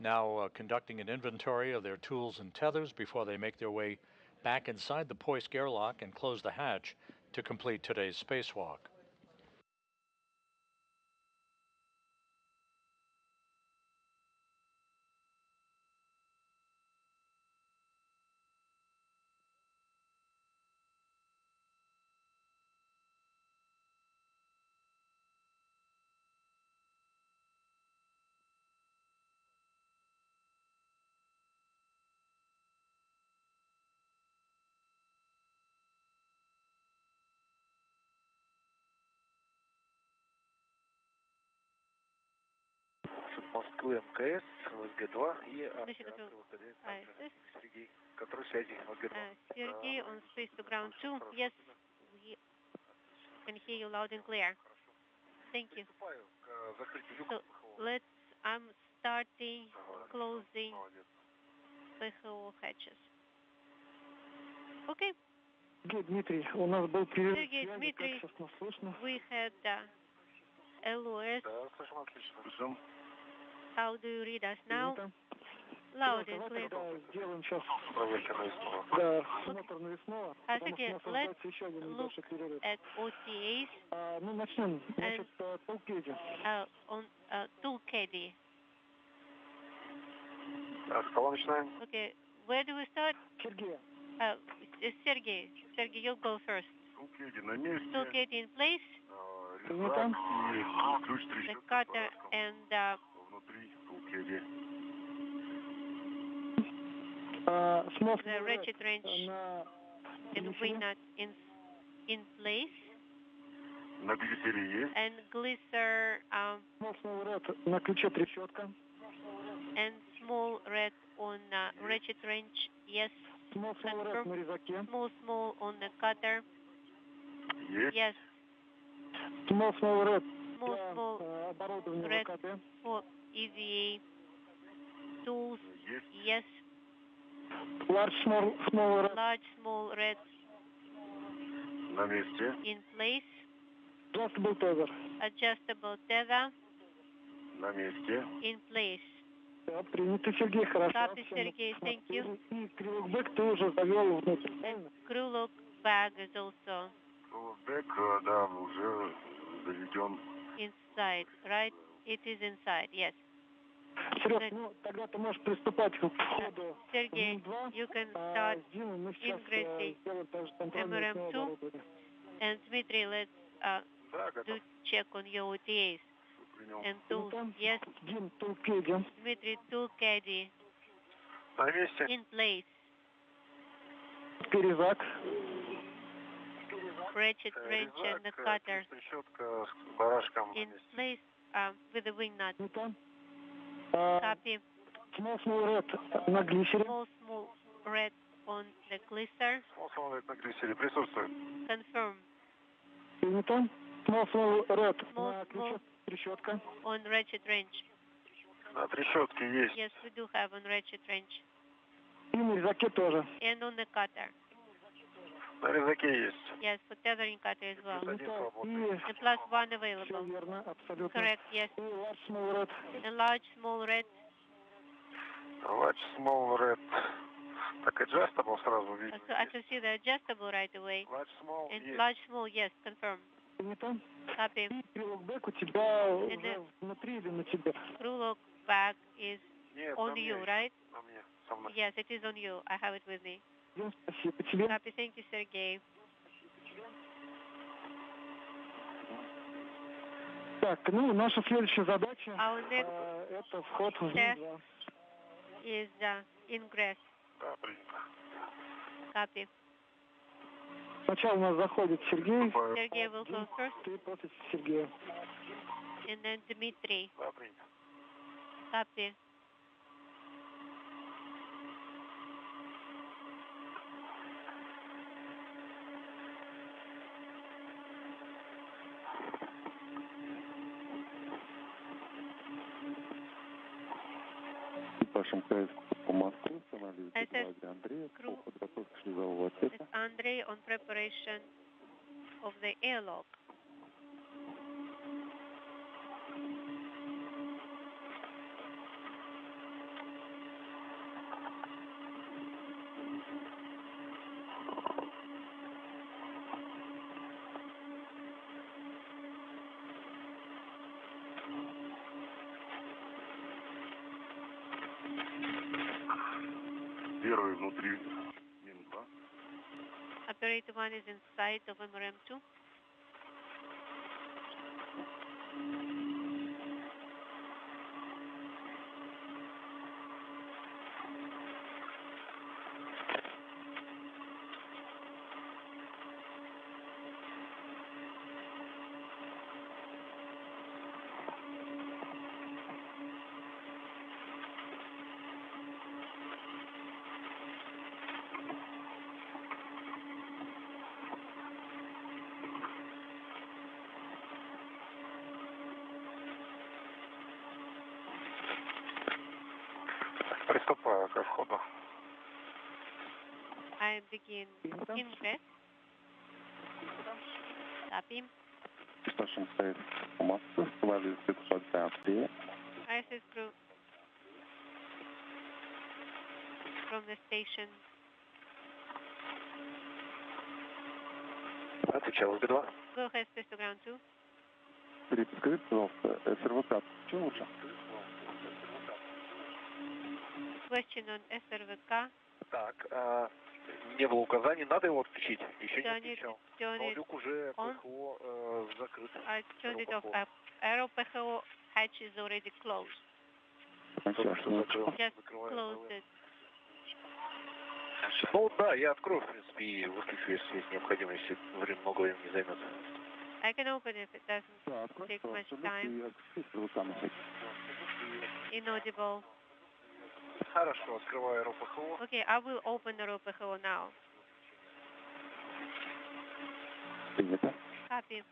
now conducting an inventory of their tools and tethers before they make their way back inside the Poisk airlock and close the hatch to complete today's spacewalk. Москвы МКС, ВСГ-2 и Mission to ISS. Сергей, который связи ВСГ-2. Sergey on space to ground 2. Yes, we can hear you loud and clear. Thank you. So I'm starting closing PHO hatches. Okay. Дмитрий, у нас был перерыв Sergey, связи, Dmitry, как сейчас нас слышно? we had LOS. Да, слышим отлично. Слышим. How do you read us now? Loud and clear. Сделаем сейчас Проверка снова. да, смотр навесного, потому Sergey, что у нас let's ожидается еще один look небольшой перерыв. at OTAs Ну, начнем. Значит, Толкеди. on Tulkedi. А с кого начинаем? Okay, where do we start? Сергей. Sergey. Sergey, you'll go first. Tulkedi на месте. Tulkedi in place. Резак и ключ The трещотки cutter and внутри Tulkedi. the ratchet wrench and wing nut in place. На глиссере есть. And glisser на ключе трещотка. and small red on ratchet wrench. Yes. Small red на резаке. Small on the cutter. Есть. Yes. Small red. Small оборудование red ВКТ. for EVA tools. Есть. Yes. Large small red. На месте. In place. Adjustable tether. Adjustable tether. На месте. In place. Да, принято, Сергей, хорошо. Copy, Sergey, thank you. И крылок ты уже завел внутрь. Крылок bag is also Бэк, да, уже заведен. inside, right? It is inside, yes. Серег, ну тогда ты можешь приступать к входу. Sergey, you can start ingressing MRM2. and Dmitry, let's do check on your OTAs and tools. Yes. Dmitry, tool caddy. На месте. In place. Резак. Ratchet wrench and the cutter. Трещотка с барашком. In place with the wing nut. Copy. Small red на глиссере. Small red on the glisser. Small red на глиссере присутствует. Confirm. Принято. Small red на ключе трещотка. On ratchet wrench. На трещотке есть. Yes, we do have on ratchet wrench. И на резаке тоже. And on the cutter. На резаке есть. Yes, for tethering cutter as well. Один The plus one available. Верно, абсолютно. Correct, yes. И large small red. A large small red. Large small red. Так, adjustable сразу видно. So I can see the adjustable right away. Large small And есть. large small, yes, confirm. Принято. Copy. И крылок бэк у тебя уже внутри или на тебе? Крылок bag is Нет, on на you, мне. right? На мне. Со мной. Yes, it is on you. I have it with me. Спасибо тебе. Copy. Thank you, Sergey. Так, ну, наша следующая задача Our next это вход в test Зум-2. is ingress. Да, принято. Copy. Сначала у нас заходит Сергей. Sergey will go first, Ты после Сергея. and then Dmitry. Да, принято. Copy. Вашим КС по Москве, анализ ISS Андрея, crew. по подготовке шлюзового отсека. It's Andrei on preparation of the airlock. Первый внутри. Минута. Operator 1 is inside of MRM2. Приступаю ко входу. I begin ingress. Copy. Station space по Москве, установили 503. ISS crew from the station. Отвечал B2. Go ahead, space to ground 2. Скажите, пожалуйста, СРВК отключил уже? Question on SRVK. Так, не было указаний, надо его отключить. Еще не Turn отключал. turn Но it люк уже on. ПХО закрыт. I turned it off. Aero hatch is already closed. Только что закрыл. Just Закрываю. closed it. Ну да, я открою, в принципе, и выключу, если есть необходимость, если много времени не займет. I can open if it doesn't take much time. Inaudible. Хорошо, открываю РОПХО. Okay, I will open the ROPHO now. Copy.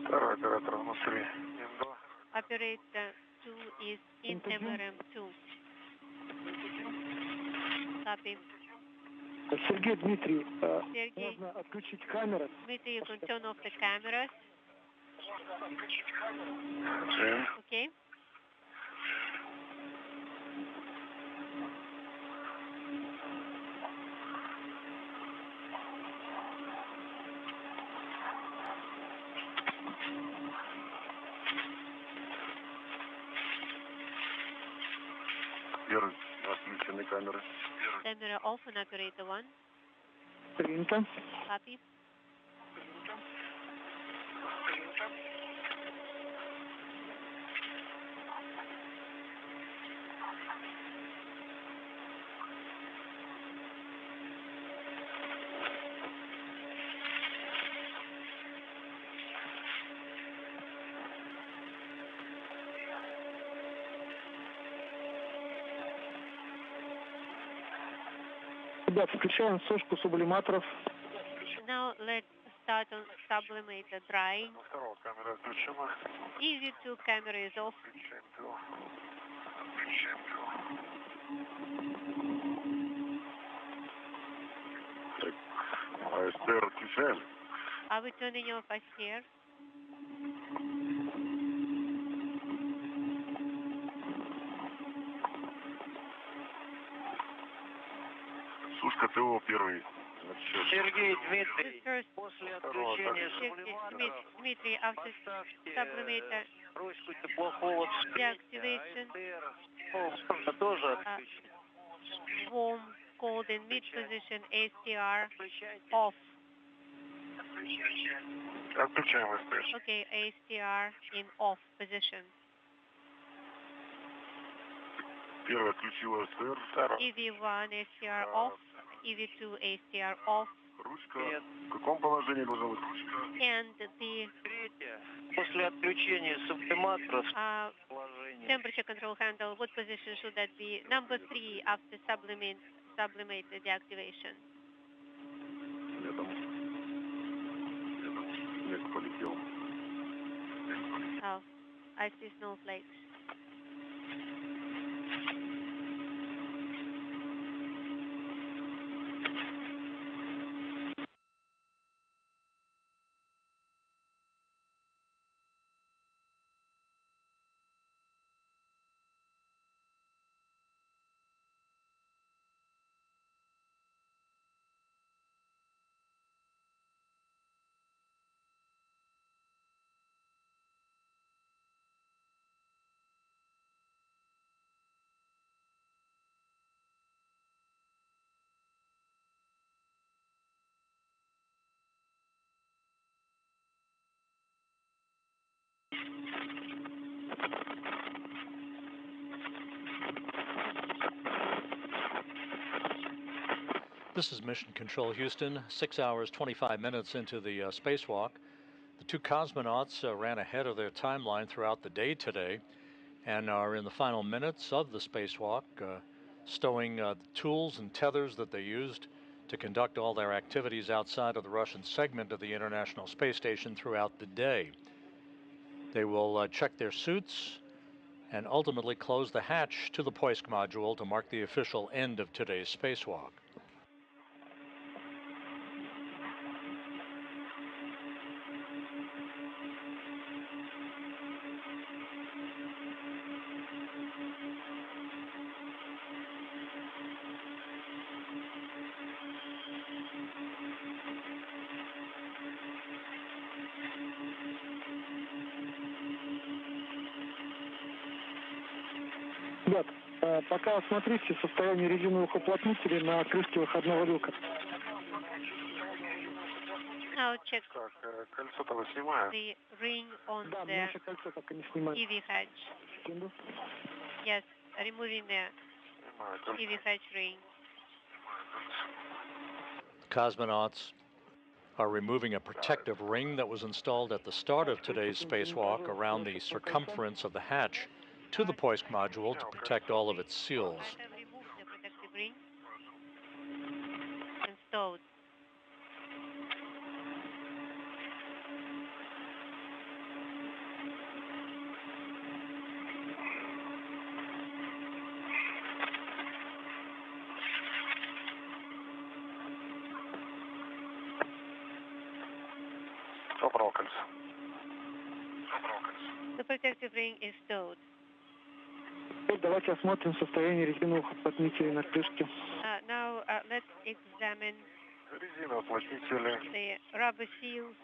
Второй оператор внутри. М2. Operator 2 is in MRM2. Copy. Сергей, Дмитрий, Сергей, можно отключить камеры? Dmitry, you can turn off the cameras. Okay. Первый. Отключены камеры. Camera off on operator 1. Принято. Copy. Ребят, включаем сошку сублиматоров. Now let's start on sublimator drying. Второго камера отключена. EV2 camera is off. Включаем ТО. Включаем ТО. Так, АСТР отключаем. Are we turning off ISR? Сушка ТО первый. Сергей, Дмитрий, First, после отключения Dmitry, after sublimator ручку теплохода deactivation, тоже отключить. warm, cold in mid position, ASTR off. Отключаем АСТР. Okay, ASTR in off position. Первый отключил АСТР. Второй. EV1 ASTR off, EV2 ASTR off, Ручка. В каком положении должна быть ручка? and the Третье. После отключения сублиматоров положение. temperature control handle, what position should that be? Number 3 after sublimate deactivation. Снег полетел. Oh, I see snowflakes. This is Mission Control Houston, 6 hours, 25 minutes into the spacewalk. The two cosmonauts ran ahead of their timeline throughout the day today and are in the final minutes of the spacewalk, stowing the tools and tethers that they used to conduct all their activities outside of the Russian segment of the International Space Station throughout the day. They will check their suits and ultimately close the hatch to the Poisk module to mark the official end of today's spacewalk. Ребят, пока осмотрите состояние резиновых уплотнителей на крышке выходного люка. Now check Так, кольцо-то вы снимаете? the ring on Да, мы the наше кольцо пока не снимаем. EV hatch. Секунду. Yes, removing the Снимаю кольцо. EV hatch ring. Cosmonauts are removing a protective ring that was installed at the start of today's spacewalk around the circumference of the hatch to the Poisk module to protect all of its seals. I have removed the protective ring and stowed. Собрал кольцо. The protective ring is stowed. Теперь давайте осмотрим состояние резиновых уплотнителей на крышке. Now let's examine Резиноуплотнители the rubber seals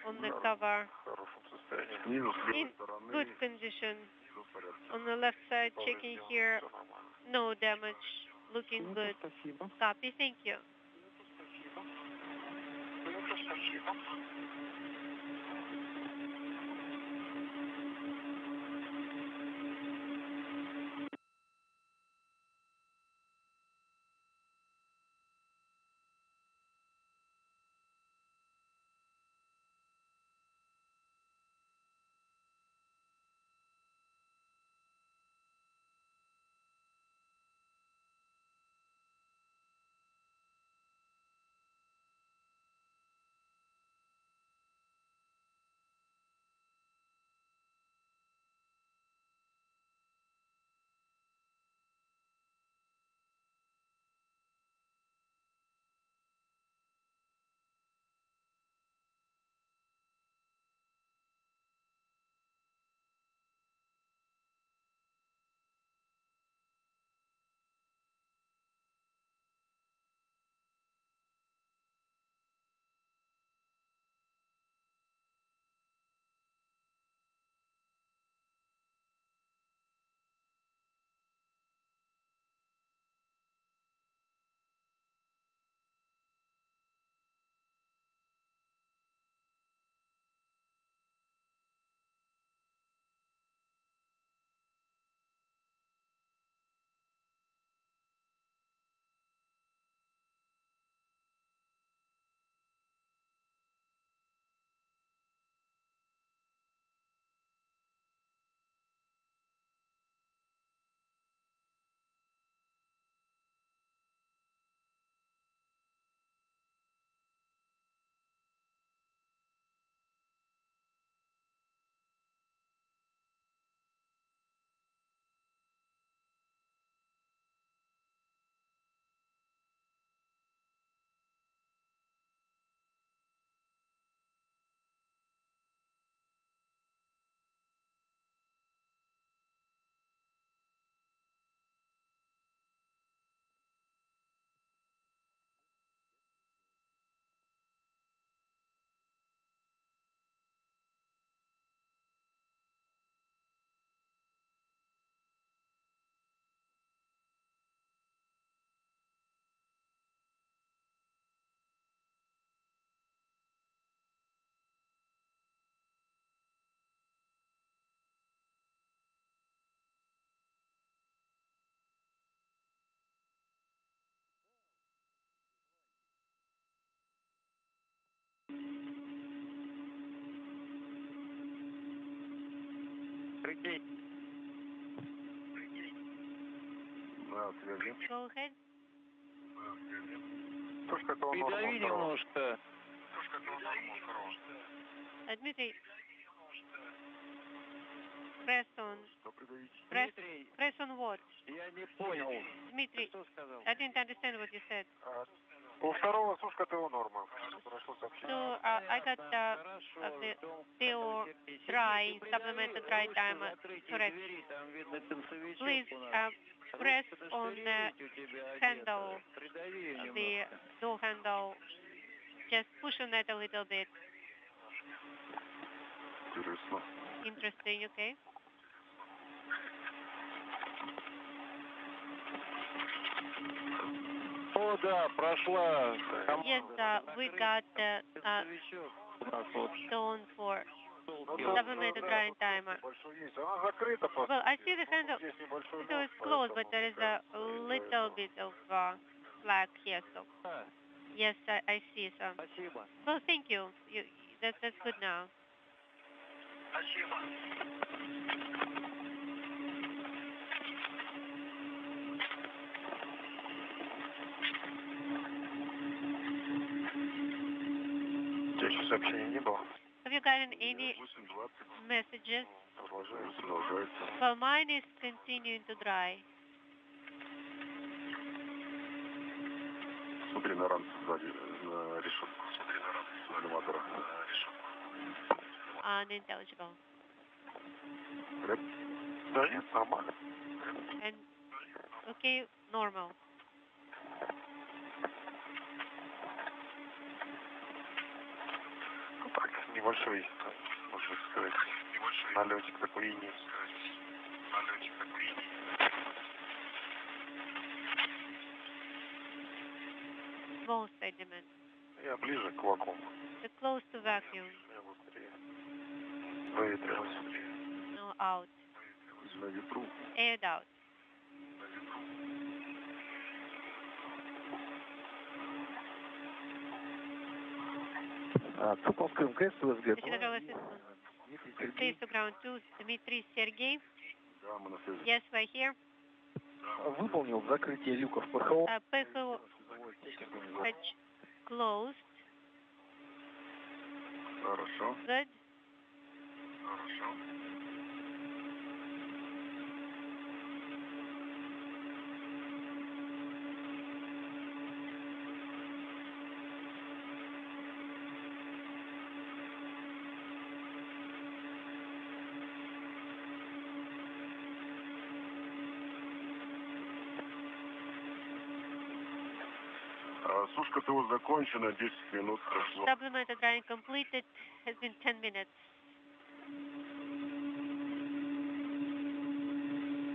on the cover в хорошем состоянии. Снизу, с in левой стороны. good condition. Снизу в порядке. On the left side, Тоже checking резина, here, всё нормально. no damage, looking good. Спасибо. Copy, thank you. Да, связи. Go ahead. Сушка, это он Придави немножко. Dmitry, press on. Что придавить? Press on what? Я не понял. Dmitry, Что сказал? I didn't understand what you said. У второго сушка ТО норма. Прошло сообщение. So I got the TO dry, supplemental dry timer, correct. Please press on the handle, the door handle. Just push on it a little bit. Интересно. Interesting, okay? О, да, прошла. Yes, we got tone for supplemental drying timer. Большой есть. Она закрыта по Well, I see the handle, Здесь небольшой so люк, it's closed, but поэтому there is a little bit of slack here, so yes, I see some. Спасибо. Well, thank you. That's good now. Здесь еще сообщений не было. Have you gotten any 8:20. messages? Продолжается. Well, mine is continuing to dry. Смотри на рамку сзади, на решетку. Смотри на рамку коллиматора, на решетку. Unintelligible. Да нет, нормально. And okay, normal. Ну так, небольшой, можно сказать, налетик такой и нет. Налетик такой и нет. Small sediment. Я ближе к вакууму. Close to vacuum. Я быстрее. Проветрилось. No, out. На ветру. Aired out. Цуковская МКС, УСГ. Please to ground 2, Dmitry, Sergey. Да, мы на связи. Yes, we're here. Выполнил закрытие люков ПХО. PHO hatch closed. Хорошо. Good. Хорошо. Сушка ТО закончена, 10 минут прошло. Supplemental drying completed. Has been 10 minutes.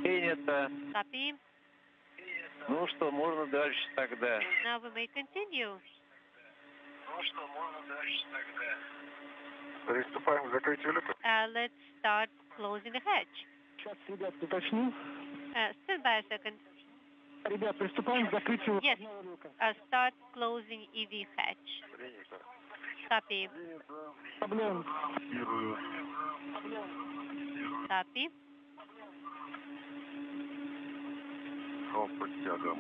Принято. Copy. Ну что, можно дальше тогда. Now we may continue. Ну что, можно дальше тогда. Приступаем к закрытию люка. Let's start closing the hatch. Сейчас, ребят, уточню. Stand by a second. Ребят, приступаем к закрытию Yes. одного люка. Start closing EV hatch. Принято. Copy. Принято. Проблем. Фиксирую. Copy. По подтягам.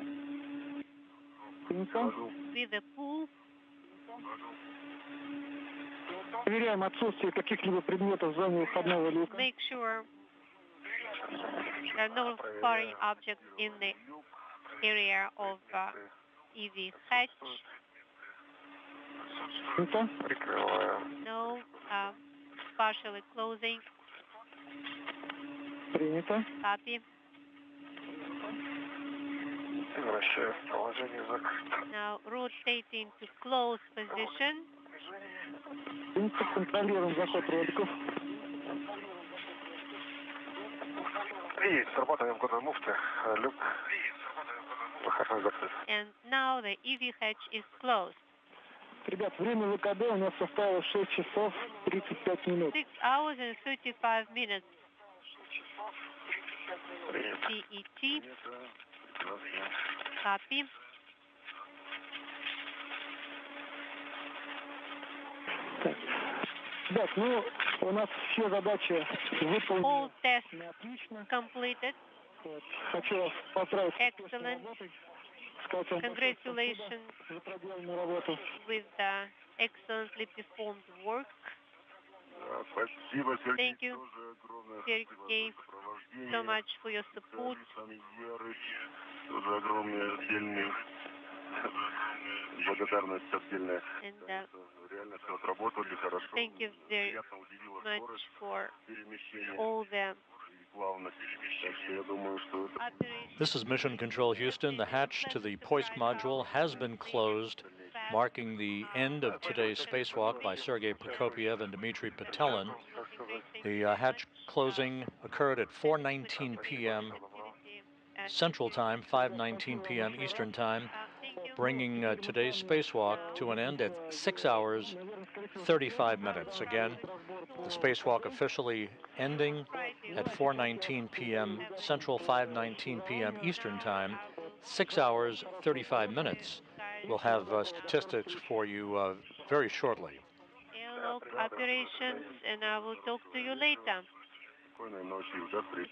Принято. With the pull. Проверяем отсутствие каких-либо предметов в зоне выходного люка. Make sure there are no foreign objects in the area of EV hatch. Принято. Прикрываю. No partially closing. Принято. Copy. Вращаю в положение закрыто. Now rotating to close position. Принято. Контролируем заход роликов. И срабатываем кодовой муфты. Люк. Выходной закрыт. And now the EV hatch is closed. Ребят, время ВКД у нас составило 6 часов 35 минут. 6 hours and 35 minutes. Принято. CET. Copy. Так, ребят, ну, У нас все задачи выполнены. All tests completed. Вот. Хочу вас поздравить с Excellent. работой. Сказать вам Congratulations за проделанную работу. with the excellently performed work. Спасибо, Сергей. Thank you, Тоже огромное Sergey, сопровождение. so much for your support. Тоже огромная отдельная благодарность отдельная. And Реально все отработали хорошо. thank you very Приятно удивила much скорость for перемещения all the и плавность. Так что я думаю, что это... operations. This is Mission Control Houston. The hatch to the Poisk module has been closed, marking the end of today's spacewalk by Sergei Prokopyev and Dmitry Petelin. The hatch closing occurred at 4:19 p.m. Central Time, 5:19 p.m. Eastern Time, bringing today's spacewalk to an end at 6 hours, 35 minutes. Again, the spacewalk officially ending at 4:19 p.m. Central, 5:19 p.m. Eastern Time, 6 hours, 35 minutes. We'll have statistics for you very shortly. Airlock operations, and I will talk to you later.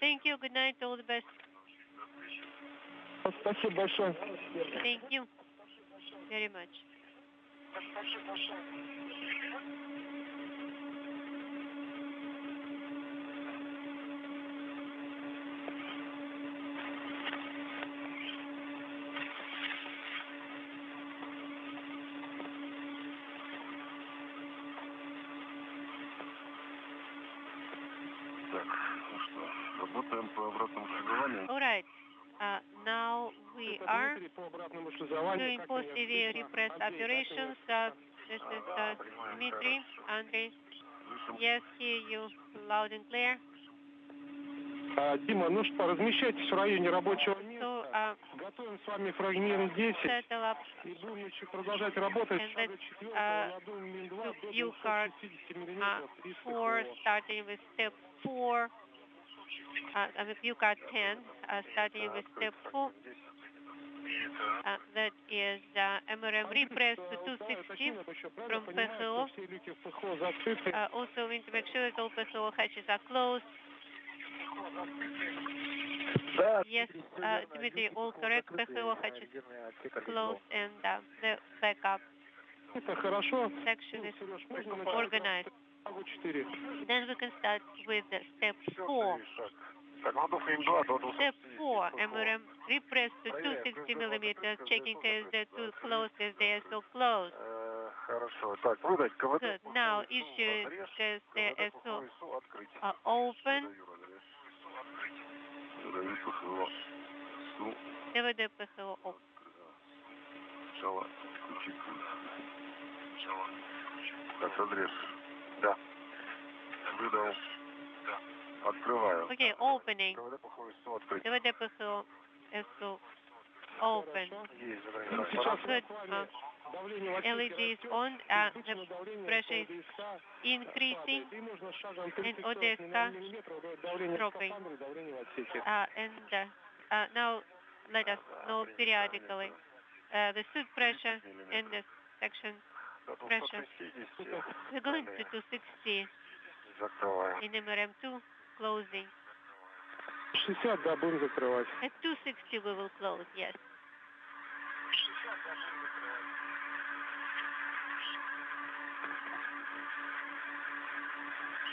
Thank you. Good night. All the best. Спасибо большое. Thank you very much. Так, ну что, работаем по обратному шагованию. All right. Now we are doing post-EV repress operations. This is Dmitry, Andrei. Yes, hear you loud and clear. Дима, ну что, размещайтесь в районе рабочего So, места. Готовим с вами фрагмент 10. settle up И будем еще продолжать работать. and let's do view card 4, starting with step 4. With view card 10, starting with step 4. That is MRM repress to 260 from PHO. Also, we need to make sure that all PHO hatches are closed. Yes, Dmitry, all correct. PHO hatches closed and the backup section is organized. Then we can start with step 4. Step 4, MRM repress to 260 millimeters, checking case the two closed as they are so close. Good. Now issue case the SO open. ДВД ПХО open. Так, разрез. Да. Выдал. Да. Открываю. Okay, opening. ДВД ПХО SO open. Good. LED is on. The pressure is increasing and ODSK dropping. And now let us know periodically the suit pressure and the section pressure. We're going to 260 in MRM2 closing. 60, да, будем закрывать. At 260 we will close, yes.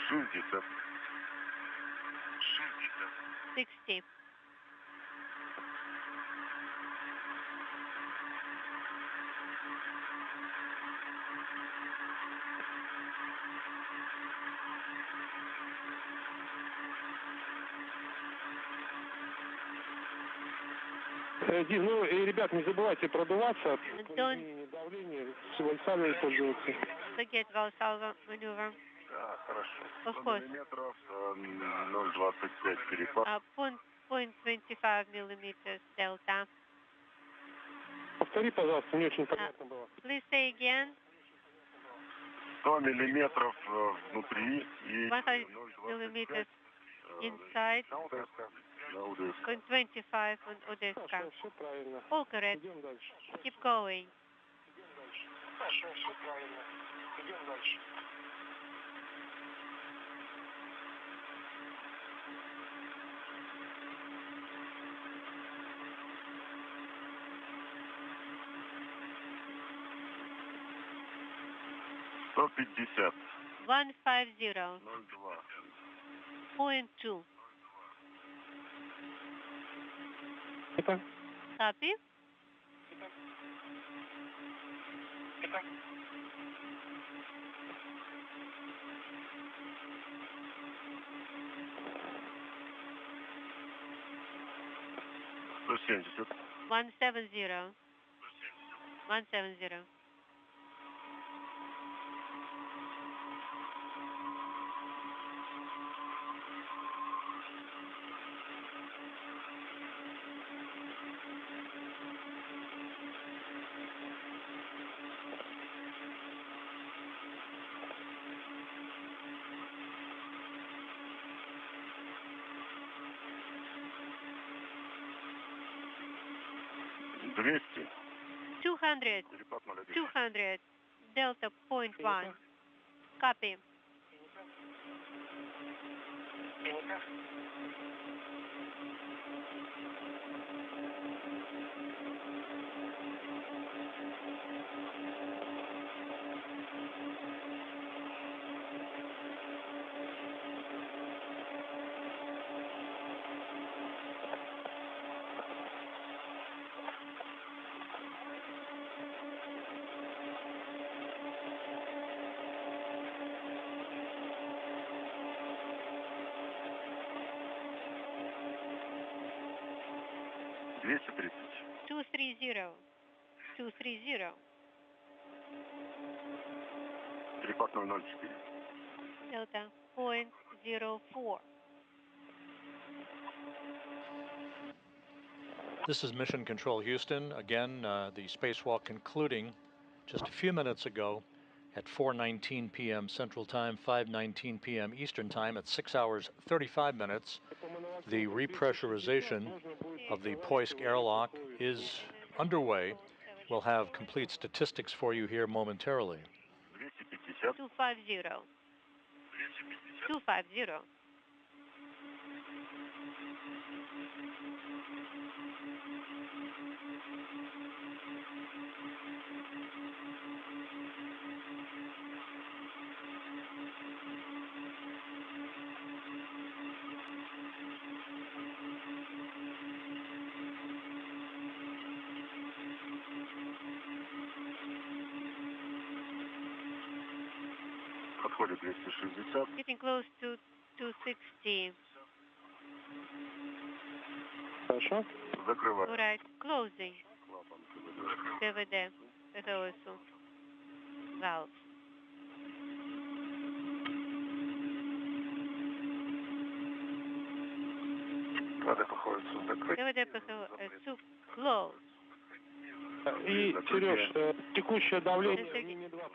Шестьдесят. 60. Дим, ну и, ребят, не забывайте продуваться. Don't Давление, Вальсалью пользоваться. forget Valsalva maneuver. Да, хорошо. Of course. Миллиметров 0,25 перепад. 0.25 millimeters delta. Повтори, пожалуйста, не очень понятно было. Please say again. 100 миллиметров внутри и 100 millimeters inside. 0.25 on Odessa. Все правильно. All correct. Идем дальше. Keep going. Хорошо, все правильно. Идем дальше. 150. 150. 0.2. Copy. $170. 170. 170. $200. 200. 200. Delta 0.1. Copy. $230. 230. 230. 34004. Delta 0.04. This is Mission Control Houston. Again, the spacewalk concluding just a few minutes ago at 4:19 p.m. Central Time, 5:19 p.m. Eastern Time at 6 hours 35 minutes. The repressurization of the Poisk airlock is underway. We'll have complete statistics for you here momentarily. 250. 250. Подходит 260. Getting close to 260. Хорошо. Закрываю. All right. Closing. Клапан ПВД. ПГОСу. Valve. КВД приходится закрыть. ПВД ПГОСу. Close. И, Сереж, текущее давление Mr. в МИМИ-2 по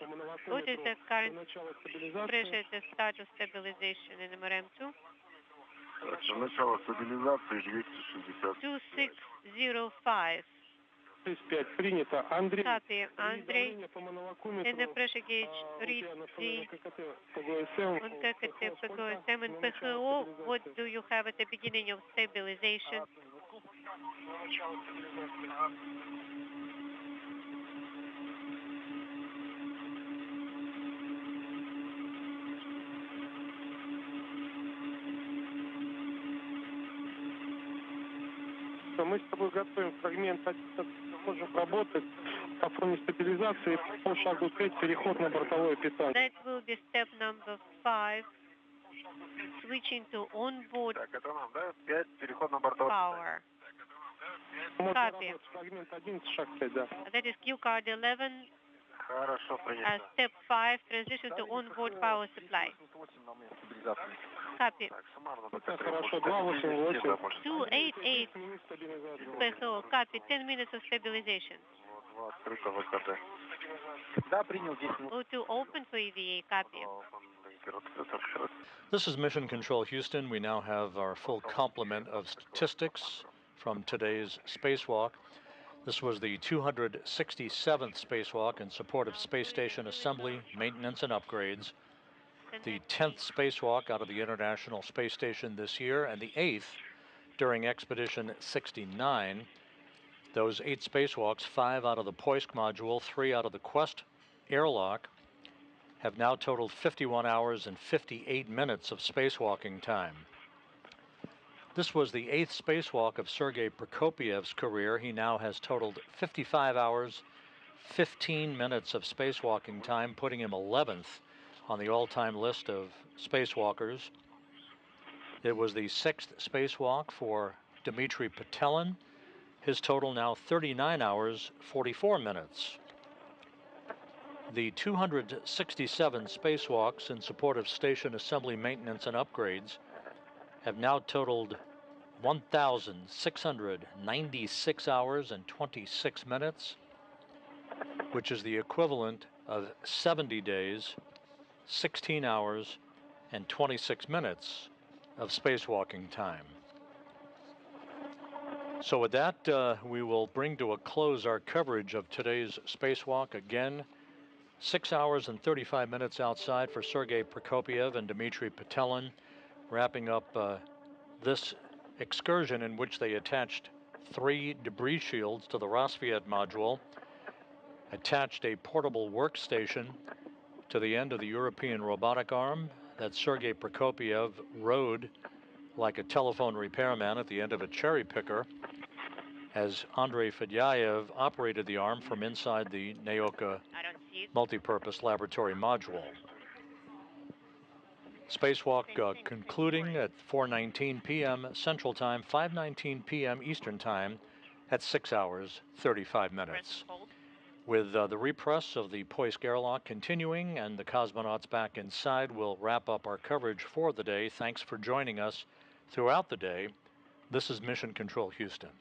What is the мономатрометру current до начала стабилизации. pressure at the start of stabilization in MRM2? До начала стабилизации 260. 2605. 35 принято. Андрей, Copy. Andrei, давление по in the мономакрометру pressure gauge у read тебя на the ККТ по ГСМ. on KKT, PGOSM and PHO. What do you have at the beginning of stabilization? Мы с тобой готовим фрагмент, можем работать по фоне стабилизации по шагу 5 переход на бортовое питание. That will be step number 5. Switching to onboard Так, это нам, да? 5, переход на бортовое. power. Можно Copy. работать фрагмент 1, шаг 5, да. That is Q card 11. Хорошо, принято. Step 5, transition to onboard power supply. Copy. Так, суммарно до Так, хорошо, 288. 288 PHO. Copy. 10 minutes of stabilization. Вот, открыто ВКД. Да, принял 10 минут. O2 open for EVA. Copy. This is Mission Control Houston. We now have our full complement of statistics from today's spacewalk. This was the 267th spacewalk in support of space station assembly, maintenance, and upgrades. The 10th spacewalk out of the International Space Station this year, and the 8th during Expedition 69. Those 8 spacewalks, 5 out of the Poisk module, 3 out of the Quest airlock, have now totaled 51 hours and 58 minutes of spacewalking time. This was the 8th spacewalk of Sergei Prokopiev's career. He now has totaled 55 hours, 15 minutes of spacewalking time, putting him 11th on the all-time list of spacewalkers. It was the 6th spacewalk for Dmitry Petelin. His total now 39 hours, 44 minutes. The 267 spacewalks in support of station assembly maintenance and upgrades have now totaled 1,696 hours and 26 minutes, which is the equivalent of 70 days, 16 hours, and 26 minutes of spacewalking time. So with that, we will bring to a close our coverage of today's spacewalk. Again, 6 hours and 35 minutes outside for Sergei Prokopiev and Dmitry Petelin, wrapping up this excursion in which they attached 3 debris shields to the Rassvet module, attached a portable workstation to the end of the European robotic arm that Sergei Prokopiev rode like a telephone repairman at the end of a cherry picker, as Andrei Fedyaev operated the arm from inside the Naoka multipurpose laboratory module. Spacewalk concluding at 4:19 p.m. Central Time, 5:19 p.m. Eastern Time at 6 hours, 35 minutes. With the repress of the Poisk airlock continuing and the cosmonauts back inside, we'll wrap up our coverage for the day. Thanks for joining us throughout the day. This is Mission Control Houston.